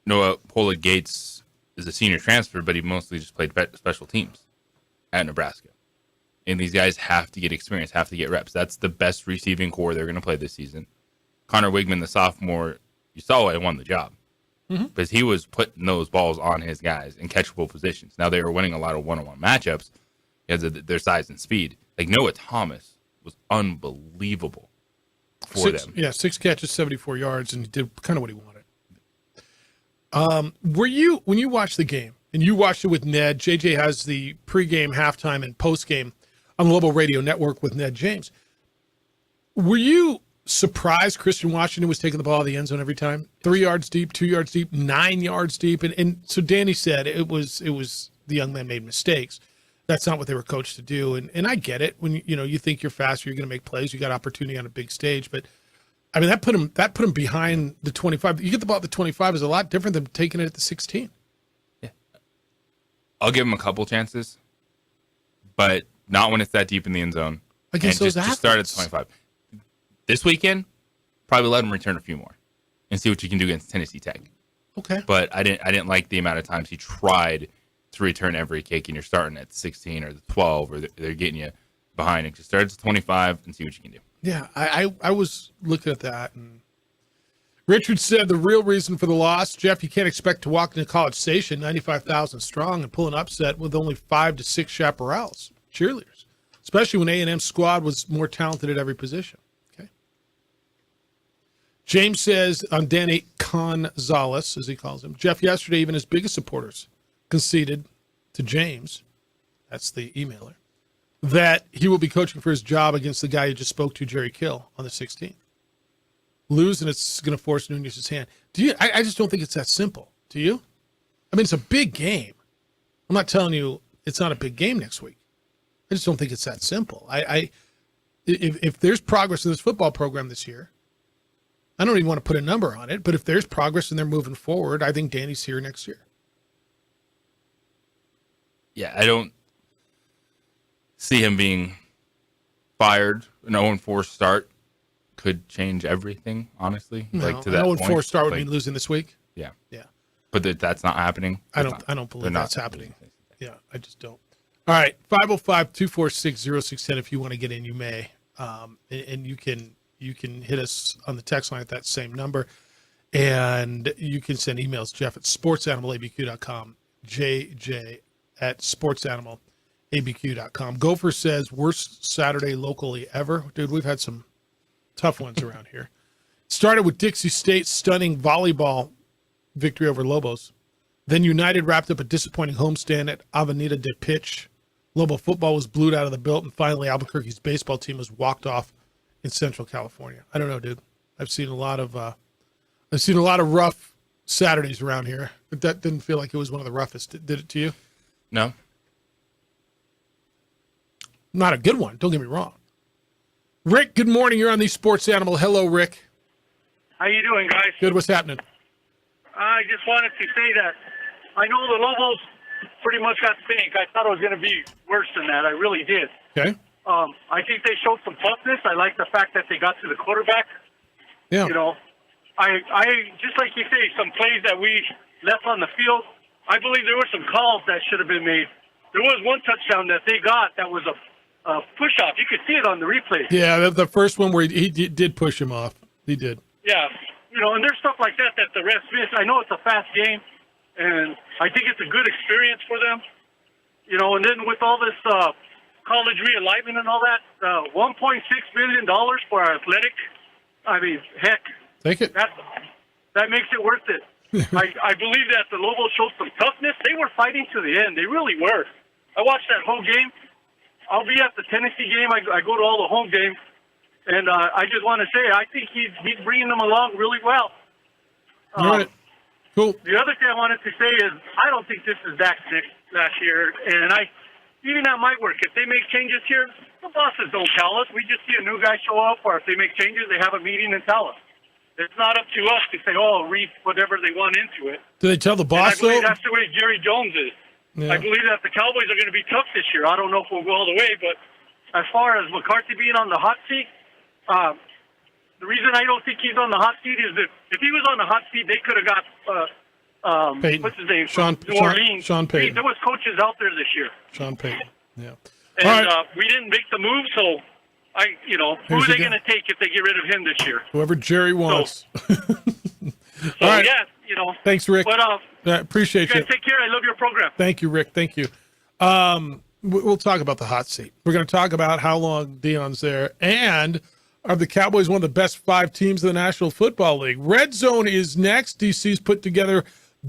Noah Gates is a senior transfer, but he mostly just played special teams at Nebraska. And these guys have to get experience, have to get reps. That's the best receiving core they're going to play this season. Connor Wigman, the sophomore, you saw why he won the job. Because he was putting those balls on his guys in catchable positions. Now, they were winning a lot of one-on-one matchups because of their size and speed. Like Noah Thomas was unbelievable for them. Yeah, 6 catches, 74 yards, and he did kind of what he wanted. When you watched the game, and you watched it with Ned, JJ has the pregame, halftime, and postgame on the Lobo Radio Network with Ned James. Were you surprised Christian Washington was taking the ball out of the end zone every time? 3 yards deep, 2 yards deep, 9 yards deep. And so Danny said it was the young man made mistakes. That's not what they were coached to do. And I get it. When you think you're faster, you're going to make plays. You got opportunity on a big stage. But I mean, that put him behind the 25. You get the ball at the 25 is a lot different than taking it at the 16. Yeah. I'll give him a couple chances, but not when it's that deep in the end zone. Against and those just start at the 25. This weekend, probably let him return a few more and see what you can do against Tennessee Tech. Okay. But I didn't like the amount of times he tried to return every kick, and you're starting at 16 or the 12, or they're getting you behind it. Just start at the 25 and see what you can do. Yeah, I was looking at that. And Richard said the real reason for the loss, Jeff, you can't expect to walk into College Station 95,000 strong and pull an upset with only 5 to 6 chaparrals, cheerleaders, especially when A&M's squad was more talented at every position. Okay. James says on Danny Gonzalez, as he calls him, Jeff, yesterday even his biggest supporters conceded to James, that's the emailer, that he will be coaching for his job against the guy you just spoke to, Jerry Kill, on the 16th. Lose, and it's going to force Nunez's hand. I just don't think it's that simple. Do you? I mean, it's a big game. I'm not telling you it's not a big game next week. I just don't think it's that simple. if there's progress in this football program this year, I don't even want to put a number on it, but if there's progress and they're moving forward, I think Danny's here next year. Yeah, I don't see him being fired. An 0-4 start could change everything, honestly. No, like to that an 0-4 point. start would Like, mean losing this week. Yeah. Yeah. But that's not happening. I don't believe that's happening. Yeah, I just don't. All right, 505-246-0610. If you want to get in, you may. And you can hit us on the text line at that same number. And you can send emails, Jeff at sportsanimalabq.com, JJ at sportsanimalabq.com. Gopher says, worst Saturday locally ever. Dude, we've had some tough ones around here. Started with Dixie State's stunning volleyball victory over Lobos. Then United wrapped up a disappointing homestand at Avenida de Pitch. Lobo football was blued out of the belt, and finally Albuquerque's baseball team was walked off in Central California. I don't know, dude. I've seen a lot of rough Saturdays around here, but that didn't feel like it was one of the roughest. Did it to you? No. Not a good one. Don't get me wrong. Rick, good morning. You're on the Sports Animal. Hello, Rick. How you doing, guys? Good. What's happening? I just wanted to say that I know the Lobos pretty much got spanked. I thought it was going to be worse than that. I really did. Okay. I think they showed some toughness. I like the fact that they got to the quarterback. Yeah. You know, I just like you say, some plays that we left on the field. I believe there were some calls that should have been made. There was one touchdown that they got that was a push-off. You could see it on the replay. Yeah, the first one where he did push him off. He did. Yeah. You know, and there's stuff like that the refs miss. I know it's a fast game, and I think it's a good experience for them. You know, and then with all this college realignment and all that, $1.6 million for our athletic, I mean, heck. Take it. That makes it worth it. I believe that the Lobos showed some toughness. They were fighting to the end. They really were. I watched that whole game. I'll be at the Tennessee game. I go to all the home games. And I just want to say, I think he's bringing them along really well. All right. Cool. The other thing I wanted to say is I don't think this is Dak's last year. And even that might work. If they make changes here, the bosses don't tell us. We just see a new guy show up, or if they make changes, they have a meeting and tell us. It's not up to us to say, oh, read whatever they want into it. Do they tell the boss, and I believe though? that's the way Jerry Jones is. Yeah. I believe that the Cowboys are going to be tough this year. I don't know if we'll go all the way, but as far as McCarthy being on the hot seat, the reason I don't think he's on the hot seat is that if he was on the hot seat, they could have got Payton. what's his name? Sean Payton. There was coaches out there this year, Sean Payton. Yeah. and we didn't make the move. So who Here's are they the going to take if they get rid of him this year? Whoever Jerry wants. So All right. yeah, Thanks, Rick. But I appreciate you you. guys take care. I love your program. Thank you, Rick. Thank you. We'll talk about the hot seat. We're going to talk about how long Deion's there, and are the Cowboys one of the best 5 teams in the National Football League? Red Zone is next. DC's put together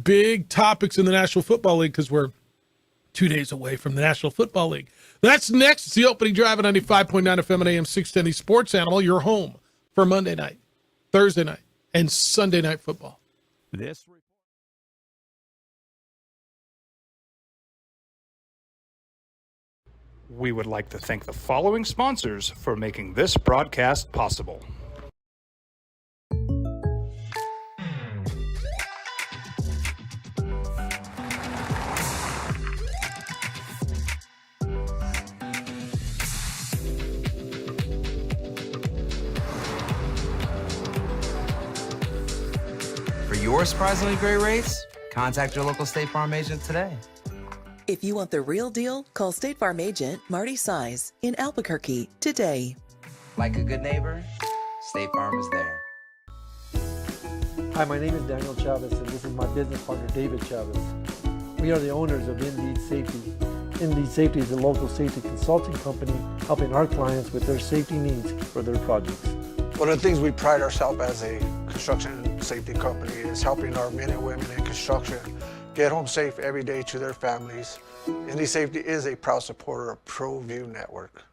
big topics in the National Football League because we're 2 days away from the National Football League. That's next. It's the opening drive at 95.9 FM and AM 610 Sports Animal, your home for Monday night, Thursday night, and Sunday night football. We would like to thank the following sponsors for making this broadcast possible. For your surprisingly great rates, contact your local State Farm agent today. If you want the real deal, call State Farm agent Marty Size in Albuquerque today. Like a good neighbor, State Farm is there. Hi, my name is Daniel Chavez, and this is my business partner, David Chavez. We are the owners of Indeed Safety. Indeed Safety is a local safety consulting company helping our clients with their safety needs for their projects. One of the things we pride ourselves as a construction safety company is helping our men and women in construction get home safe every day to their families. Indeed Safety is a proud supporter of ProView Network.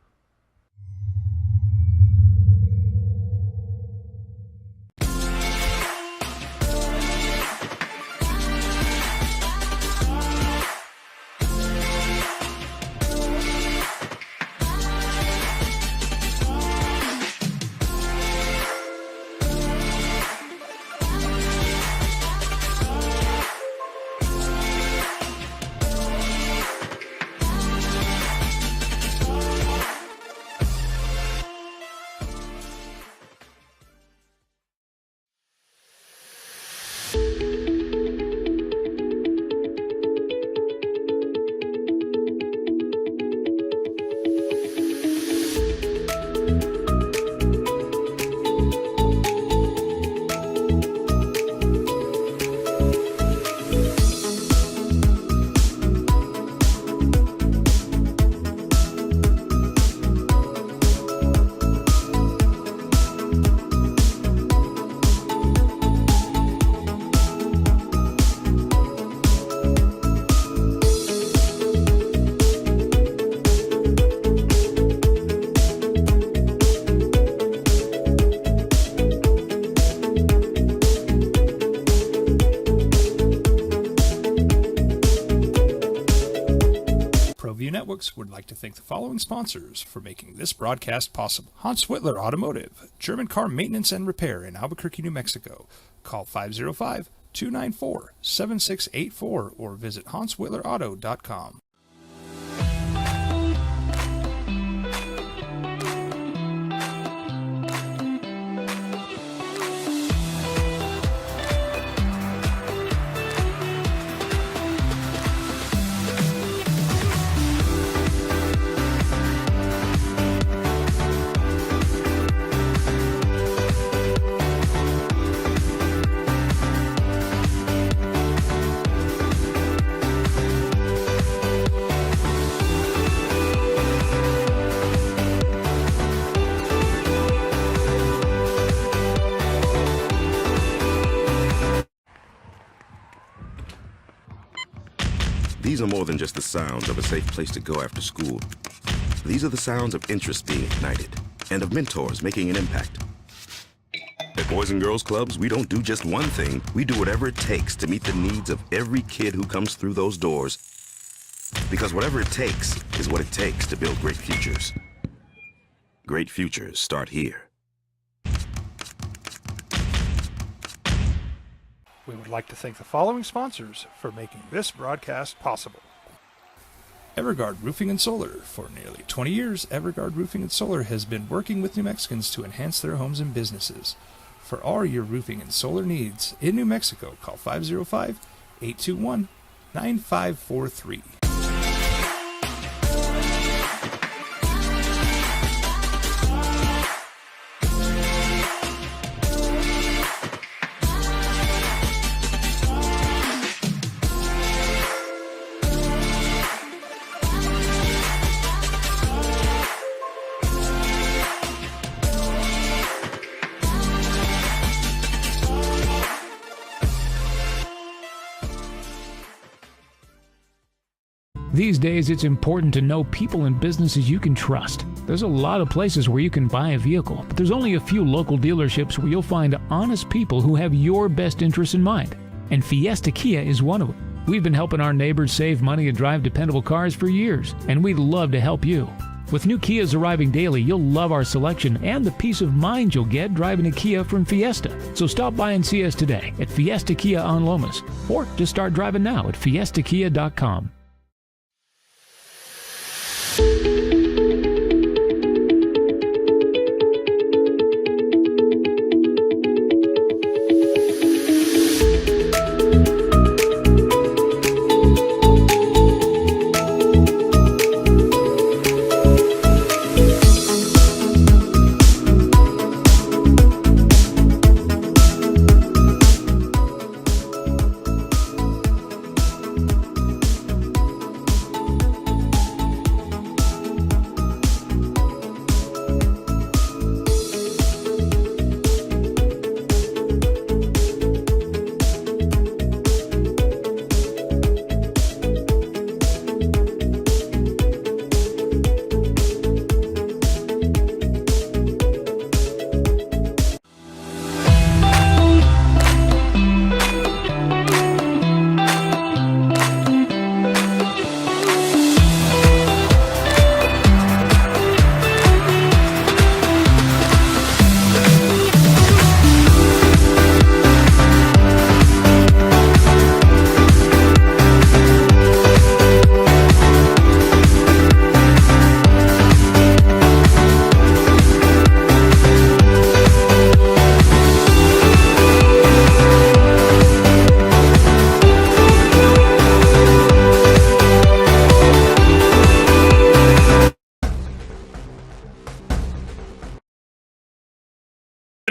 would like to thank the following sponsors for making this broadcast possible. Hans Whitler Automotive, German car maintenance and repair in Albuquerque, New Mexico. Call 505-294-7684 or visit hanswhitlerauto.com. These are more than just the sounds of a safe place to go after school. These are the sounds of interest being ignited and of mentors making an impact. At Boys and Girls Clubs, we don't do just one thing. We do whatever it takes to meet the needs of every kid who comes through those doors. Because whatever it takes is what it takes to build great futures. Great futures start here. We would like to thank the following sponsors for making this broadcast possible. Everguard Roofing and Solar. For nearly 20 years, Everguard Roofing and Solar has been working with New Mexicans to enhance their homes and businesses. For all your roofing and solar needs in New Mexico, call 505-821-9543. These days, it's important to know people and businesses you can trust. There's a lot of places where you can buy a vehicle, but there's only a few local dealerships where you'll find honest people who have your best interests in mind. And Fiesta Kia is one of them. We've been helping our neighbors save money and drive dependable cars for years, and we'd love to help you. With new Kias arriving daily, you'll love our selection and the peace of mind you'll get driving a Kia from Fiesta. So stop by and see us today at Fiesta Kia on Lomas, or just start driving now at fiestakia.com.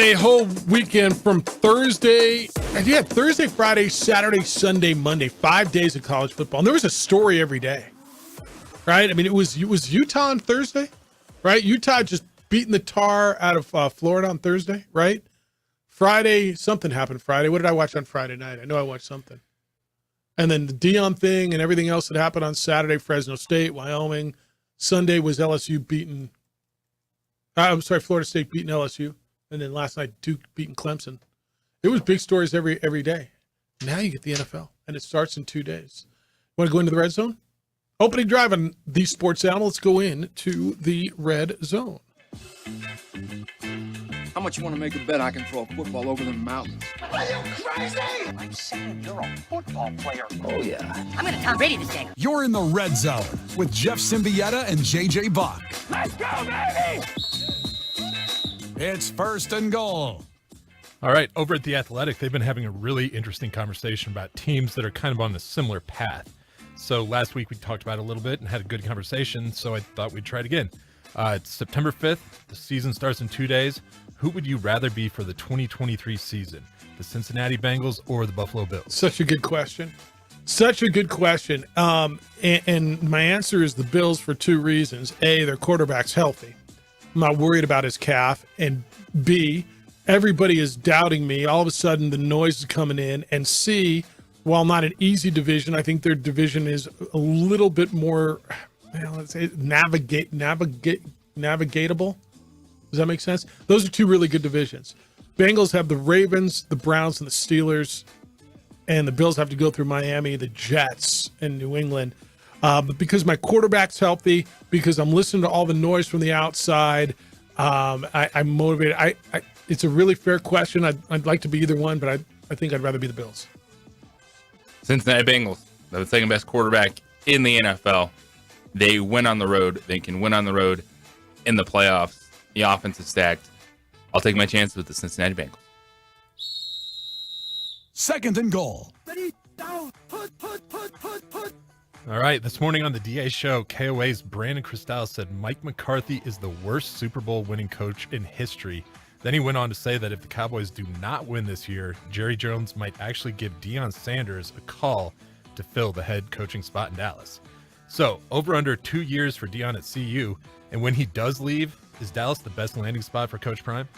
A whole weekend from Thursday, Thursday, Friday, Saturday, Sunday, Monday, 5 days of college football. And there was a story every day, right? I mean, it was Utah on Thursday, right? Utah just beating the tar out of Florida on Thursday, right? Friday, something happened Friday. What did I watch on Friday night? I know I watched something. And then the Dion thing and everything else that happened on Saturday, Fresno State, Wyoming. Sunday was LSU beating, Florida State beating LSU. And then last night, Duke beating Clemson. It was big stories every day. Now you get the NFL, and it starts in 2 days. Want to go into the red zone? Opening drive on the Sports Animal. Let's go into the red zone. How much you want to make a bet I can throw a football over the mountains? Are you crazy? I'm saying you're a football player. Oh, yeah. I'm going to Tom Brady this game. You're in the red zone with Jeff Symbieta and JJ Buck. Let's go, baby! It's first and goal. All right, over at The Athletic, they've been having a really interesting conversation about teams that are kind of on a similar path. So last week we talked about it a little bit and had a good conversation, so I thought we'd try it again. It's September 5th. The season starts in 2 days. Who would you rather be for the 2023 season? The Cincinnati Bengals or the Buffalo Bills? Such a good question. Such a good question. And my answer is the Bills for 2 reasons. A, their quarterback's healthy. I'm not worried about his calf. And B, everybody is doubting me. All of a sudden, the noise is coming in. And C, while not an easy division, I think their division is a little bit more, let's say, navigatable. Does that make sense? Those are 2 really good divisions. Bengals have the Ravens, the Browns, and the Steelers. And the Bills have to go through Miami, the Jets, and New England. But because my quarterback's healthy, because I'm listening to all the noise from the outside, I'm motivated. It's a really fair question. I'd like to be either one, but I think I'd rather be the Bills. Cincinnati Bengals, the second best quarterback in the NFL. They win on the road. They can win on the road in the playoffs. The offense is stacked. I'll take my chance with the Cincinnati Bengals. Second and goal. All right, this morning on the DA show, KOA's Brandon Cristal said Mike McCarthy is the worst Super Bowl winning coach in history. Then he went on to say that if the Cowboys do not win this year, Jerry Jones might actually give Deion Sanders a call to fill the head coaching spot in Dallas. So, over under 2 years for Deion at CU, and when he does leave, is Dallas the best landing spot for Coach Prime?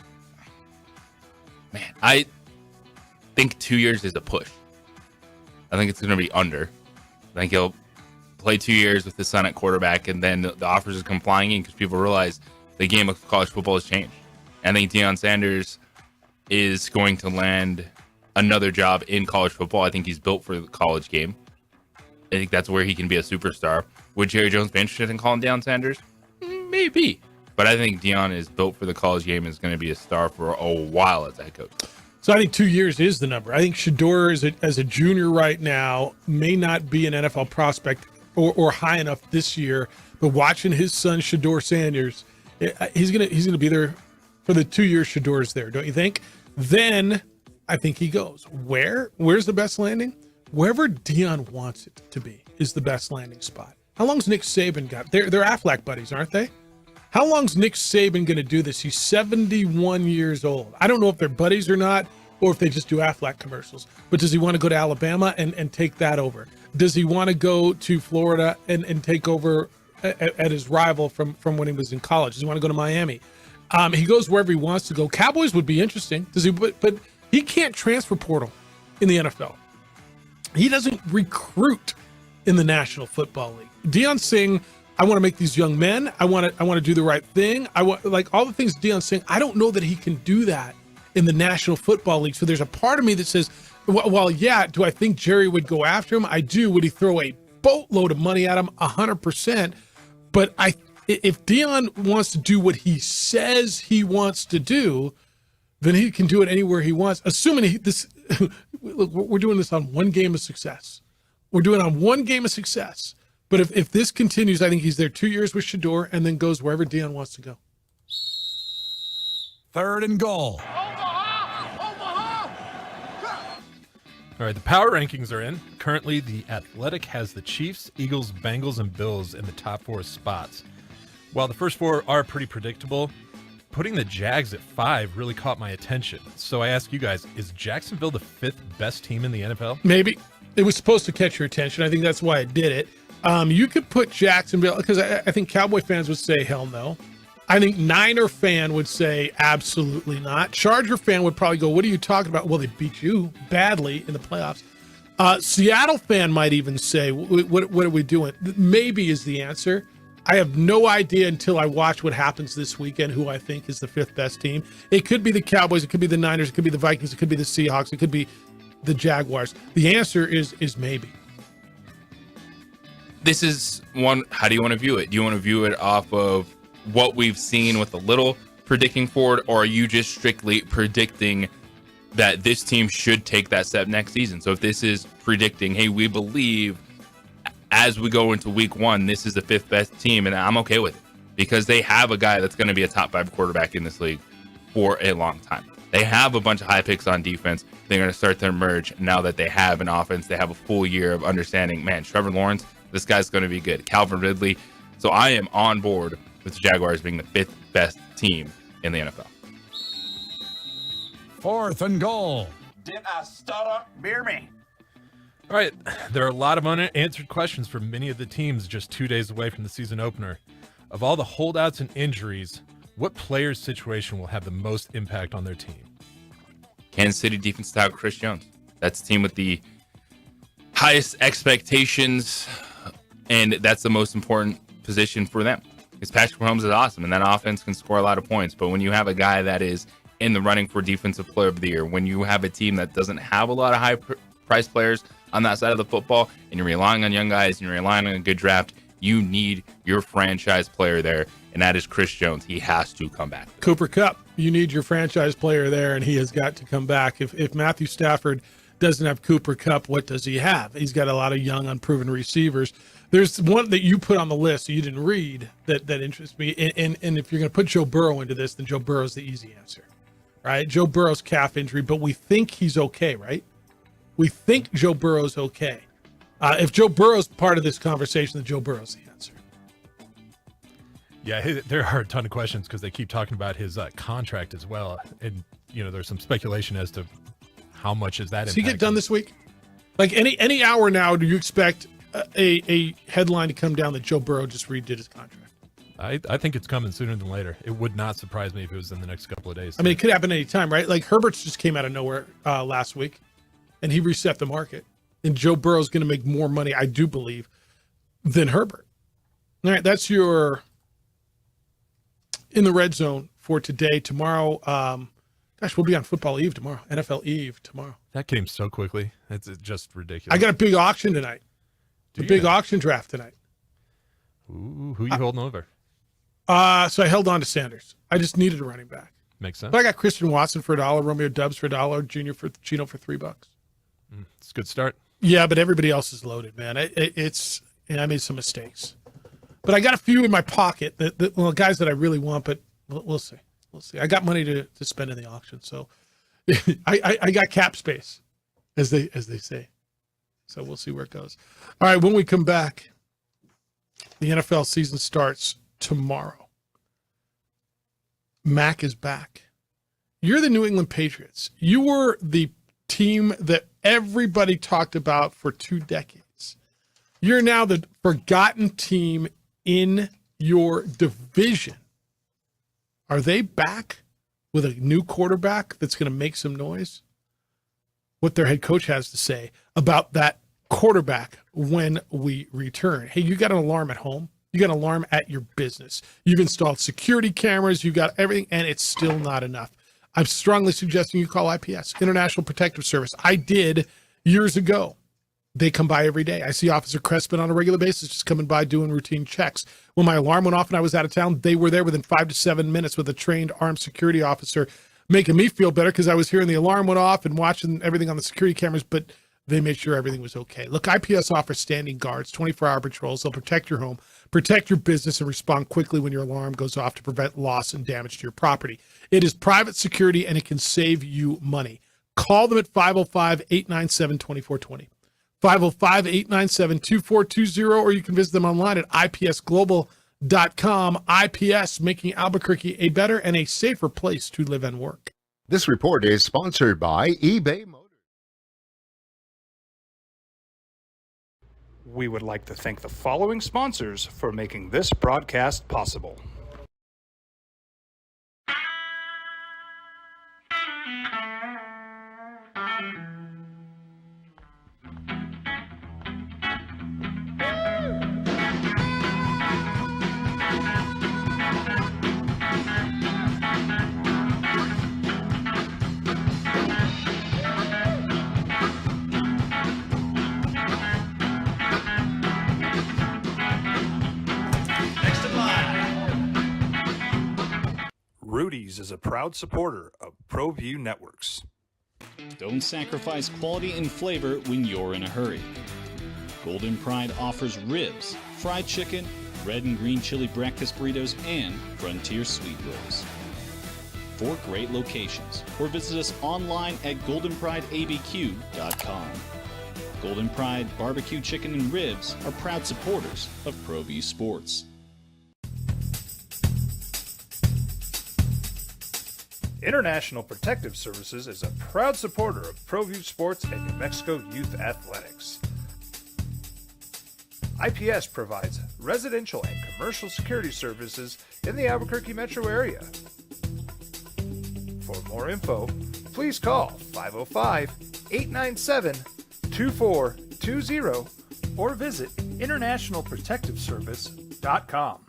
Man, I think 2 years is a push. I think it's going to be under. I think he'll play 2 years with his son at quarterback, and then the offers will come flying in because people realize the game of college football has changed. I think Deion Sanders is going to land another job in college football. I think he's built for the college game. I think that's where he can be a superstar. Would Jerry Jones be interested in calling Deion Sanders? Maybe. But I think Deion is built for the college game and is going to be a star for a while as a head coach. So I think 2 years is the number. I think Shedeur as a junior right now may not be an NFL prospect or high enough this year, but watching his son Shedeur Sanders, he's gonna be there for the 2 years Shedeur's there, don't you think? Then I think he goes. Where's the best landing? Wherever Deion wants it to be is the best landing spot. How long's Nick Saban got? They're Aflac buddies, aren't they? How long's Nick Saban going to do this? He's 71 years old. I don't know if they're buddies or not, or if they just do Aflac commercials. But does he want to go to Alabama and take that over? Does he want to go to Florida and take over at his rival from when he was in college? Does he want to go to Miami? He goes wherever he wants to go. Cowboys would be interesting. Does he? But he can't transfer portal in the NFL. He doesn't recruit in the National Football League. Deion's saying, I want to make these young men. I want to do the right thing. I want, like, all the things Deion's saying. I don't know that he can do that in the National Football League. So there's a part of me that says, well, yeah, do I think Jerry would go after him? I do. Would he throw a boatload of money at him? 100%. But if Deion wants to do what he says he wants to do, then he can do it anywhere he wants. Assuming look, we're doing this on one game of success. We're doing it on one game of success. But if this continues, I think he's there 2 years with Shedeur and then goes wherever Deion wants to go. Third and goal. All right, the power rankings are in. Currently, The Athletic has the Chiefs, Eagles, Bengals, and Bills in the top 4 spots. While the first 4 are pretty predictable, putting the Jags at 5 really caught my attention. So I ask you guys, is Jacksonville the 5th best team in the NFL? Maybe. It was supposed to catch your attention. I think that's why I did it. You could put Jacksonville, because I think Cowboy fans would say, hell no. I think Niner fan would say, absolutely not. Charger fan would probably go, what are you talking about? Well, they beat you badly in the playoffs. Seattle fan might even say, what are we doing? Maybe is the answer. I have no idea until I watch what happens this weekend, who I think is the 5th best team. It could be the Cowboys. It could be the Niners. It could be the Vikings. It could be the Seahawks. It could be the Jaguars. The answer is maybe. this is one. How do you want to view it? Do you want to view it off of what we've seen with a little predicting forward, or are you just strictly predicting that this team should take that step next season? So if this is predicting, hey, we believe as we go into week 1, this is the 5th best team, and I'm okay with it because they have a guy that's going to be a top 5 quarterback in this league for a long time. They have a bunch of high picks on defense. They're going to start to emerge now that they have an offense. They have a full year of understanding, man, Trevor Lawrence, this guy's going to be good. Calvin Ridley. So I am on board with the Jaguars being the 5th best team in the NFL. 4th and goal. Did I stutter? Beer me. All right, there are a lot of unanswered questions for many of the teams just 2 days away from the season opener. Of all the holdouts and injuries, what player's situation will have the most impact on their team? Kansas City defense tackle Chris Jones. That's the team with the highest expectations, and that's the most important position for them. Because Patrick Mahomes is awesome, and that offense can score a lot of points. But when you have a guy that is in the running for Defensive Player of the Year, when you have a team that doesn't have a lot of high-price players on that side of the football, and you're relying on young guys, and you're relying on a good draft, you need your franchise player there, and that is Chris Jones. He has to come back. Cooper Kupp, you need your franchise player there, and he has got to come back. If Matthew Stafford doesn't have Cooper Kupp, what does he have? He's got a lot of young, unproven receivers. There's one that you put on the list that you didn't read that interests me, and if you're going to put Joe Burrow into this, then Joe Burrow's the easy answer, right? Joe Burrow's calf injury, but we think he's okay, right? We think Joe Burrow's okay. If Joe Burrow's part of this conversation, then Joe Burrow's the answer. Yeah, there are a ton of questions because they keep talking about his contract as well. And, there's some speculation as to how much is that. Does he get done this week? Like any hour now, do you expect a headline to come down that Joe Burrow just redid his contract? I think it's coming sooner than later. It would not surprise me if it was in the next couple of days. I mean, it could happen any time, right? Like Herbert's just came out of nowhere last week, and he reset the market. And Joe Burrow's going to make more money, I do believe, than Herbert. All right, that's your In the Red Zone for today. Tomorrow, we'll be on Football Eve tomorrow, NFL Eve tomorrow. That came so quickly. It's just ridiculous. I got a big auction tonight. Big auction draft tonight. Ooh, who you holding over? So I held on to Sanders. I just needed a running back. Makes sense. But I got Christian Watson for $1, Romeo Doubs for $1, Junior for Chino for $3. It's a good start. Yeah, but everybody else is loaded, man. I made some mistakes, but I got a few in my pocket that guys that I really want, but we'll see. We'll see. I got money to spend in the auction, so I got cap space, as they say. So we'll see where it goes. All right, when we come back, the NFL season starts tomorrow. Mac is back. You're the New England Patriots. You were the team that everybody talked about for 2 decades. You're now the forgotten team in your division. Are they back with a new quarterback that's going to make some noise? What their head coach has to say about that quarterback when we return. Hey, you got an alarm at home. You got an alarm at your business. You've installed security cameras. You got everything, and it's still not enough. I'm strongly suggesting you call IPS, International Protective Service. I did years ago. They come by every day. I see Officer Crespin on a regular basis just coming by doing routine checks. When my alarm went off and I was out of town, they were there within 5 to 7 minutes with a trained armed security officer, making me feel better because I was hearing the alarm went off and watching everything on the security cameras, but they made sure everything was okay. Look, IPS offers standing guards, 24-hour patrols. They'll protect your home, protect your business, and respond quickly when your alarm goes off to prevent loss and damage to your property. It is private security, and it can save you money. Call them at 505-897-2420. 505-897-2420, or you can visit them online at ipsglobal.com. IPS, making Albuquerque a better and a safer place to live and work. This report is sponsored by eBay Motors. We would like to thank the following sponsors for making this broadcast possible. Rudy's is a proud supporter of ProView Networks. Don't sacrifice quality and flavor when you're in a hurry. Golden Pride offers ribs, fried chicken, red and green chili breakfast burritos, and Frontier sweet rolls. 4 great locations, or visit us online at goldenprideabq.com. Golden Pride Barbecue Chicken and Ribs are proud supporters of ProView Sports. International Protective Services is a proud supporter of ProView Sports and New Mexico Youth Athletics. IPS provides residential and commercial security services in the Albuquerque metro area. For more info, please call 505-897-2420 or visit internationalprotectiveservice.com.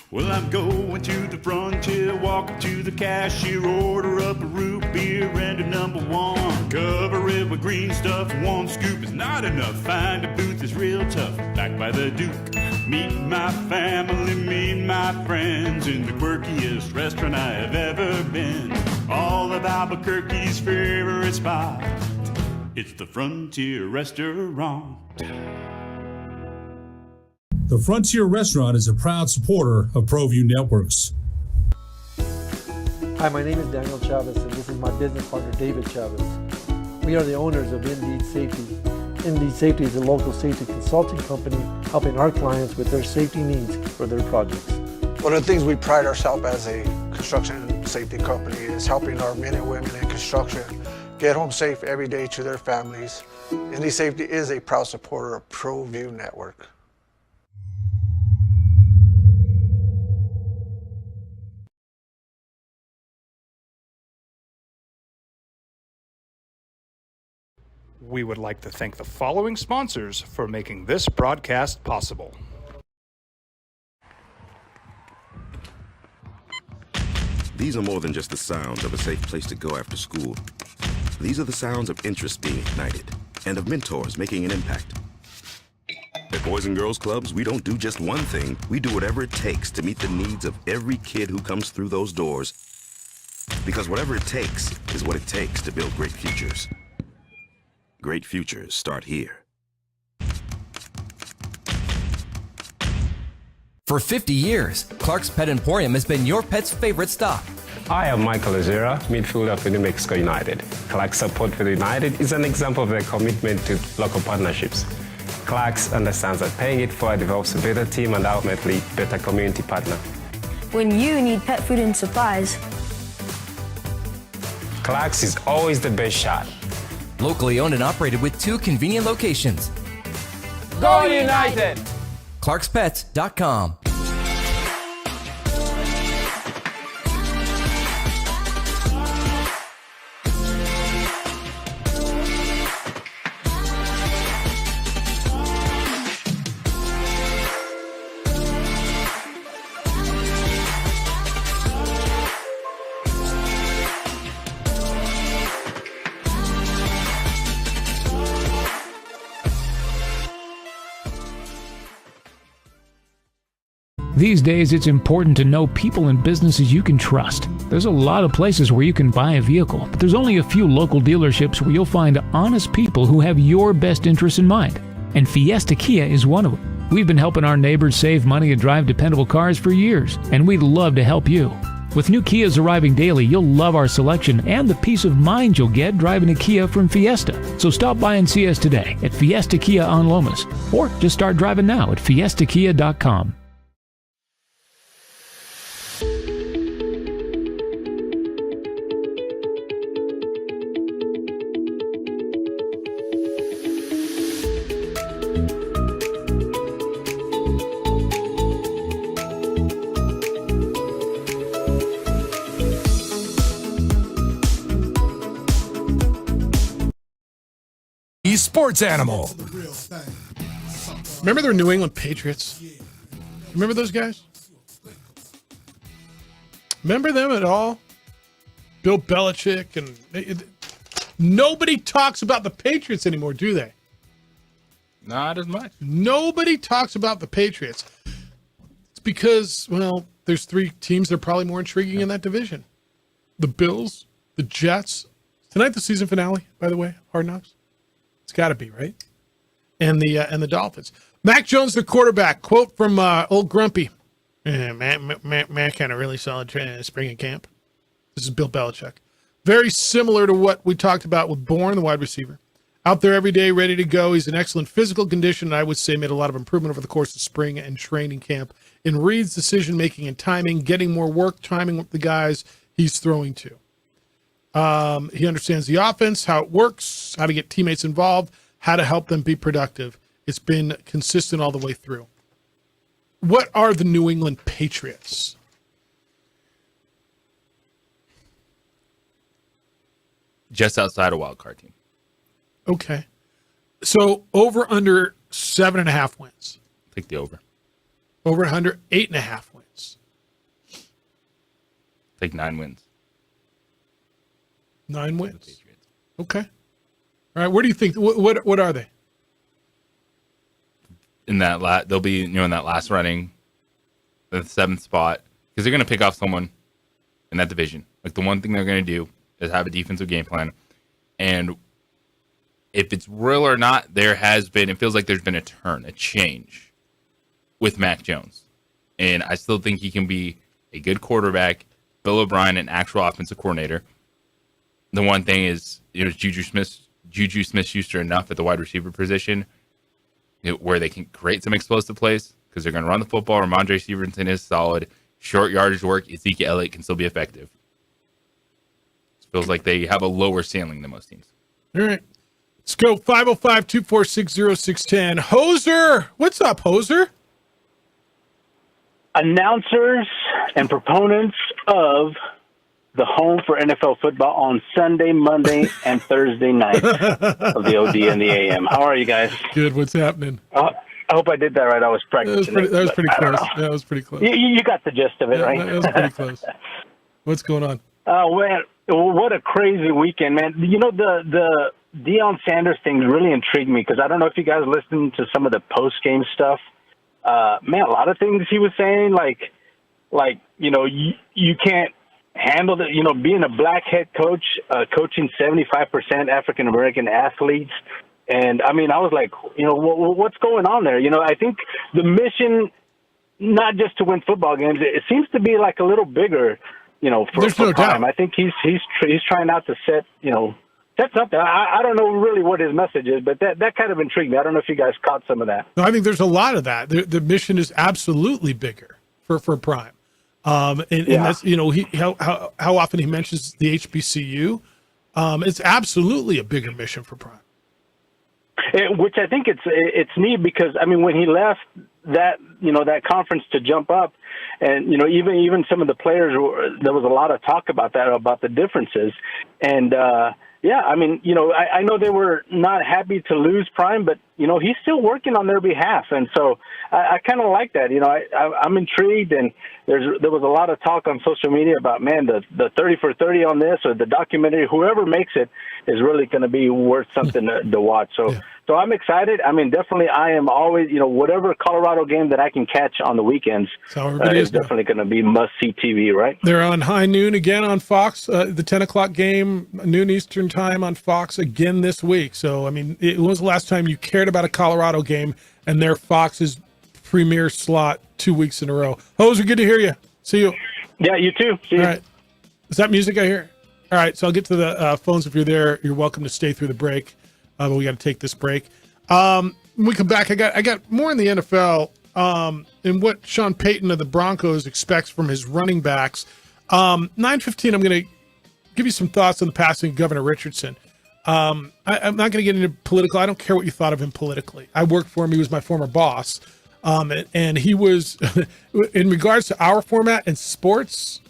Well, I'm going to the frontier, walking to the cashier, order up a root beer and a number one. Cover it with green stuff, 1 scoop is not enough. Find a booth is real tough, back by the Duke. Meet my family, meet my friends in the quirkiest restaurant I have ever been. All of Albuquerque's favorite spot, it's the Frontier Restaurant. The Frontier Restaurant is a proud supporter of ProView Networks. Hi, my name is Daniel Chavez, and this is my business partner, David Chavez. We are the owners of Indeed Safety. Indeed Safety is a local safety consulting company helping our clients with their safety needs for their projects. One of the things we pride ourselves as a construction safety company is helping our men and women in construction get home safe every day to their families. Indeed Safety is a proud supporter of ProView Network. We would like to thank the following sponsors for making this broadcast possible. These are more than just the sounds of a safe place to go after school. These are the sounds of interest being ignited and of mentors making an impact. At Boys and Girls Clubs, we don't do just one thing. We do whatever it takes to meet the needs of every kid who comes through those doors. Because whatever it takes is what it takes to build great futures. Great futures start here. For 50 years, Clark's Pet Emporium has been your pet's favorite stop. I am Michael Azera, midfielder for New Mexico United. Clark's support for the United is an example of their commitment to local partnerships. Clark's understands that paying it forward develops a better team and ultimately better community partner. When you need pet food and supplies, Clark's is always the best shot. Locally owned and operated with 2 convenient locations. Go United! ClarksPets.com. These days, it's important to know people and businesses you can trust. There's a lot of places where you can buy a vehicle, but there's only a few local dealerships where you'll find honest people who have your best interests in mind. And Fiesta Kia is one of them. We've been helping our neighbors save money and drive dependable cars for years, and we'd love to help you. With new Kias arriving daily, you'll love our selection and the peace of mind you'll get driving a Kia from Fiesta. So stop by and see us today at Fiesta Kia on Lomas, or just start driving now at fiestakia.com. Sports Animal. Remember the New England Patriots? Remember those guys? Remember them at all? Bill Belichick and nobody talks about the Patriots anymore, do they? Not as much. Nobody talks about the Patriots. It's because, well, there's three teams that are probably more intriguing in that division. The Bills, the Jets. Tonight, the season finale, by the way, Hard Knocks. It's got to be, right? And the Dolphins. Mac Jones, the quarterback. Quote from old Grumpy. Mac had a really solid spring in camp. This is Bill Belichick. Very similar to what we talked about with Bourne, the wide receiver. Out there every day, ready to go. He's in excellent physical condition, and I would say made a lot of improvement over the course of spring and training camp. In Reed's decision-making and timing, getting more work, timing with the guys he's throwing to. He understands the offense, how it works, how to get teammates involved, how to help them be productive. It's been consistent all the way through. What are the New England Patriots? Just outside a wild card team. Okay. So over under 7.5 wins. Take the over. Over under 8.5 wins. Take 9 wins. 9 wins. Okay. All right. Where do you think? What are they? In that they'll be in that last running, the 7th spot, because they're going to pick off someone in that division. Like the one thing they're going to do is have a defensive game plan, and if it's real or not, it feels like there's been a change with Mac Jones, and I still think he can be a good quarterback. Bill O'Brien, an actual offensive coordinator. The one thing is, Juju Smith-Schuster enough at the wide receiver position where they can create some explosive plays because they're going to run the football. Ramondre Stevenson is solid. Short yardage work, Ezekiel Elliott can still be effective. It feels like they have a lower ceiling than most teams. All right. Let's go 505-246-0610. Hoser. What's up, Hoser? Announcers and proponents of the home for NFL football on Sunday, Monday, and Thursday night of the OD and the AM. How are you guys? Good. What's happening? I hope I did that right. I was practicing. That was pretty close. That was pretty close. You got the gist of it, right? That was pretty close. What's going on? Oh, man. What a crazy weekend, man. The Deion Sanders thing really intrigued me because I don't know if you guys listened to some of the post-game stuff. Man, a lot of things he was saying, you can't handle the, being a black head coach, coaching 75% African-American athletes. And I mean, I was like, what's going on there? I think the mission, not just to win football games, it seems to be like a little bigger, for Prime. I think he's trying out to set something. I don't know really what his message is, but that kind of intrigued me. I don't know if you guys caught some of that. No, I think there's a lot of that. The mission is absolutely bigger for Prime. And that's, how often he mentions the HBCU. It's absolutely a bigger mission for Prime. Which I think it's neat because, I mean, when he left that conference to jump up, and, even some of the players, there was a lot of talk about that, about the differences. And, yeah, I mean, I know they were not happy to lose Prime, but, he's still working on their behalf. And so I kind of like that. I'm intrigued, and there was a lot of talk on social media about, man, the 30 for 30 on this or the documentary, whoever makes it is really going to be worth something to watch. So, So I'm excited. I mean, definitely I am always, whatever Colorado game that I can catch on the weekends is definitely going to be must-see TV, right? They're on high noon again on Fox, the 10 o'clock game, noon Eastern time on Fox again this week. So, I mean, when was the last time you cared about a Colorado game and they're Fox's premier slot 2 weeks in a row? Hoser, good to hear you. See you. Yeah, you too. See you. All right. Is that music I hear? All right, so I'll get to the phones if you're there. You're welcome to stay through the break. But we got to take this break. When we come back, I got more in the NFL and what Sean Payton of the Broncos expects from his running backs. 9:15, I'm going to give you some thoughts on the passing of Governor Richardson. I'm not going to get into political. I don't care what you thought of him politically. I worked for him. He was my former boss. And he was, in regards to our format and sports,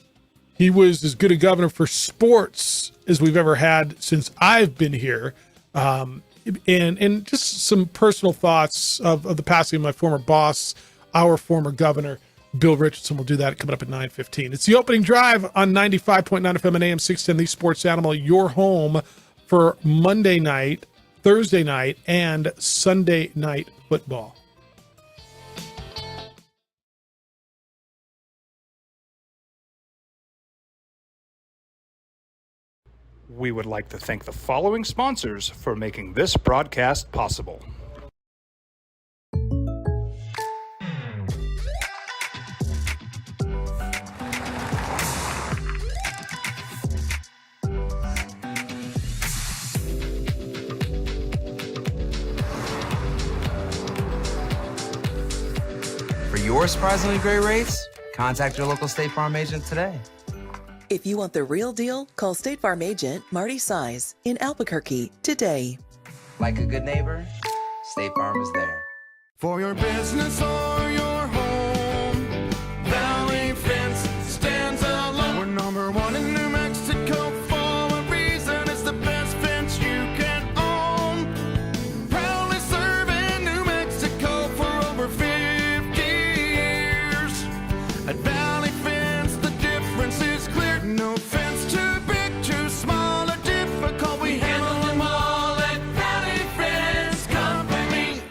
he was as good a governor for sports as we've ever had since I've been here. And just some personal thoughts of the passing of my former boss, our former governor, Bill Richardson. We'll do that coming up at 9:15. It's the opening drive on 95.9 FM and AM 610, the Sports Animal, your home for Monday night, Thursday night, and Sunday night football. We would like to thank the following sponsors for making this broadcast possible. For your surprisingly great rates, contact your local State Farm agent today. If you want the real deal, call State Farm agent Marty Size in Albuquerque today. Like a good neighbor, State Farm is there. For your business or your home, Valley Fence stands alone. We're number one in New Mexico for a reason. It's the best fence you can own. Proudly serving New Mexico for over 50 years. At Valley Fence, the difference is clear. No fence too big, too small, or difficult. We handle them all at Valley Fence Company.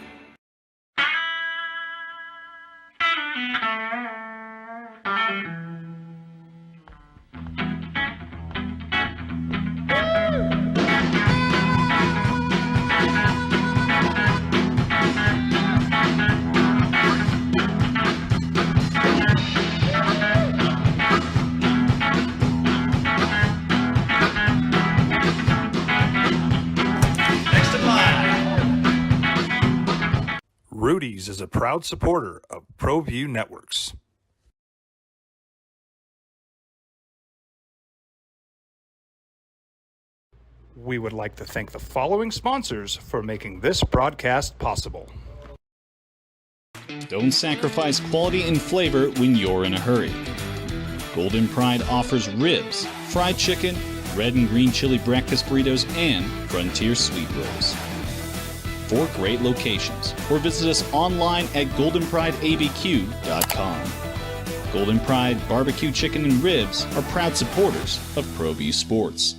Rudy's is a proud supporter of ProView Networks. We would like to thank the following sponsors for making this broadcast possible. Don't sacrifice quality and flavor when you're in a hurry. Golden Pride offers ribs, fried chicken, red and green chili breakfast burritos, and Frontier Sweet Rolls. 4 great locations, or visit us online at goldenprideabq.com. Golden Pride Barbecue Chicken and Ribs are proud supporters of ProView Sports.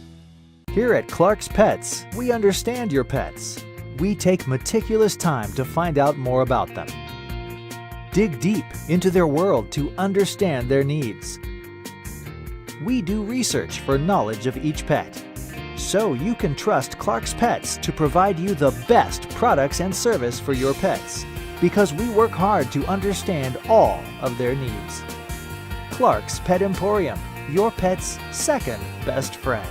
Here at Clark's Pets, we understand your pets. We take meticulous time to find out more about them. Dig deep into their world to understand their needs. We do research for knowledge of each pet, so you can trust Clark's Pets to provide you the best products and service for your pets, because we work hard to understand all of their needs. Clark's Pet Emporium, your pet's second best friend.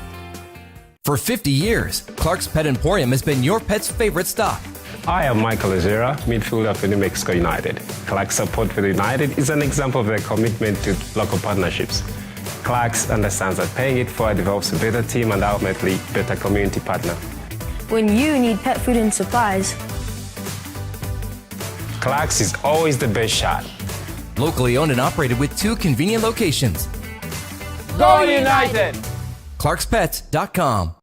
For 50 years, Clark's Pet Emporium has been your pet's favorite stop. I am Michael Azera, midfielder for New Mexico United. Clark's support for the United is an example of their commitment to local partnerships. Clark's understands that paying it forward develops a better team and ultimately better community partner. When you need pet food and supplies, Clark's is always the best shot. Locally owned and operated with 2 convenient locations. Go United! ClarksPets.com.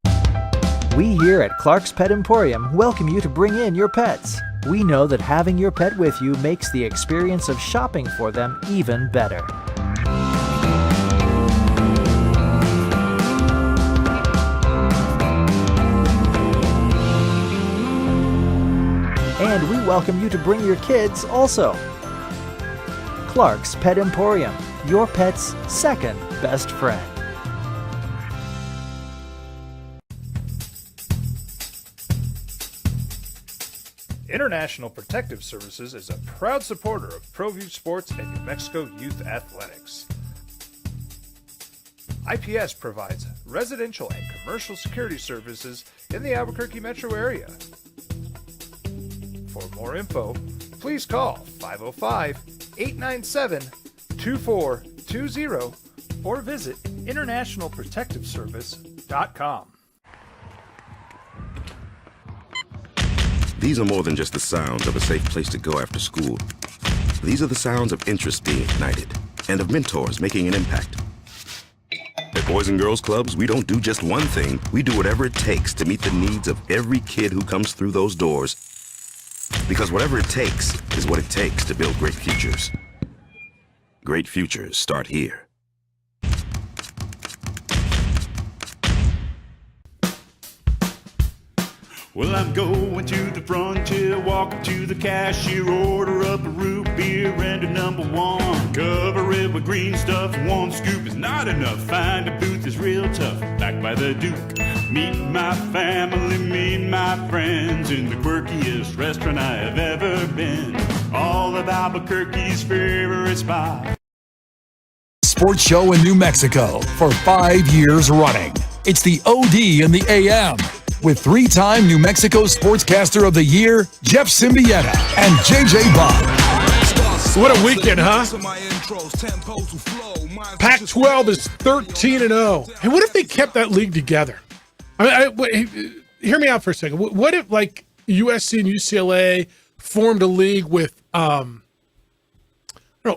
We here at Clark's Pet Emporium welcome you to bring in your pets. We know that having your pet with you makes the experience of shopping for them even better. And we welcome you to bring your kids also. Clark's Pet Emporium, your pet's second best friend. International Protective Services is a proud supporter of ProView Sports and New Mexico Youth Athletics. IPS provides residential and commercial security services in the Albuquerque metro area. For more info, please call 505-897-2420 or visit internationalprotectiveservice.com. These are more than just the sounds of a safe place to go after school. These are the sounds of interest being ignited and of mentors making an impact. At Boys and Girls Clubs, we don't do just one thing. We do whatever it takes to meet the needs of every kid who comes through those doors. Because whatever it takes is what it takes to build great futures. Great futures start here. Well, I'm going to the frontier, walking to the cashier, order up a root beer and a number one. Cover it with green stuff, one scoop is not enough. Find a booth is real tough, backed by the Duke. Meet my family, meet my friends in the quirkiest restaurant I have ever been. All of Albuquerque's favorite spot. Sports show in New Mexico for 5 years running. It's the OD in the AM with 3-time New Mexico Sportscaster of the Year, Jeff Symbieta and JJ Bob. What a weekend, huh? Pac-12 is 13-0. Hey, what if they kept that league together? Hear me out for a second. What if, like, USC and UCLA formed a league with,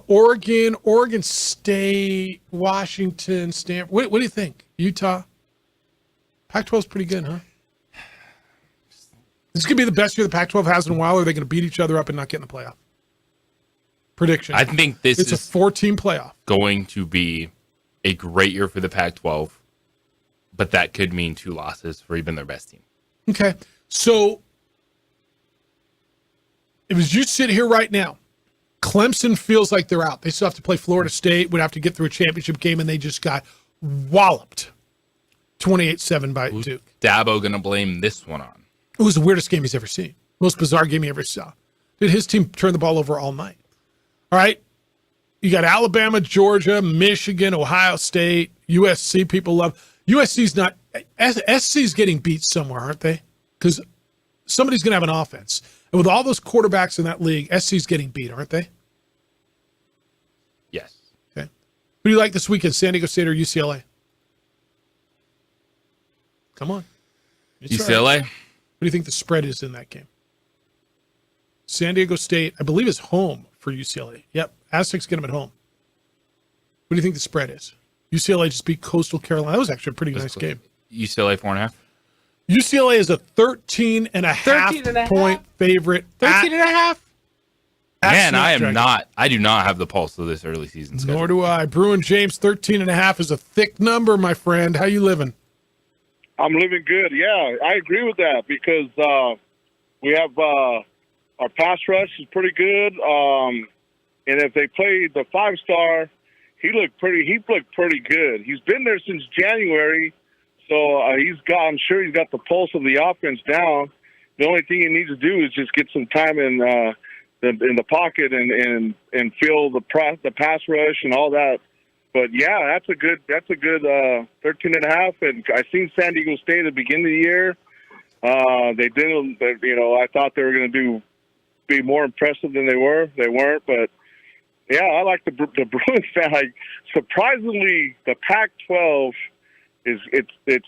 Oregon State, Washington, Stanford. What do you think? Utah? Pac-12 is pretty good, huh? This could be the best year the Pac-12 has in a while, or are they going to beat each other up and not get in the playoff? Prediction. I think it's a 4-team playoff. Going to be a great year for the Pac-12, but that could mean 2 losses for even their best team. Okay. So if you sit here right now, Clemson feels like they're out. They still have to play Florida State, would have to get through a championship game, and they just got walloped 28-7 by Duke. Dabo going to blame this one on? It was the weirdest game he's ever seen. Most bizarre game he ever saw. Did his team turn the ball over all night? All right. You got Alabama, Georgia, Michigan, Ohio State, USC. People love. USC's not. SC's getting beat somewhere, aren't they? Because somebody's going to have an offense. And with all those quarterbacks in that league, SC's getting beat, aren't they? Yes. Okay. Who do you like this weekend, San Diego State or UCLA? Come on. It's UCLA? Right. What do you think the spread is in that game? San Diego State, I believe, is home for UCLA. Yep. Aztecs get them at home. What do you think the spread is? UCLA just beat Coastal Carolina. That was actually a pretty nice game. UCLA 4.5? UCLA is a 13.5 point favorite. 13.5? Man, I do not have the pulse of this early season schedule. Nor do I. Bruin James, 13.5 is a thick number, my friend. How you living? I'm living good. Yeah, I agree with that because we have our pass rush is pretty good. And if they play the 5-star, he looked pretty good. He's been there since January. So I'm sure he's got the pulse of the offense down. The only thing he needs to do is just get some time in the pocket and feel the pass rush and all that. But yeah, that's a good 13.5. And I seen San Diego State at the beginning of the year. They didn't, I thought they were going to be more impressive than they were. They weren't, but yeah, I like the Bruins fan. Like, surprisingly, the Pac-12 it's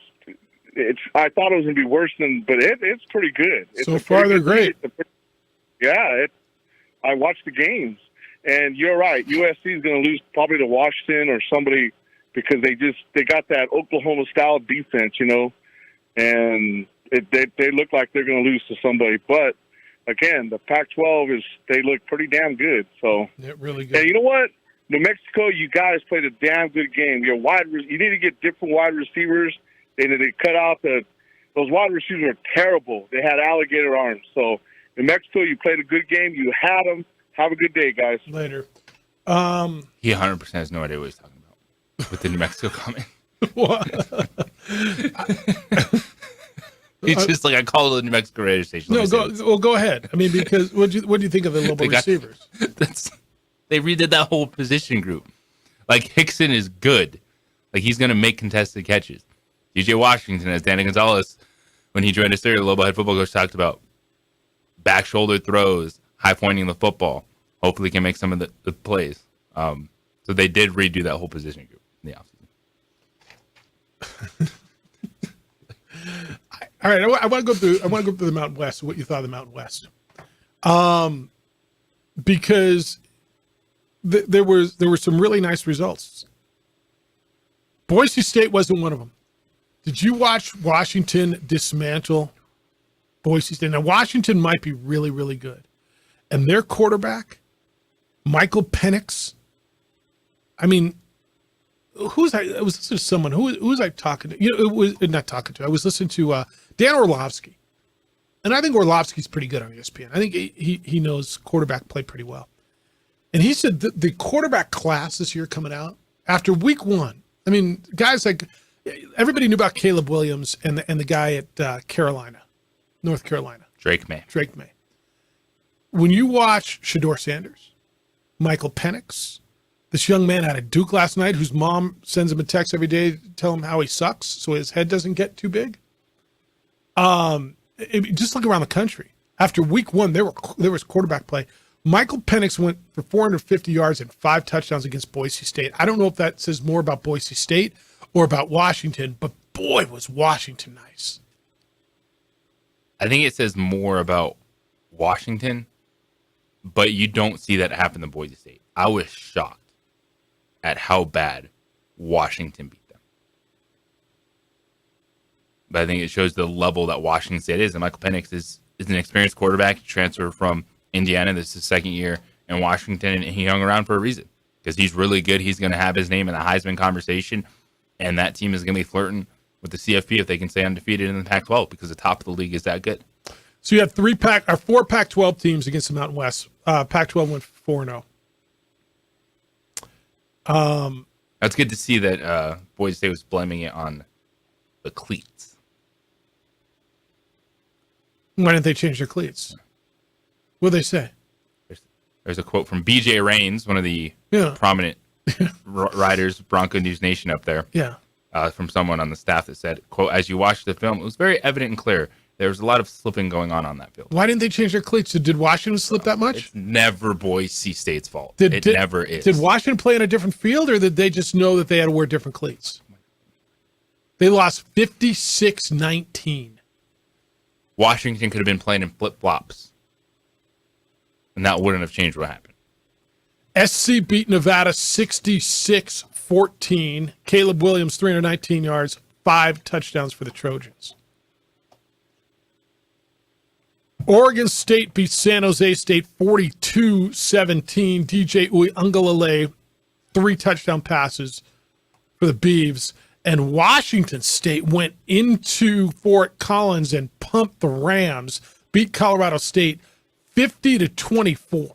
I thought it was going to be worse but it's pretty good. So far, they're great. Yeah, I watched the games, and you're right. USC is going to lose probably to Washington or somebody because they got that Oklahoma style defense, and they look like they're going to lose to somebody. But again, the Pac-12 they look pretty damn good. So yeah, really good. And you know what? New Mexico, you guys played a damn good game. You need to get different wide receivers. They cut out those wide receivers are terrible. They had alligator arms. So New Mexico, you played a good game. You had them. Have a good day, guys. Later. He 100% has no idea what he's talking about with the New Mexico comment. He's just like, I called the New Mexico radio station. No, go ahead. I mean, because what do you think of the Lobo receivers? They redid that whole position group. Like, Hickson is good. Like, he's going to make contested catches. DJ Washington, as Danny Gonzalez, when he joined us there, the Lobo head football coach, talked about back shoulder throws, high pointing the football. Hopefully can make some of the plays. So they did redo that whole position group in the offseason. All right, I want to go through the Mountain West. What you thought of the Mountain West? Because there were some really nice results. Boise State wasn't one of them. Did you watch Washington dismantle Boise State? Now, Washington might be really, really good. And their quarterback, Michael Penix, I mean, I was listening to someone. Who was I talking to? It was not talking to. I was listening to Dan Orlovsky. and I think Orlovsky's pretty good on ESPN. I think he knows quarterback play pretty well. And he said the quarterback class this year coming out after week 1. I mean, guys like everybody knew about Caleb Williams and the guy at Carolina, North Carolina, Drake May. When you watch Shedeur Sanders, Michael Penix, this young man out of Duke last night whose mom sends him a text every day to tell him how he sucks so his head doesn't get too big. Just look around the country. After week 1, there was quarterback play. Michael Penix went for 450 yards and 5 touchdowns against Boise State. I don't know if that says more about Boise State or about Washington, but boy, was Washington nice. I think it says more about Washington, but you don't see that happen to Boise State. I was shocked at how bad Washington beat them. But I think it shows the level that Washington State is. And Michael Penix is an experienced quarterback. He transferred from Indiana. This is his second year in Washington, and he hung around for a reason because he's really good. He's going to have his name in the Heisman conversation, and that team is going to be flirting with the CFP if they can stay undefeated in the Pac-12 because the top of the league is that good. So you have 4 Pac-12 teams against the Mountain West. Pac-12 went 4-0. That's good to see that Boise State was blaming it on the cleats. Why didn't they change their cleats? What did they say? There's a quote from BJ Rains, one of the prominent writers, Bronco News Nation up there. Yeah. From someone on the staff that said, quote, as you watch the film, it was very evident and clear. There was a lot of slipping going on that field. Why didn't they change their cleats? Did Washington slip that much? It's never Boise State's fault. It never is. Did Washington play on a different field, or did they just know that they had to wear different cleats? They lost 56-19. Washington could have been playing in flip-flops, and that wouldn't have changed what happened. SC beat Nevada 66-14. Caleb Williams, 319 yards, 5 touchdowns for the Trojans. Oregon State beat San Jose State 42-17. DJ Uiagalelei, 3 touchdown passes for the Beavs. And Washington State went into Fort Collins and pumped the Rams, beat Colorado State 50-24.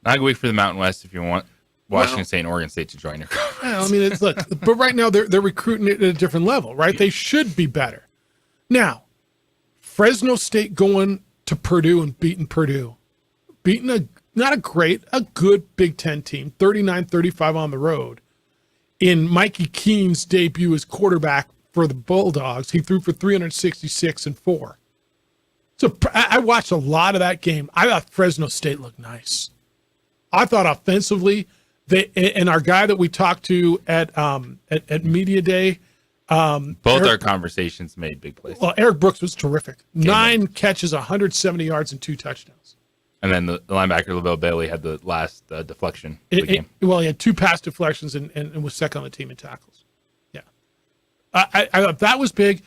Not a week for the Mountain West if you want Washington State and Oregon State to join your conference. Well, I mean, look, but right now they're recruiting it at a different level, right? They should be better. Now, Fresno State going to Purdue and beating Purdue. Beating a good Big Ten team, 39-35 on the road. In Mikey Keene's debut as quarterback for the Bulldogs, he threw for 366 and 4. So I watched a lot of that game. I thought Fresno State looked nice. I thought offensively, and our guy that we talked to at Media Day, both our conversations made big plays. Well, Eric Brooks was terrific. 9 catches, 170 yards, and 2 touchdowns. And then the linebacker, LaVelle Bailey, had the last deflection. He had 2 pass deflections and was second on the team in tackles. Yeah. I thought that was big.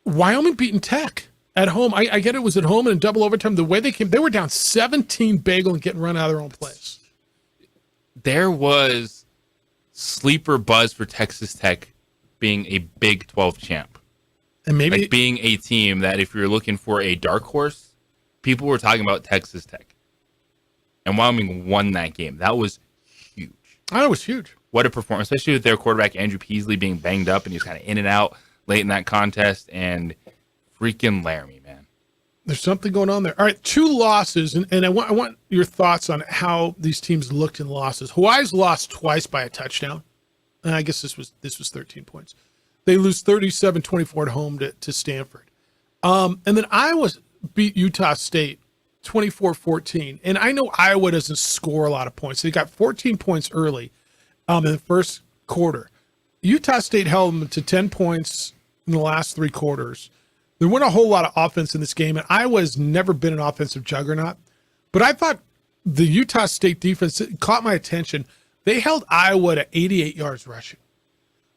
Wyoming beating Tech at home. I get it was at home and in double overtime. The way they came, they were down 17 bagel and getting run out of their own place. There was sleeper buzz for Texas Tech being a Big 12 champ. And maybe like being a team that if you're looking for a dark horse, people were talking about Texas Tech. And Wyoming won that game. That was huge. Oh, it was huge. What a performance, especially with their quarterback, Andrew Peasley, being banged up, and he's kind of in and out late in that contest. And freaking Laramie, man. There's something going on there. All right, 2 losses, and I want your thoughts on how these teams looked in losses. Hawaii's lost twice by a touchdown. And I guess this was 13 points. They lose 37-24 at home to Stanford. And then Iowa beat Utah State 24-14. And I know Iowa doesn't score a lot of points. They got 14 points early in the first quarter. Utah State held them to 10 points in the last 3 quarters. There wasn't a whole lot of offense in this game, and Iowa has never been an offensive juggernaut. But I thought the Utah State defense caught my attention. They held Iowa to 88 yards rushing.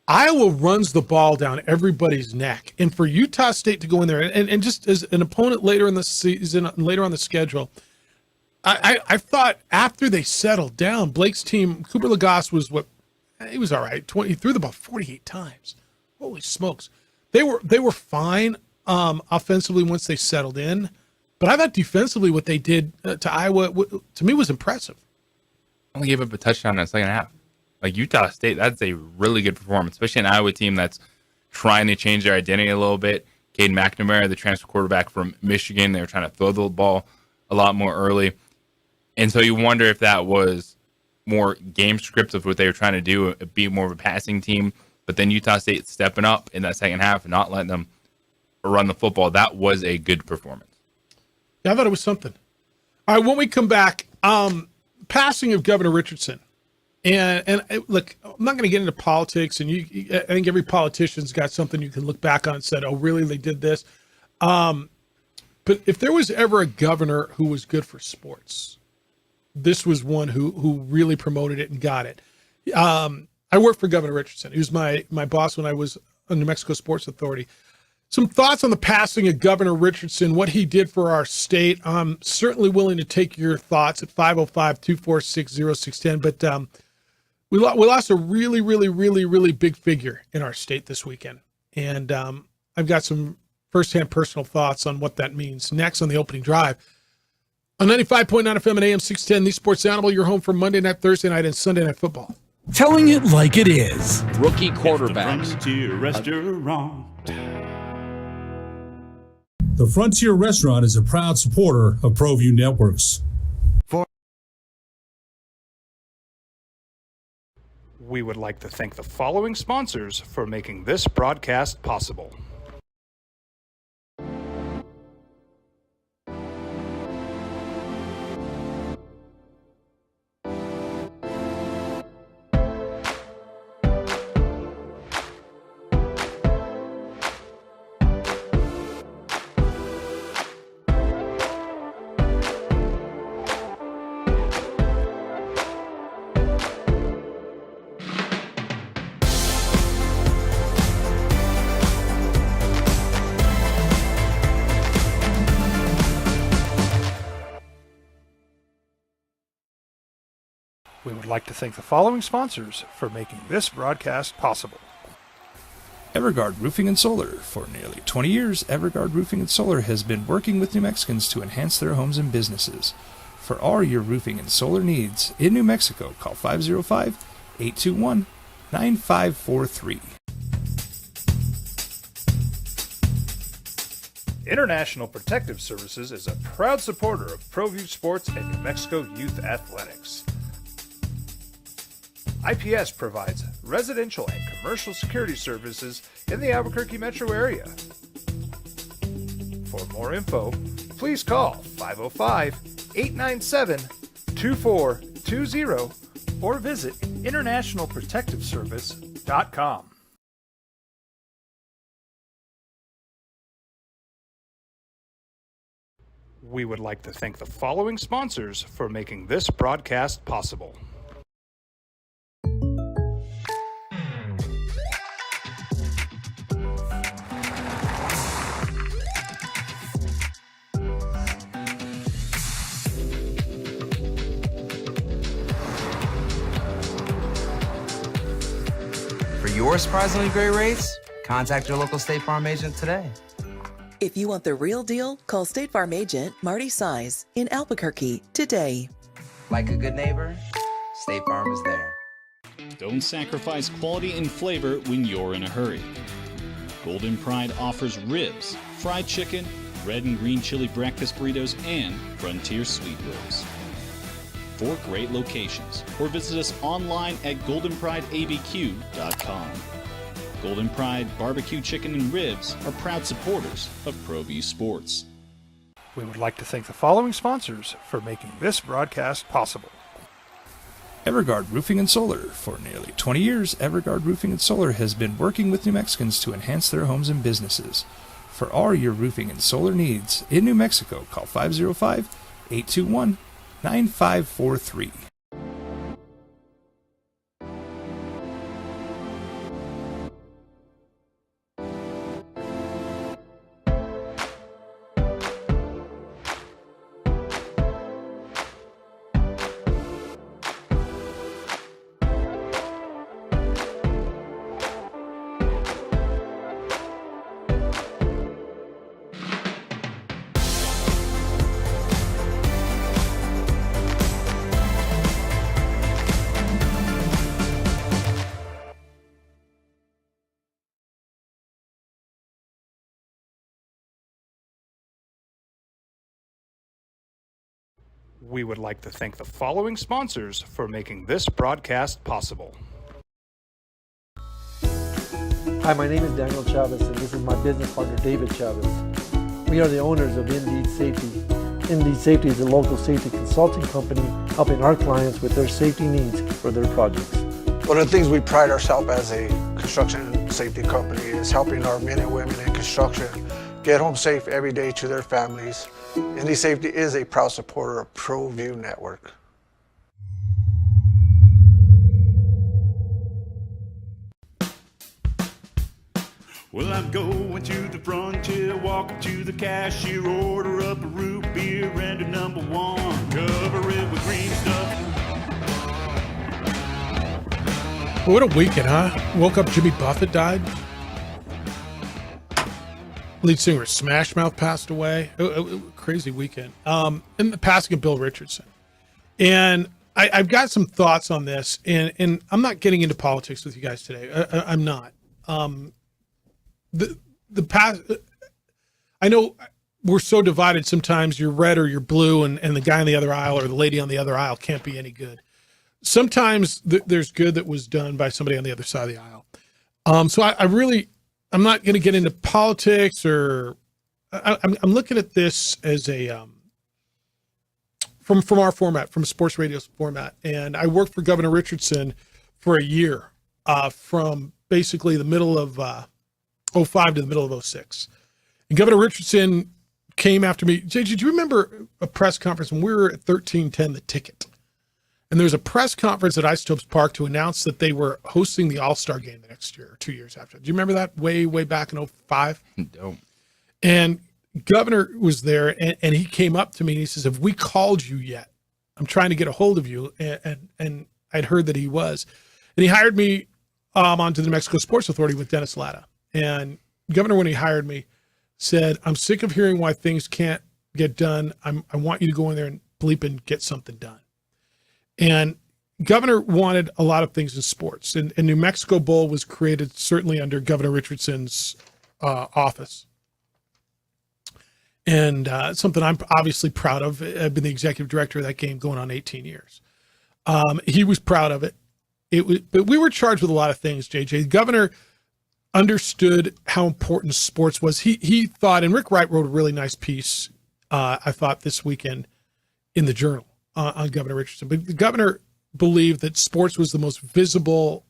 Iowa runs the ball down everybody's neck. And for Utah State to go in there, and just as an opponent later in the season, later on the schedule, I thought after they settled down, Blake's team, Cooper Lagasse he was all right. He threw the ball 48 times. Holy smokes. They were fine offensively once they settled in. But I thought defensively what they did to Iowa, to me, was impressive. Only gave up a touchdown in the second half. Like Utah State, that's a really good performance, especially an Iowa team that's trying to change their identity a little bit. Cade McNamara, the transfer quarterback from Michigan, they were trying to throw the ball a lot more early. And so you wonder if that was more game script of what they were trying to do, be more of a passing team. But then Utah State stepping up in that second half and not letting them run the football. That was a good performance. Yeah, I thought it was something. All right, when we come back, passing of Governor Richardson. And look, I'm not going to get into politics, and I think every politician's got something you can look back on and said, oh, really, they did this? But if there was ever a governor who was good for sports, this was one who really promoted it and got it. I worked for Governor Richardson. He was my boss when I was on New Mexico Sports Authority. Some thoughts on the passing of Governor Richardson, what he did for our state. I'm certainly willing to take your thoughts at 505-246-0610. But we lost a really, really, really, really big figure in our state this weekend. And I've got some firsthand personal thoughts on what that means. Next on the opening drive. On 95.9 FM and AM 610, the Sports Animal, your home for Monday night, Thursday night, and Sunday night football. Telling it like it is. Rookie quarterbacks. Frontier Restaurant. The Frontier Restaurant is a proud supporter of ProView Networks. We would like to thank the following sponsors for making this broadcast possible. We would like to thank the following sponsors for making this broadcast possible. Everguard Roofing and Solar. For nearly 20 years, Everguard Roofing and Solar has been working with New Mexicans to enhance their homes and businesses. For all your roofing and solar needs in New Mexico, call 505-821-9543. International Protective Services is a proud supporter of ProView Sports and New Mexico Youth Athletics. IPS provides residential and commercial security services in the Albuquerque metro area. For more info, please call 505-897-2420 or visit internationalprotectiveservice.com. We would like to thank the following sponsors for making this broadcast possible. For your surprisingly great rates, contact your local State Farm agent today. If you want the real deal, call State Farm agent Marty Size in Albuquerque today. Like a good neighbor, State Farm is there. Don't sacrifice quality and flavor when you're in a hurry. Golden Pride offers ribs, fried chicken, red and green chili breakfast burritos, and Frontier sweet rolls. 4 great locations, or visit us online at goldenprideabq.com. Golden Pride Barbecue Chicken and Ribs are proud supporters of ProView Sports. We would like to thank the following sponsors for making this broadcast possible. Everguard Roofing and Solar. For nearly 20 years, Everguard Roofing and Solar has been working with New Mexicans to enhance their homes and businesses. For all your roofing and solar needs in New Mexico, call 505-821-9543. We would like to thank the following sponsors for making this broadcast possible. Hi, my name is Daniel Chavez, and this is my business partner, David Chavez. We are the owners of Indeed Safety. Indeed Safety is a local safety consulting company helping our clients with their safety needs for their projects. One of the things we pride ourselves as a construction safety company is helping our men and women in construction get home safe every day to their families. Indeed Safety is a proud supporter of ProView Network. Well, I'm going to the frontier, walking to the cashier, order up a root beer and a number one, cover it with green stuff. What a weekend, huh? Woke up, Jimmy Buffett died. Lead singer of Smash Mouth passed away. Crazy weekend. And the passing of Bill Richardson. And I've got some thoughts on this, and I'm not getting into politics with you guys today. I'm not. The past, I know we're so divided sometimes. You're red or you're blue, and the guy on the other aisle or the lady on the other aisle can't be any good. Sometimes there's good that was done by somebody on the other side of the aisle. So I'm not going to get into politics, or I'm looking at this as a from our format, from a sports radio format. And I worked for Governor Richardson for a year, from basically the middle of 05 to the middle of 06. And Governor Richardson came after me. JJ, do you remember a press conference when we were at 1310 The Ticket? And there's a press conference at Isotopes Park to announce that they were hosting the All-Star Game the next year, or 2 years after. Do you remember that way back in 05? Don't. And Governor was there, and he came up to me and he says, "Have we called you yet? I'm trying to get a hold of you." And I'd heard that he was. And he hired me onto the New Mexico Sports Authority with Dennis Latta. And Governor, when he hired me, said, "I'm sick of hearing why things can't get done. I want you to go in there and bleep and get something done." And Governor wanted a lot of things in sports. And New Mexico Bowl was created certainly under Governor Richardson's office. And something I'm obviously proud of. I've been the executive director of that game going on 18 years. He was proud of it. But we were charged with a lot of things, JJ. The governor understood how important sports was. He thought, and Rick Wright wrote a really nice piece, I thought, this weekend in the Journal on Governor Richardson. But the governor believed that sports was the most visible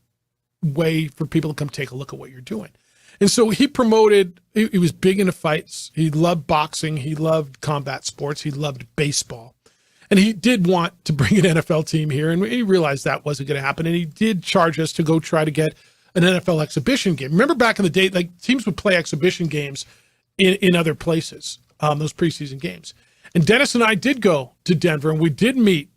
way for people to come take a look at what you're doing. And so he promoted, he was big into fights. He loved boxing. He loved combat sports. He loved baseball. And he did want to bring an NFL team here, and he realized that wasn't going to happen. And he did charge us to go try to get an NFL exhibition game. Remember back in the day, like teams would play exhibition games in other places, those preseason games. And Dennis and I did go to Denver, and we did meet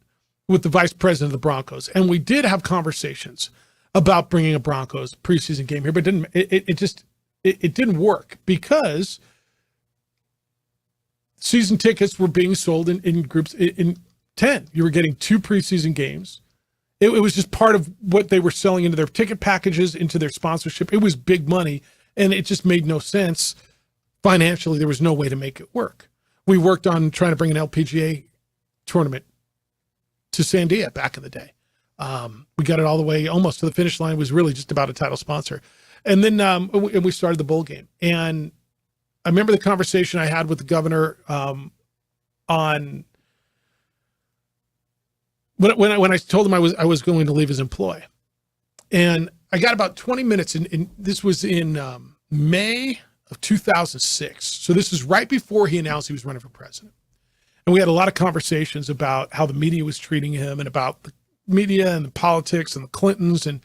with the vice president of the Broncos, and we did have conversations about bringing a Broncos preseason game here, but it didn't work because season tickets were being sold in groups in 10. You were getting 2 preseason games. It was just part of what they were selling into their ticket packages, into their sponsorship. It was big money, and it just made no sense. Financially, there was no way to make it work. We worked on trying to bring an LPGA tournament to Sandia back in the day. We got it all the way almost to the finish line. It was really just about a title sponsor. And then we started the bowl game. And I remember the conversation I had with the governor on when I told him I was going to leave his employ. And I got about 20 minutes, and this was in May of 2006. So this is right before he announced he was running for president. And we had a lot of conversations about how the media was treating him and about the media and the politics and the Clintons. And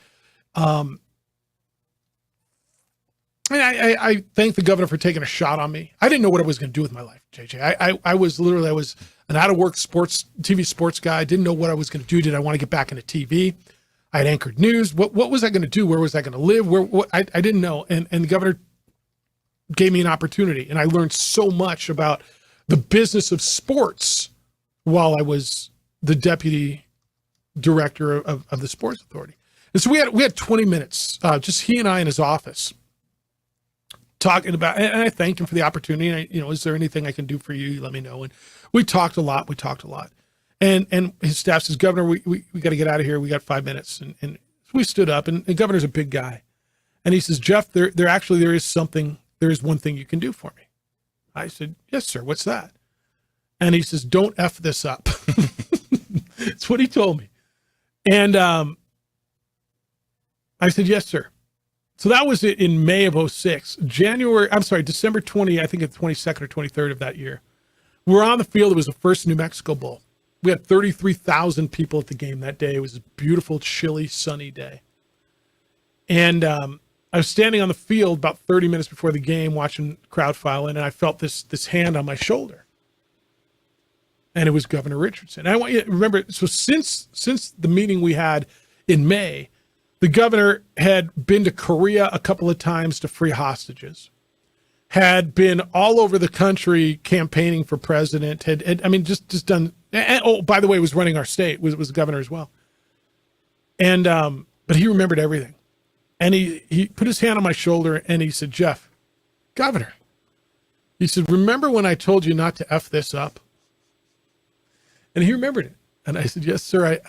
I thank the governor for taking a shot on me. I didn't know what I was going to do with my life, JJ. I was an out-of-work TV sports guy. I didn't know what I was going to do. Did I want to get back into TV? I had anchored news. What was I going to do? Where was I going to live? I didn't know. And the governor gave me an opportunity, and I learned so much about the business of sports while I was the deputy director of the Sports Authority. And so we had 20 minutes, just he and I in his office, talking about, and I thanked him for the opportunity. And is there anything I can do for you? Let me know. And we talked a lot. And his staff says, Governor, we got to get out of here. We got 5 minutes. And we stood up, and the governor's a big guy. And he says, Jeff, there is one thing you can do for me. I said, yes, sir. What's that? And he says, don't F this up. That's what he told me. And I said, yes, sir. So that was in May of 06. December 20, I think it's 22nd or 23rd of that year. We're on the field. It was the first New Mexico Bowl. We had 33,000 people at the game that day. It was a beautiful, chilly, sunny day. And I was standing on the field about 30 minutes before the game watching crowd file in, and I felt this hand on my shoulder. And it was Governor Richardson. And I want you to remember, so since the meeting we had in May, the governor had been to Korea a couple of times to free hostages, had been all over the country campaigning for president, had just done, and, oh, by the way, was running our state, was governor as well. And, but he remembered everything. And he put his hand on my shoulder and he said, Jeff, Governor, he said, remember when I told you not to F this up? And he remembered it. And I said, yes, sir,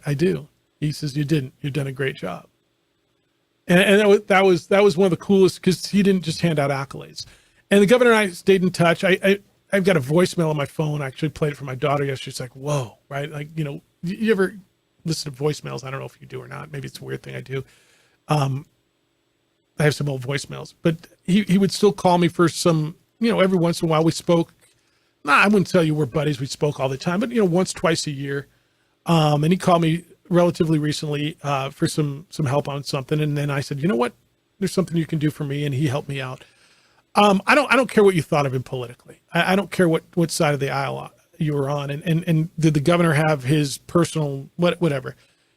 I do. He says, you didn't. You've done a great job. And that was one of the coolest, because he didn't just hand out accolades. And the governor and I stayed in touch. I've got a voicemail on my phone. I actually played it for my daughter yesterday. She's like, whoa, right? Like, you ever listen to voicemails? I don't know if you do or not. Maybe it's a weird thing I do. I have some old voicemails, but he would still call me for some, every once in a while we spoke. I wouldn't tell you we're buddies. We spoke all the time, but once, twice a year. And he called me relatively recently for some help on something. And then I said, you know what? There's something you can do for me. And he helped me out. I don't care what you thought of him politically. I don't care what side of the aisle you were on. And did the governor have his personal, whatever.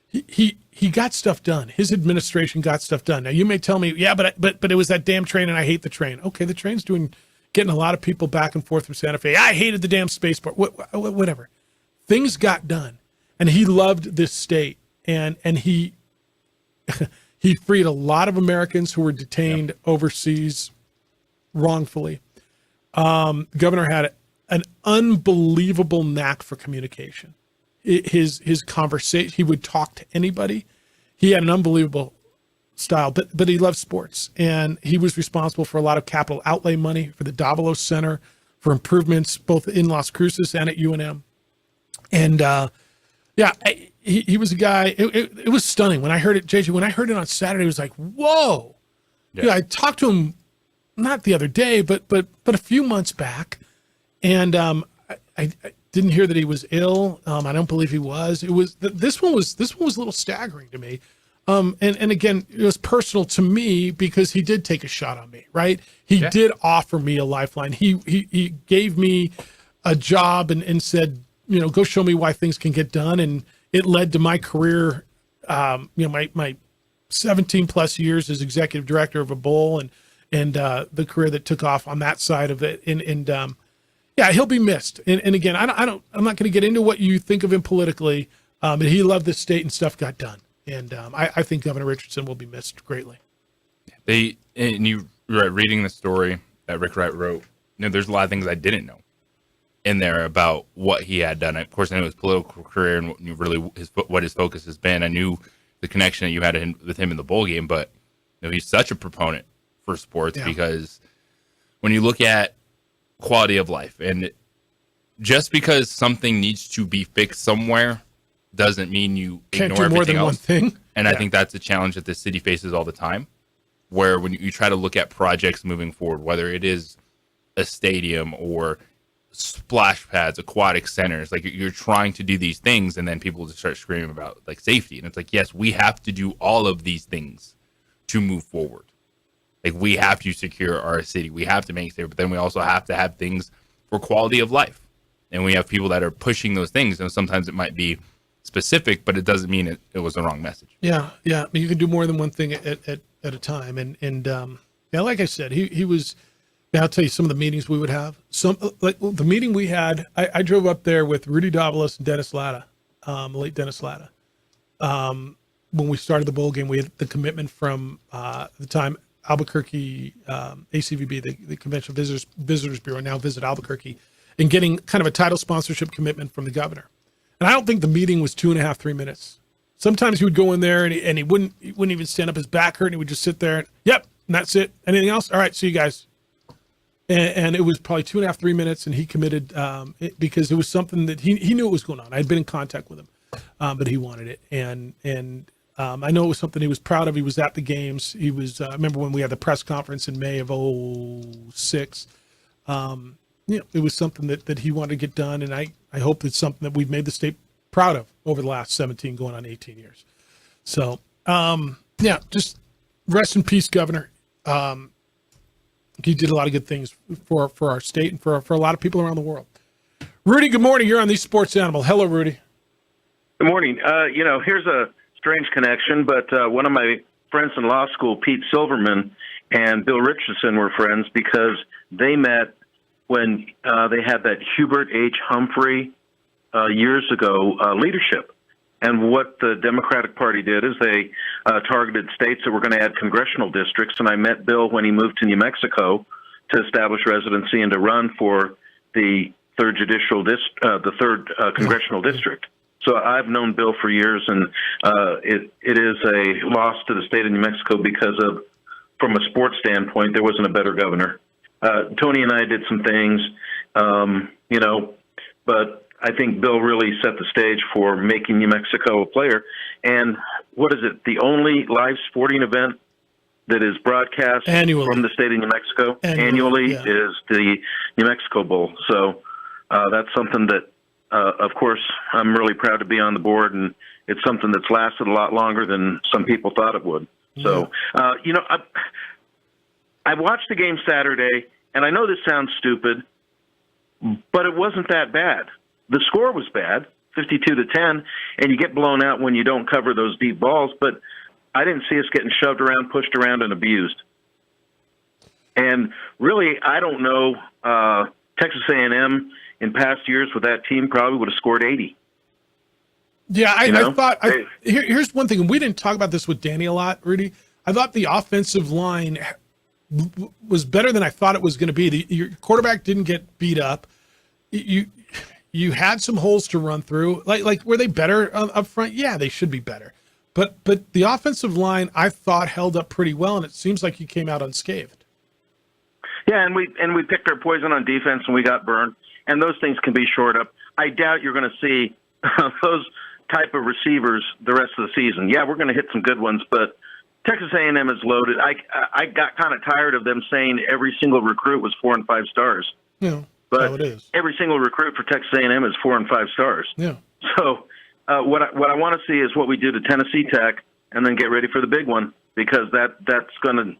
He got stuff done. His administration got stuff done. Now you may tell me, yeah, but it was that damn train and I hate the train. Okay. The train's getting a lot of people back and forth from Santa Fe. I hated the damn spaceport, whatever. Things got done. And he loved this state, and he he freed a lot of Americans who were detained overseas wrongfully. The governor had an unbelievable knack for communication. His conversation, he would talk to anybody. He had an unbelievable style, but he loved sports, and he was responsible for a lot of capital outlay money for the Davalos Center, for improvements both in Las Cruces and at UNM, and. Yeah, he was a guy. It was stunning when I heard it, JJ. When I heard it on Saturday, it was like, whoa. Yeah, I talked to him not the other day, but a few months back, and I didn't hear that he was ill. I don't believe he was. This one was a little staggering to me. And again, it was personal to me because he did take a shot on me, right? He did offer me a lifeline. He gave me a job and said, go show me why things can get done. And it led to my career, my 17 plus years as executive director of a bowl and the career that took off on that side of it. And he'll be missed. And again, I'm not going to get into what you think of him politically, but he loved this state and stuff got done. And I think Governor Richardson will be missed greatly. And you were reading the story that Rick Wright wrote. There's a lot of things I didn't know in there about what he had done. Of course, I knew his political career and really what his focus has been. I knew the connection that you had with him in the bowl game, but he's such a proponent for sports because when you look at quality of life, and just because something needs to be fixed somewhere doesn't mean you can't ignore do more everything than else. one thing. And I think that's a challenge that the city faces all the time, where when you try to look at projects moving forward, whether it is a stadium or splash pads, aquatic centers, like you're trying to do these things, and then people just start screaming about like safety. And it's like, yes, we have to do all of these things to move forward. Like we have to secure our city, we have to make it safe, but then we also have to have things for quality of life. And we have people that are pushing those things, and sometimes it might be specific, but it doesn't mean it was the wrong message. Yeah. You can do more than one thing at a time. And like I said, he was. Now I'll tell you some of the meetings we would have. The meeting we had, I drove up there with Rudy Davalos and Dennis Latta, late Dennis Latta. When we started the bowl game, we had the commitment from the time Albuquerque ACVB, the Conventional Visitors Bureau, now Visit Albuquerque, and getting kind of a title sponsorship commitment from the governor. And I don't think the meeting was 2.5, 3 minutes. Sometimes he would go in there and he wouldn't even stand up, his back hurt, and he would just sit there. And, yep, and that's it. Anything else? All right, see you guys. And it was probably 2.5, 3 minutes, and he committed because it was something that he knew what was going on. I'd been in contact with him, but he wanted it. And I know it was something he was proud of. He was at the games. He was. I remember when we had the press conference in May of 2006. It was something that he wanted to get done, and I hope it's something that we've made the state proud of over the last 17 going on 18 years. So, just rest in peace, Governor. He did a lot of good things for our state and for a lot of people around the world. Rudy, good morning. You're on the Sports Animal. Hello, Rudy. Good morning. Here's a strange connection, but one of my friends in law school, Pete Silverman, and Bill Richardson were friends because they met when they had that Hubert H. Humphrey years ago leadership. And what the Democratic Party did is they targeted states that were going to add congressional districts. And I met Bill when he moved to New Mexico to establish residency and to run for the third congressional district. So I've known Bill for years, and it is a loss to the state of New Mexico because of, from a sports standpoint, there wasn't a better governor. Tony and I did some things, but I think Bill really set the stage for making New Mexico a player. And what is it? The only live sporting event that is broadcast annually from the state of New Mexico annually is the New Mexico Bowl. So that's something that, of course, I'm really proud to be on the board, and it's something that's lasted a lot longer than some people thought it would. So, I watched the game Saturday, and I know this sounds stupid, but it wasn't that bad. The score was bad, 52-10, and you get blown out when you don't cover those deep balls, but I didn't see us getting shoved around, pushed around, and abused. And really, I don't know, Texas A&M in past years with that team probably would have scored 80. Yeah, I thought here's one thing, and we didn't talk about this with Danny a lot, Rudy. I thought the offensive line was better than I thought it was going to be. Your quarterback didn't get beat up. You had some holes to run through. Like were they better up front? Yeah, they should be better. But the offensive line I thought held up pretty well, and it seems like you came out unscathed. Yeah, and we picked our poison on defense, and we got burned. And those things can be shored up. I doubt you're going to see those type of receivers the rest of the season. Yeah, we're going to hit some good ones, but Texas A&M is loaded. I got kind of tired of them saying every single recruit was 4 and 5 stars. Yeah, but every single recruit for Texas A&M is 4 and 5 stars. Yeah. So what I want to see is what we do to Tennessee Tech, and then get ready for the big one, because that's going to.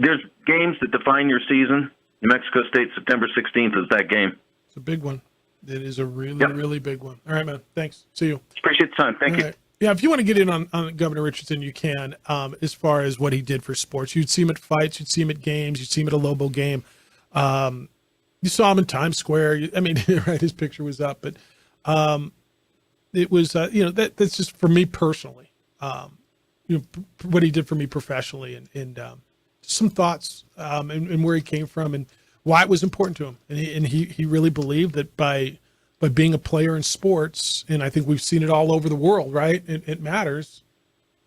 There's games that define your season. New Mexico State, September 16th is that game. It's a big one. It is a really big one. All right, man. Thanks. See you. Appreciate the time. Thank you. Right. Yeah, if you want to get in on Governor Richardson, you can, as far as what he did for sports. You'd see him at fights. You'd see him at games. You'd see him at a Lobo game. You saw him in Times Square. I mean, right, his picture was up. But it was, that's just for me personally, what he did for me professionally, and some thoughts and where he came from and why it was important to him. And he really believed that by being a player in sports, and I think we've seen it all over the world, right? It matters.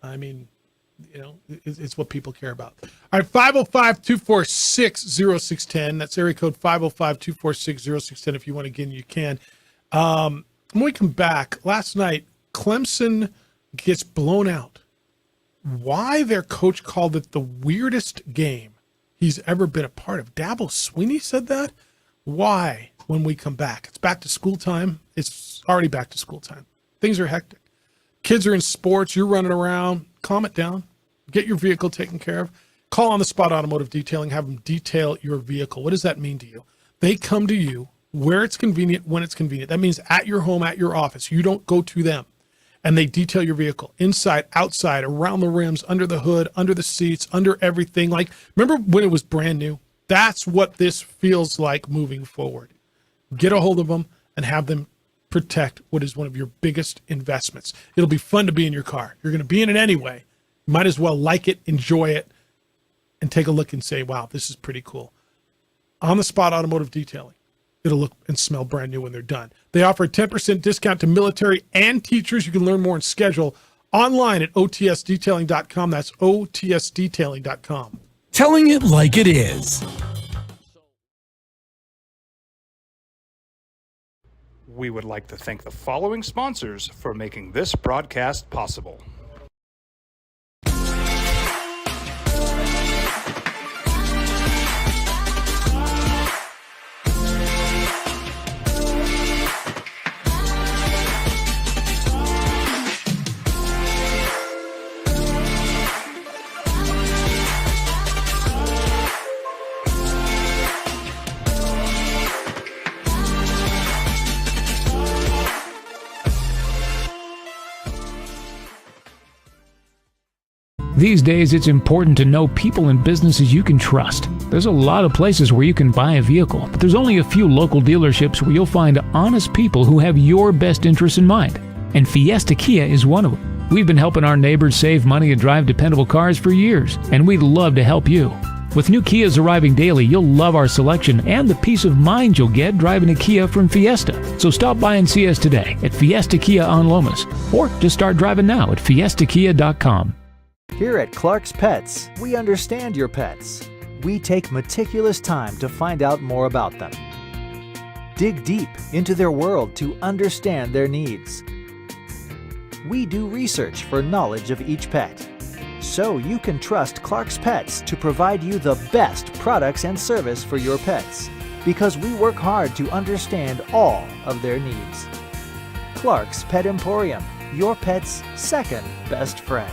I mean, it's what people care about. All right, 505-246-0610. That's area code 505-246-0610. If you want to get in, you can. When we come back, last night, Clemson gets blown out. Why their coach called it the weirdest game he's ever been a part of. Dabo Swinney said that. Why? When we come back, it's back to school time. It's already back to school time. Things are hectic. Kids are in sports. You're running around. Calm it down. Get your vehicle taken care of. Call On the Spot Automotive Detailing. Have them detail your vehicle. What does that mean to you? They come to you where it's convenient, when it's convenient. That means at your home, at your office. You don't go to them. And they detail your vehicle inside, outside, around the rims, under the hood, under the seats, under everything. Like, remember when it was brand new? That's what this feels like moving forward. Get a hold of them and have them protect what is one of your biggest investments. It'll be fun to be in your car. You're going to be in it anyway. You might as well like it, enjoy it, and take a look and say, wow, this is pretty cool. On the Spot Automotive Detailing. it'll look and smell brand new when they're done. They offer a 10% discount to military and teachers. You can learn more and schedule online at otsdetailing.com. That's otsdetailing.com. Telling it like it is. We would like to thank the following sponsors for making this broadcast possible. These days, it's important to know people and businesses you can trust. There's a lot of places where you can buy a vehicle, but there's only a few local dealerships where you'll find honest people who have your best interests in mind. And Fiesta Kia is one of them. We've been helping our neighbors save money and drive dependable cars for years, and we'd love to help you. With new Kias arriving daily, you'll love our selection and the peace of mind you'll get driving a Kia from Fiesta. So stop by and see us today at Fiesta Kia on Lomas, or just start driving now at fiestakia.com. Here at Clark's Pets, we understand your pets. We take meticulous time to find out more about them. Dig deep into their world to understand their needs. We do research for knowledge of each pet, so you can trust Clark's Pets to provide you the best products and service for your pets, because we work hard to understand all of their needs. Clark's Pet Emporium, your pet's second best friend.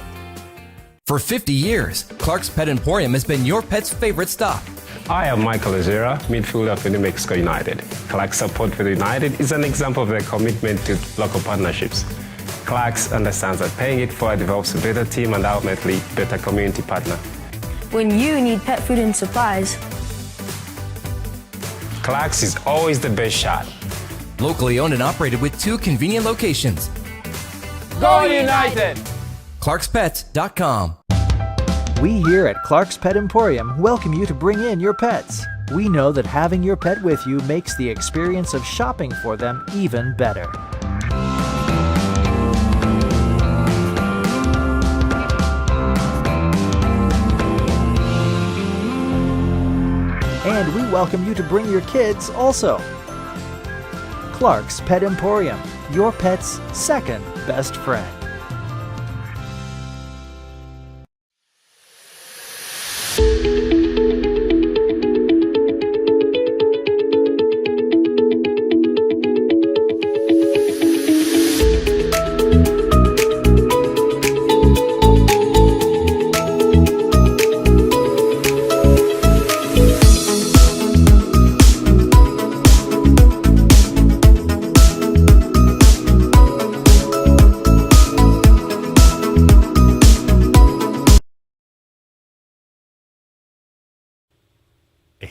For 50 years, Clark's Pet Emporium has been your pet's favorite stop. I am Michael Azera, midfielder for New Mexico United. Clark's support for the United is an example of their commitment to local partnerships. Clark's understands that paying it forward develops a better team and ultimately better community partner. When you need pet food and supplies, Clark's is always the best shot. Locally owned and operated with 2 convenient locations. Go United! ClarksPets.com. We here at Clark's Pet Emporium welcome you to bring in your pets. We know that having your pet with you makes the experience of shopping for them even better. And we welcome you to bring your kids also. Clark's Pet Emporium, your pet's second best friend.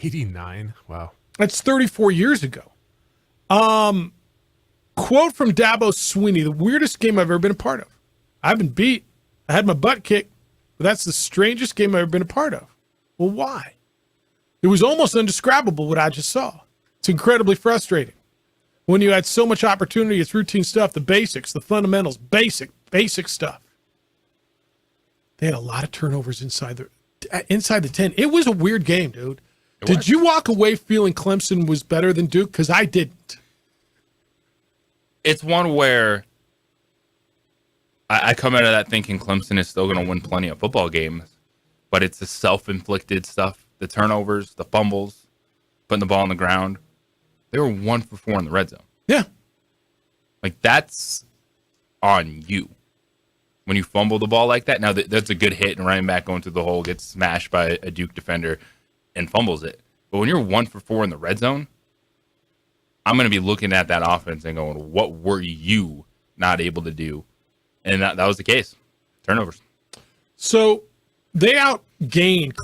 '89. Wow. That's 34 years ago. Quote from Dabo Swinney, the weirdest game I've ever been a part of. I've been beat. I had my butt kicked, but that's the strangest game I've ever been a part of. Well, why? It was almost indescribable what I just saw. It's incredibly frustrating. When you had so much opportunity, it's routine stuff, the basics, the fundamentals, basic stuff. They had a lot of turnovers inside the 10. It was a weird game, dude. Did you walk away feeling Clemson was better than Duke? Because I didn't. It's one where I come out of that thinking Clemson is still going to win plenty of football games, but it's the self-inflicted stuff, the turnovers, the fumbles, putting the ball on the ground. They were 1 for 4 in the red zone. Yeah. Like, that's on you. When you fumble the ball like that, now that's a good hit and running back going through the hole, gets smashed by a Duke defender and fumbles it. But when you're 1 for 4 in the red zone, I'm going to be looking at that offense and going, what were you not able to do? And that was the case. Turnovers. So they outgained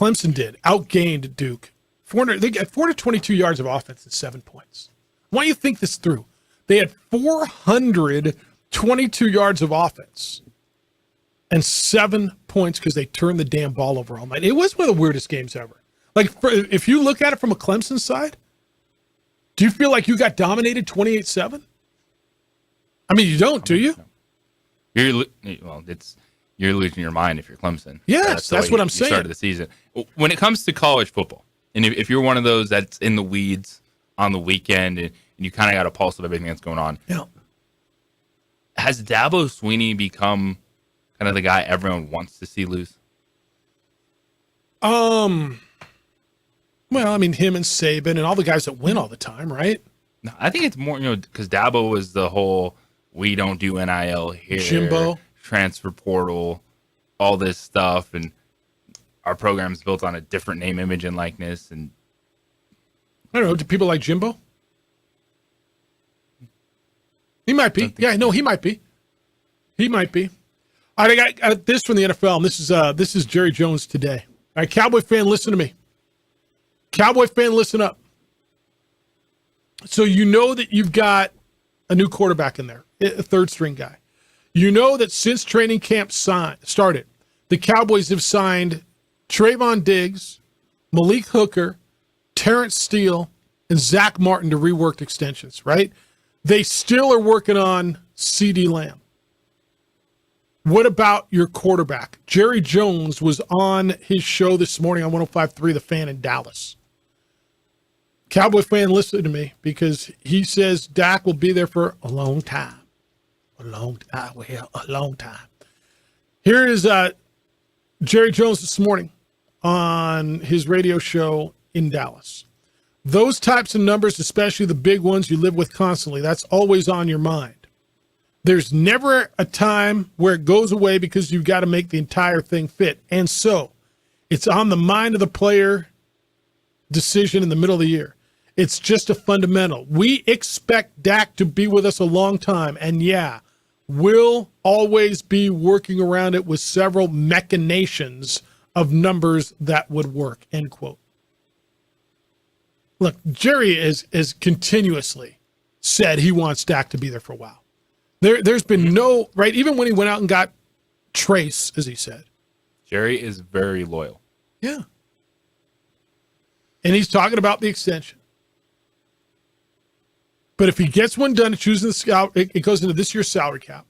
Duke. They got 422 yards of offense and 7 points. Why don't you think this through? They had 422 yards of offense and 7 points because they turned the damn ball over all night. It was one of the weirdest games ever. Like, if you look at it from a Clemson side, Do you feel like you got dominated 28-7? I mean, you don't, do you? You're losing your mind if you're Clemson. Yes, that's what I'm saying. Started the season. When it comes to college football, and if you're one of those that's in the weeds on the weekend and you kind of got a pulse of everything that's going on, has Dabo Swinney become kind of the guy everyone wants to see lose? Well, I mean, him and Saban and all the guys that win all the time, right? No, I think it's more, because Dabo was the whole we don't do NIL here, Jimbo, transfer portal, all this stuff, and our program is built on a different name, image, and likeness. And I don't know. Do people like Jimbo? He might be. Yeah, no, he might be. He might be. All right, I got this from the NFL. And this is Jerry Jones today. All right, Cowboy fan, listen to me. Cowboy fan, listen up. So you know that you've got a new quarterback in there, a third string guy. You know that since training camp started, the Cowboys have signed Trayvon Diggs, Malik Hooker, Terrence Steele, and Zach Martin to reworked extensions, right? They still are working on CeeDee Lamb. What about your quarterback? Jerry Jones was on his show this morning on 105.3 The Fan in Dallas. Cowboy fan, listen to me, because he says Dak will be there for a long time. A long time. Here is Jerry Jones this morning on his radio show in Dallas. Those types of numbers, especially the big ones you live with constantly, that's always on your mind. There's never a time where it goes away because you've got to make the entire thing fit. And so it's on the mind of the player decision in the middle of the year. It's just a fundamental. We expect Dak to be with us a long time. And yeah, we'll always be working around it with several machinations of numbers that would work, end quote. Look, Jerry has continuously said he wants Dak to be there for a while. There's been no, right, even when he went out and got Trace, as he said. Jerry is very loyal. Yeah. And he's talking about the extension. But if he gets one done, choosing the scout, it goes into this year's salary cap.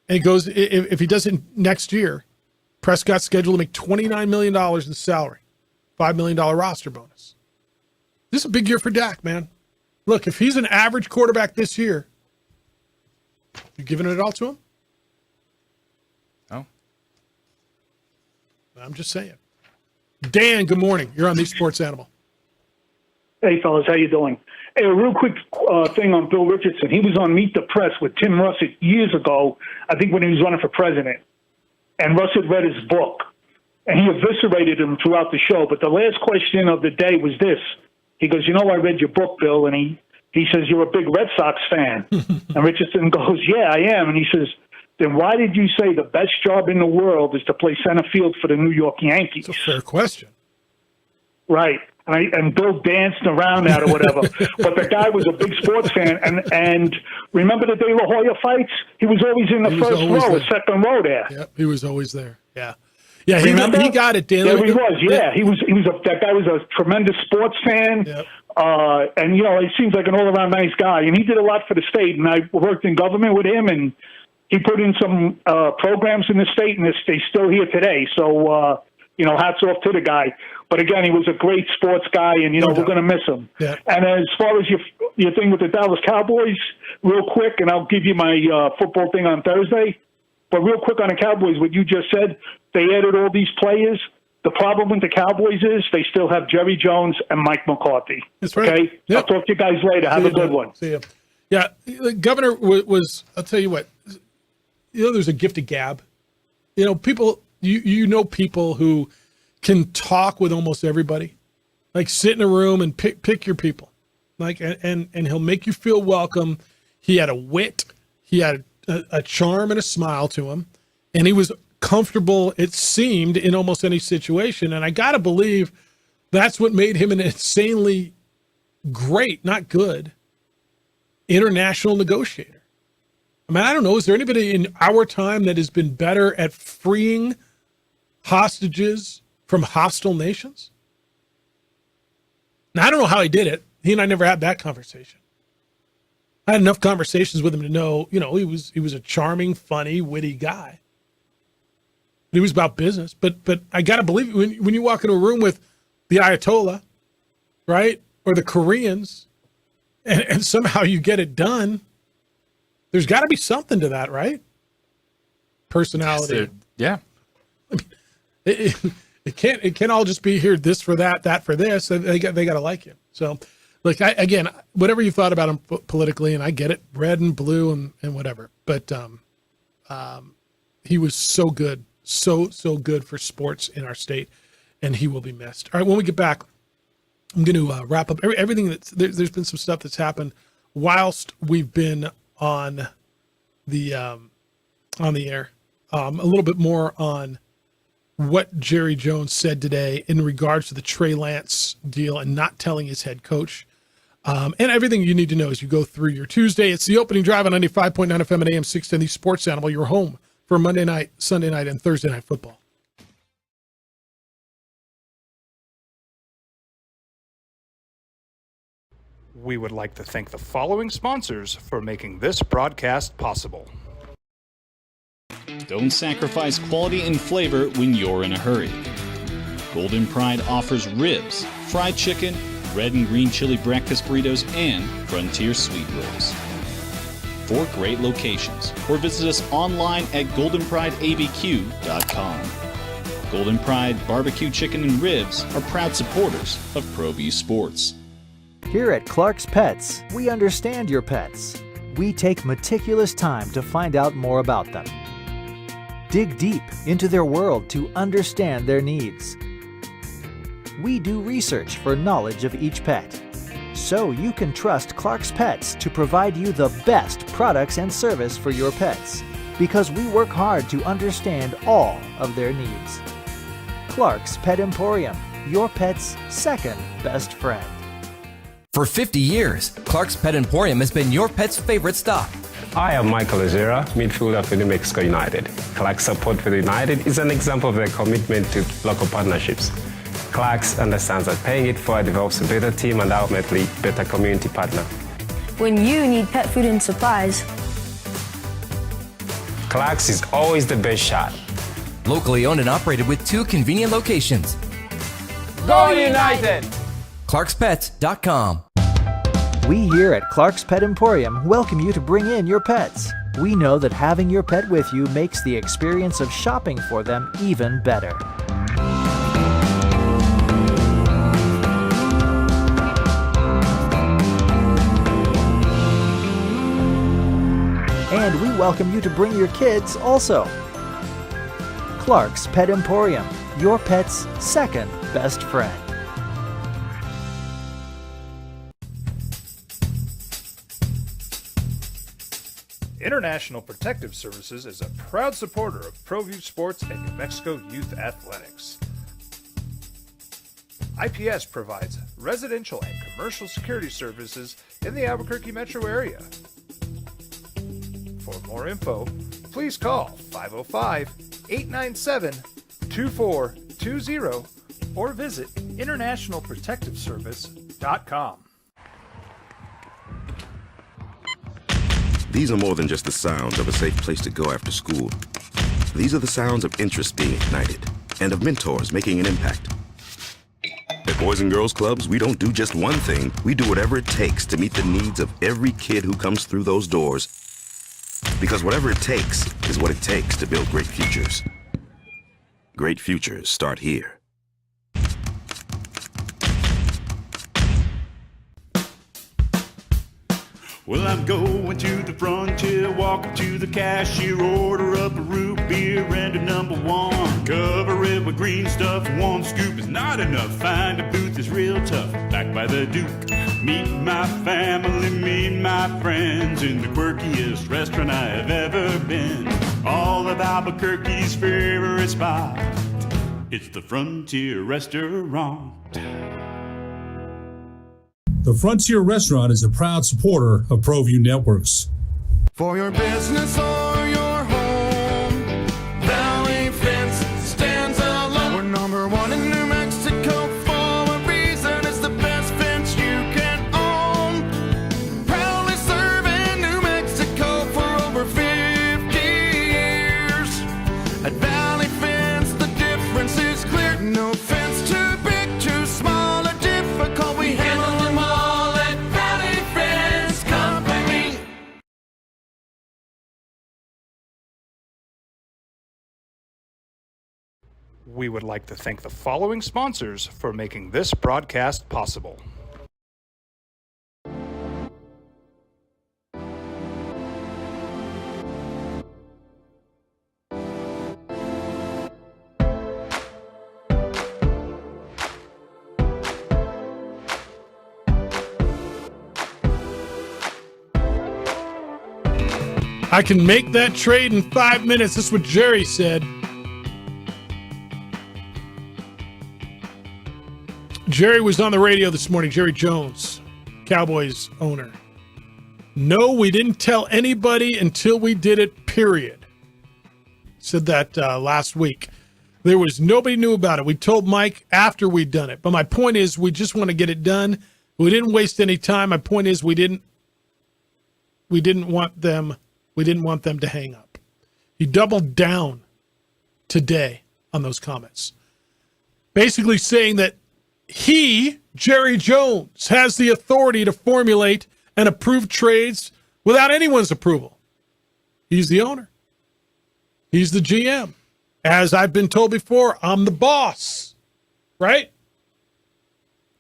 And it goes, if he does it next year, Prescott's scheduled to make $29 million in salary, $5 million roster bonus. This is a big year for Dak, man. Look, if he's an average quarterback this year, you giving it all to him? No. I'm just saying. Dan, good morning. You're on the Sports Animal. Hey, fellas, how you doing? Hey, a real quick thing on Bill Richardson. He was on Meet the Press with Tim Russert years ago, I think when he was running for president. And Russert read his book, and he eviscerated him throughout the show. But the last question of the day was this. He goes, I read your book, Bill, and he says, you're a big Red Sox fan. And Richardson goes, yeah, I am. And he says, then why did you say the best job in the world is to play center field for the New York Yankees? It's a fair question. Right. And Bill danced around that or whatever. But the guy was a big sports fan. And remember the De La Hoya fights? He was always in the first row, or second row there. Yep, he was always there. Yeah. Yeah, he got it, Dan. Yeah, he was. Yeah, that guy was a tremendous sports fan. Yep. And, he seems like an all-around nice guy. And he did a lot for the state. And I worked in government with him, and he put in some programs in the state, and they're still here today. So, hats off to the guy. But again, he was a great sports guy, and, we're going to miss him. Yeah. And as far as your thing with the Dallas Cowboys, real quick, and I'll give you my football thing on Thursday, but real quick on the Cowboys, what you just said, they added all these players. The problem with the Cowboys is they still have Jerry Jones and Mike McCarthy. That's right. Okay? Yep. I'll talk to you guys later. Have a good one. See you. Yeah, the governor was, I'll tell you what, there's a gift of gab. People, you know people who can talk with almost everybody, like sit in a room and pick your people, like and he'll make you feel welcome. He had a wit, he had a charm and a smile to him, and he was comfortable, it seemed, in almost any situation. And I gotta believe that's what made him an insanely great, not good, international negotiator. I mean, I don't know, is there anybody in our time that has been better at freeing hostages from hostile nations? Now, I don't know how he did it. He and I never had that conversation. I had enough conversations with him to know, he was a charming, funny, witty guy. But he was about business. But I got to believe it. When you walk into a room with the Ayatollah, right, or the Koreans, and somehow you get it done, there's got to be something to that, right? Personality. Yeah. It can't all just be here, this for that for this. They got to like you. So, look, again, whatever you thought about him politically, and I get it, red and blue and whatever, but he was so good, so good for sports in our state, and he will be missed. All right, when we get back, I'm going to wrap up everything there's been some stuff that's happened whilst we've been on the air. A little bit more on what Jerry Jones said today in regards to the Trey Lance deal and not telling his head coach, and everything you need to know as you go through your Tuesday. It's the opening drive on 95.9 FM and AM 610, the Sports Animal, your home for Monday night, Sunday night, and Thursday night football. We would like to thank the following sponsors for making this broadcast possible. Don't sacrifice quality and flavor when you're in a hurry. Golden Pride offers ribs, fried chicken, red and green chili breakfast burritos, and Frontier sweet rolls. 4 great locations, or visit us online at goldenprideabq.com. Golden Pride Barbecue Chicken and Ribs are proud supporters of ProView Sports. Here at Clark's Pets, we understand your pets. We take meticulous time to find out more about them. Dig deep into their world to understand their needs. We do research for knowledge of each pet, so you can trust Clark's Pets to provide you the best products and service for your pets, because we work hard to understand all of their needs. Clark's Pet Emporium, your pet's second best friend. For 50 years, Clark's Pet Emporium has been your pet's favorite stop. I am Michael Azera, midfielder for New Mexico United. Clark's support for the United is an example of their commitment to local partnerships. Clark's understands that paying it forward develops a better team and ultimately better community partner. When you need pet food and supplies, Clark's is always the best shot. Locally owned and operated with 2 convenient locations. Go United! ClarksPets.com. We here at Clark's Pet Emporium welcome you to bring in your pets. We know that having your pet with you makes the experience of shopping for them even better. And we welcome you to bring your kids also. Clark's Pet Emporium, your pet's second best friend. International Protective Services is a proud supporter of ProView Sports and New Mexico Youth Athletics. IPS provides residential and commercial security services in the Albuquerque metro area. For more info, please call 505-897-2420 or visit internationalprotectiveservice.com. These are more than just the sounds of a safe place to go after school. These are the sounds of interest being ignited and of mentors making an impact. At Boys and Girls Clubs, we don't do just one thing. We do whatever it takes to meet the needs of every kid who comes through those doors. Because whatever it takes is what it takes to build great futures. Great futures start here. Well, I'm going to the frontier, walking to the cashier, order up a root beer and a number 1. Cover it with green stuff, 1 scoop is not enough. Find a booth is real tough, back by the Duke. Meet my family, meet my friends in the quirkiest restaurant I have ever been. All of Albuquerque's favorite spot, it's the Frontier Restaurant. The Frontier Restaurant is a proud supporter of ProView Networks. For your business or your home, Valley Fence stands alone. We're number 1 in New Mexico for a reason. It's the best fence you can We would like to thank the following sponsors for making this broadcast possible. I can make that trade in 5 minutes. That's what Jerry said. Jerry was on the radio this morning. Jerry Jones, Cowboys owner. No, we didn't tell anybody until we did it, period. Said that last week. There was nobody knew about it. We told Mike after we'd done it. But my point is, we just want to get it done. We didn't waste any time. My point is, we didn't want them to hang up. He doubled down today on those comments, basically saying that he, Jerry Jones, has the authority to formulate and approve trades without anyone's approval. He's the owner. He's the GM. As I've been told before, I'm the boss, right?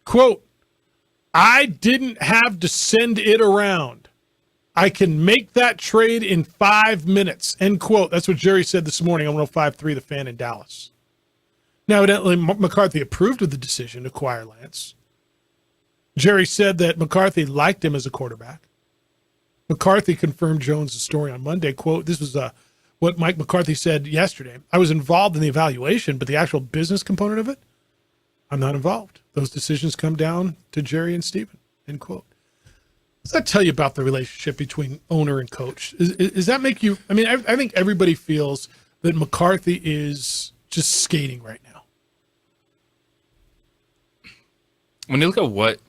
Quote, I didn't have to send it around. I can make that trade in 5 minutes, end quote. That's what Jerry said this morning on 105.3 The Fan in Dallas. Now, evidently, McCarthy approved of the decision to acquire Lance. Jerry said that McCarthy liked him as a quarterback. McCarthy confirmed Jones' story on Monday. Quote, this was what Mike McCarthy said yesterday. I was involved in the evaluation, but the actual business component of it, I'm not involved. Those decisions come down to Jerry and Stephen, end quote. Does that tell you about the relationship between owner and coach? Does that make you, I mean, I think everybody feels that McCarthy is just skating right now. When you look at what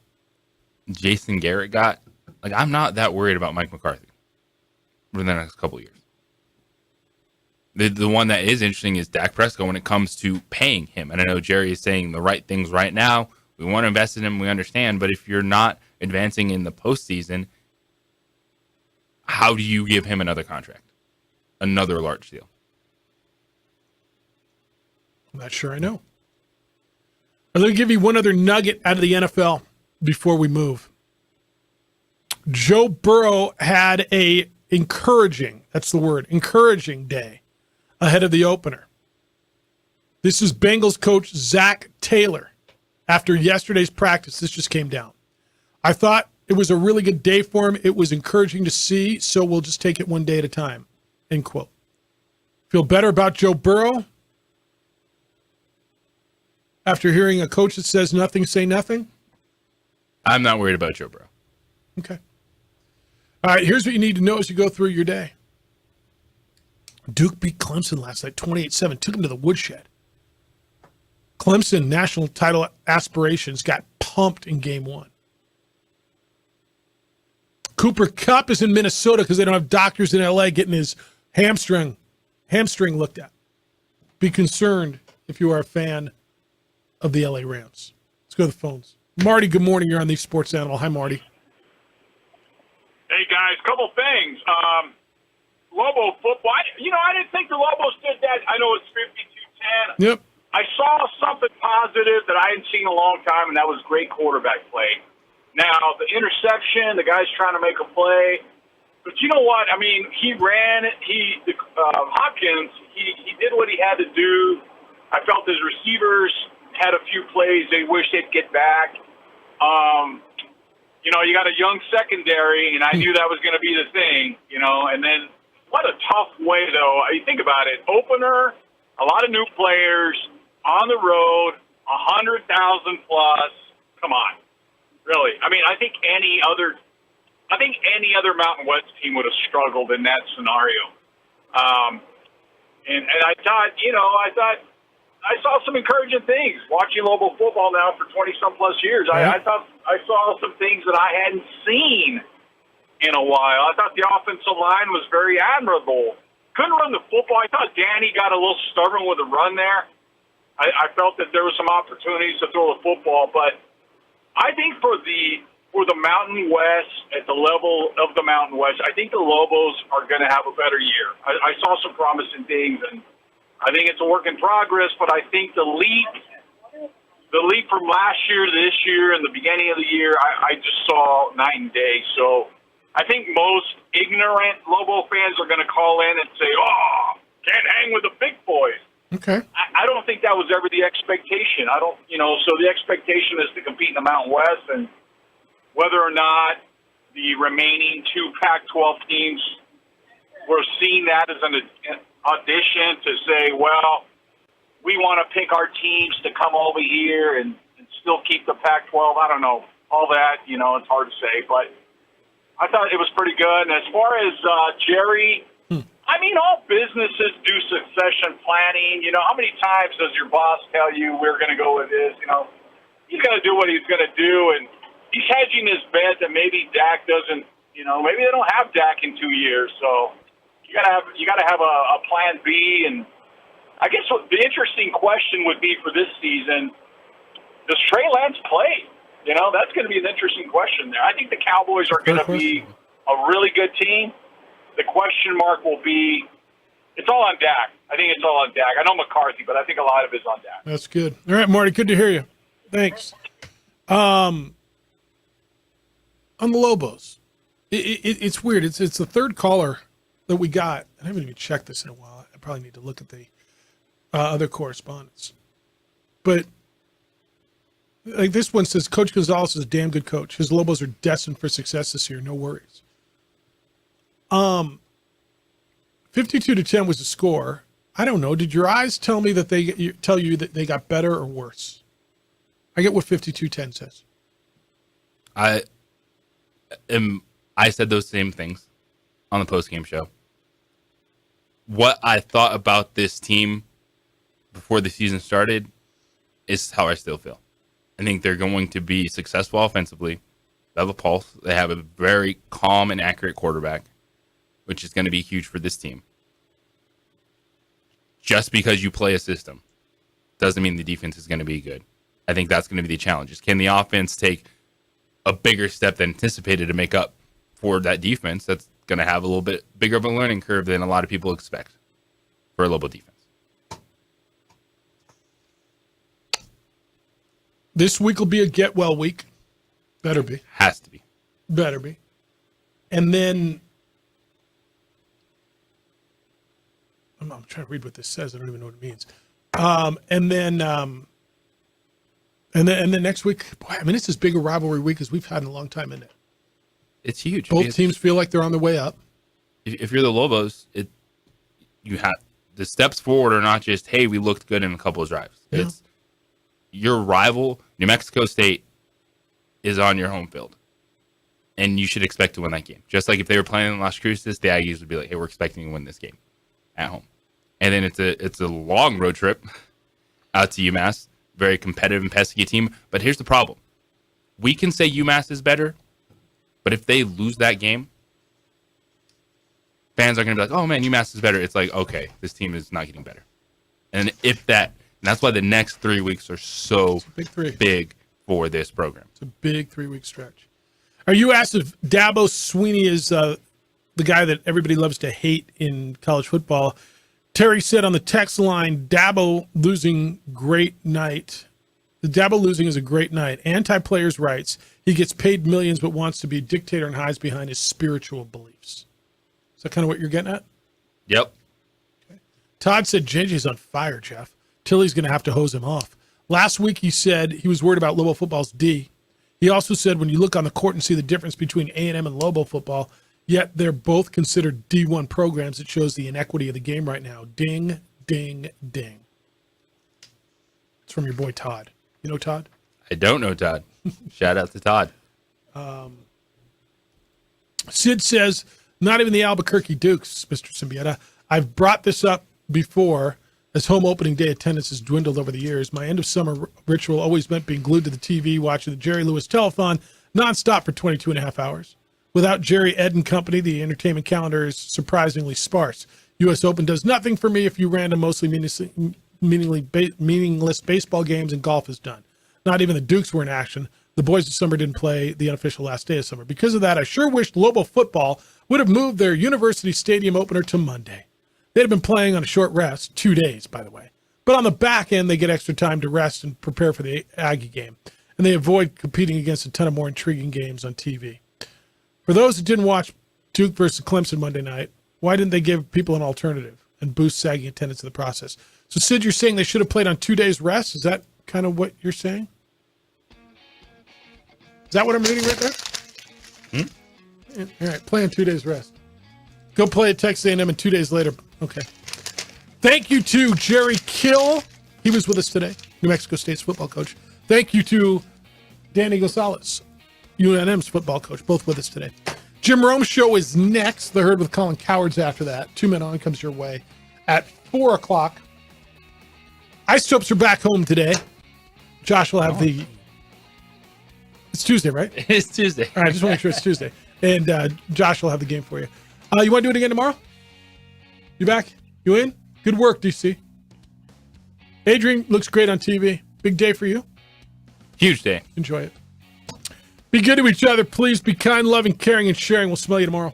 Jason Garrett got, like, I'm not that worried about Mike McCarthy for the next couple of years. The one that is interesting is Dak Prescott when it comes to paying him. And I know Jerry is saying the right things right now. We want to invest in him. We understand. But if you're not advancing in the postseason, how do you give him another contract? Another large deal? I'm not sure I know. Let me give you one other nugget out of the NFL before we move. Joe Burrow had a encouraging day ahead of the opener. This is Bengals coach Zach Taylor. After yesterday's practice, this just came down. I thought it was a really good day for him. It was encouraging to see, so we'll just take it one day at a time, end quote. Feel better about Joe Burrow after hearing a coach that says nothing, say nothing? I'm not worried about Joe Burrow. Okay. All right, here's what you need to know as you go through your day. Duke beat Clemson last night, 28-7, took them to the woodshed. Clemson national title aspirations got pumped in game one. Cooper Kupp is in Minnesota because they don't have doctors in LA getting his hamstring looked at. Be concerned if you are a fan of the LA Rams. Let's go to the phones. Marty, good morning. You're on the Sports Animal. Hi, Marty. Hey, guys, couple things. Lobo football. I didn't think the Lobos did that. I know it's 52-10. Yep. I saw something positive that I hadn't seen in a long time, and that was great quarterback play. Now, the interception, the guy's trying to make a play. But you know what? I mean, he ran. Hopkins, he did what he had to do. I felt his receivers had a few plays they wish they'd get back. You got a young secondary, and I knew that was going to be the thing, and then what a tough way, though. You think about it. Opener, a lot of new players, on the road, 100,000 plus. Come on. Really. I mean, I think any other Mountain West team would have struggled in that scenario. And I thought, I saw some encouraging things watching Lobo football now for 20-some plus years. I thought I saw some things that I hadn't seen in a while. I thought the offensive line was very admirable. Couldn't run the football. I thought Danny got a little stubborn with the run there. I felt that there were some opportunities to throw the football, but I think for the Mountain West, at the level of the Mountain West, I think the Lobos are going to have a better year. I saw some promising things, and I think it's a work in progress, but I think the leap from last year to this year and the beginning of the year, I just saw night and day. So I think most ignorant Lobo fans are going to call in and say, oh, can't hang with the big boys. Okay. I don't think that was ever the expectation. So the expectation is to compete in the Mountain West, and whether or not the remaining two Pac-12 teams were seeing that as an audition to say, well, we want to pick our teams to come over here and still keep the Pac-12. I don't know. All that, it's hard to say, but I thought it was pretty good. And as far as Jerry, all businesses do succession planning. How many times does your boss tell you we're going to go with this? He's going to do what he's going to do, and he's hedging his bet that maybe Dak doesn't. Maybe they don't have Dak in 2 years. So you got to have a plan B. And I guess what the interesting question would be for this season: does Trey Lance play? That's going to be an interesting question there. I think the Cowboys are going to be a really good team. The question mark will be, it's all on Dak. I think it's all on Dak. I know McCarthy, but I think a lot of it's on Dak. That's good. All right, Marty, good to hear you. Thanks. On the Lobos, it's weird. It's the third caller that we got. I haven't even checked this in a while. I probably need to look at the other correspondence. But like this one says, Coach Gonzalez is a damn good coach. His Lobos are destined for success this year. No worries. 52-10 was the score. I don't know. Did your eyes tell me that tell you that they got better or worse? I get what 52-10 says. I said those same things on the postgame show. What I thought about this team before the season started is how I still feel. I think they're going to be successful offensively. They have a pulse. They have a very calm and accurate quarterback, which is going to be huge for this team. Just because you play a system doesn't mean the defense is going to be good. I think that's going to be the challenge. Can the offense take a bigger step than anticipated to make up for that defense? That's going to have a little bit bigger of a learning curve than a lot of people expect for a Lobo defense. This week will be a get well week. Better be. Has to be. Better be. And then I'm trying to read what this says. I don't even know what it means. And then next week, boy, it's as big a rivalry week as we've had in a long time, isn't it? It's huge. Both teams feel like they're on the way up. If you're the Lobos, you have the steps forward are not just, hey, we looked good in a couple of drives. Yeah. It's your rival, New Mexico State, is on your home field, and you should expect to win that game. Just like if they were playing in Las Cruces, the Aggies would be like, hey, we're expecting to win this game at home. And then it's a long road trip out to UMass, very competitive and pesky team. But here's the problem. We can say UMass is better, but if they lose that game, fans are going to be like, oh, man, UMass is better. It's like, okay, this team is not getting better. And that's why the next 3 weeks are so big for this program. It's a big 3-week stretch. Are you asked if Dabo Swinney is the guy that everybody loves to hate in college football? Terry said on the text line, Dabo losing great night. The Dabo losing is a great night. Anti-players' rights. He gets paid millions but wants to be a dictator and hides behind his spiritual beliefs. Is that kind of what you're getting at? Yep. Okay. Todd said JJ's on fire, Jeff. Tilly's going to have to hose him off. Last week he said he was worried about Lobo football's D. He also said when you look on the court and see the difference between A&M and Lobo football, yet they're both considered D1 programs, it shows the inequity of the game right now. Ding, ding, ding. It's from your boy Todd. You know Todd? I don't know Todd. Shout out to Todd. Sid says, not even the Albuquerque Dukes, Mr. Symbieta. I've brought this up before as home opening day attendance has dwindled over the years. My end of summer ritual always meant being glued to the TV, watching the Jerry Lewis telethon nonstop for 22 and a half hours. Without Jerry, Ed, and company, the entertainment calendar is surprisingly sparse. U.S. Open does nothing for me if you random, mostly meaningless baseball games, and golf is done. Not even the Dukes were in action. The boys of summer didn't play the unofficial last day of summer. Because of that, I sure wished Lobo football would have moved their University Stadium opener to Monday. They'd have been playing on a short rest, 2 days, by the way. But on the back end, they get extra time to rest and prepare for the Aggie game. And they avoid competing against a ton of more intriguing games on TV. For those that didn't watch Duke versus Clemson Monday night, why didn't they give people an alternative and boost sagging attendance in the process? So, Sid, you're saying they should have played on 2 days rest? Is that kind of what you're saying? Is that what I'm reading right there? All right, play on 2 days rest. Go play at Texas A&M and 2 days later. Okay. Thank you to Jerry Kill. He was with us today, New Mexico State's football coach. Thank you to Danny Gonzalez, UNM's football coach, both with us today. Jim Rome Show is next. The Herd with Colin Cowards after that. 2 Men On comes your way at 4 o'clock. Isotopes are back home today. Josh will have the... It's Tuesday, right? It's Tuesday. All right, I just want to make sure it's Tuesday. And Josh will have the game for you. You want to do it again tomorrow? You back? You in? Good work, DC. Adrian looks great on TV. Big day for you. Huge day. Enjoy it. Be good to each other. Please be kind, loving, caring, and sharing. We'll smell you tomorrow.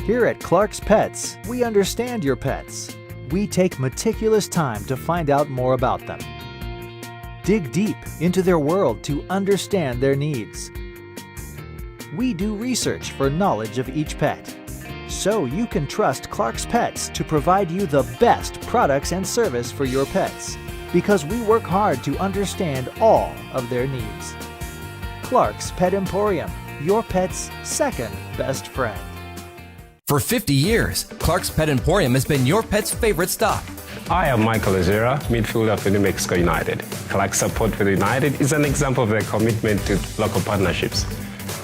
Here at Clark's Pets, we understand your pets. We take meticulous time to find out more about them. Dig deep into their world to understand their needs. We do research for knowledge of each pet, so you can trust Clark's Pets to provide you the best products and service for your pets, because we work hard to understand all of their needs. Clark's Pet Emporium, your pet's second best friend. For 50 years, Clark's Pet Emporium has been your pet's favorite stop. I am Michael Azera, midfielder for New Mexico United. Clark's support for the United is an example of their commitment to local partnerships.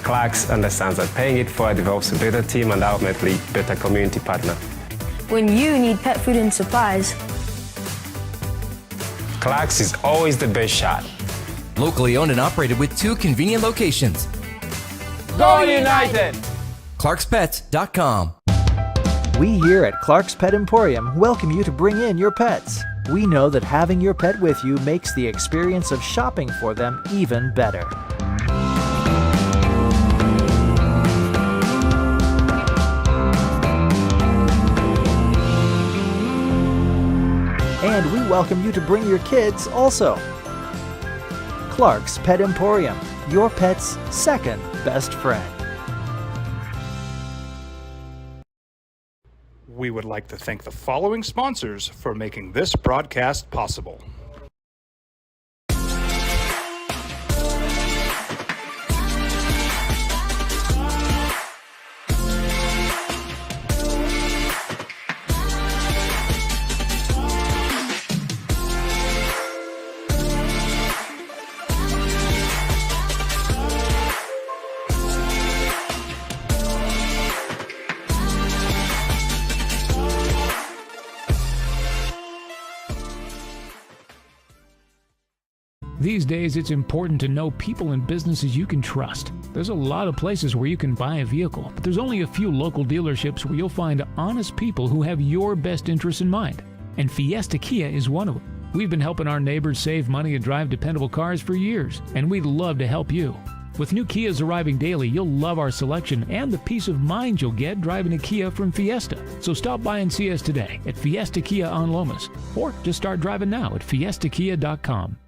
Clark's understands that paying it forward develops a better team and ultimately better community partner. When you need pet food and supplies, Clark's is always the best shot. Locally owned and operated with 2 convenient locations. Go United! ClarksPets.com. We here at Clark's Pet Emporium welcome you to bring in your pets. We know that having your pet with you makes the experience of shopping for them even better. And we welcome you to bring your kids also. Clark's Pet Emporium, your pet's second best friend. We would like to thank the following sponsors for making this broadcast possible. These days, it's important to know people and businesses you can trust. There's a lot of places where you can buy a vehicle, but there's only a few local dealerships where you'll find honest people who have your best interests in mind. And Fiesta Kia is one of them. We've been helping our neighbors save money and drive dependable cars for years, and we'd love to help you. With new Kias arriving daily, you'll love our selection and the peace of mind you'll get driving a Kia from Fiesta. So stop by and see us today at Fiesta Kia on Lomas, or just start driving now at fiestakia.com.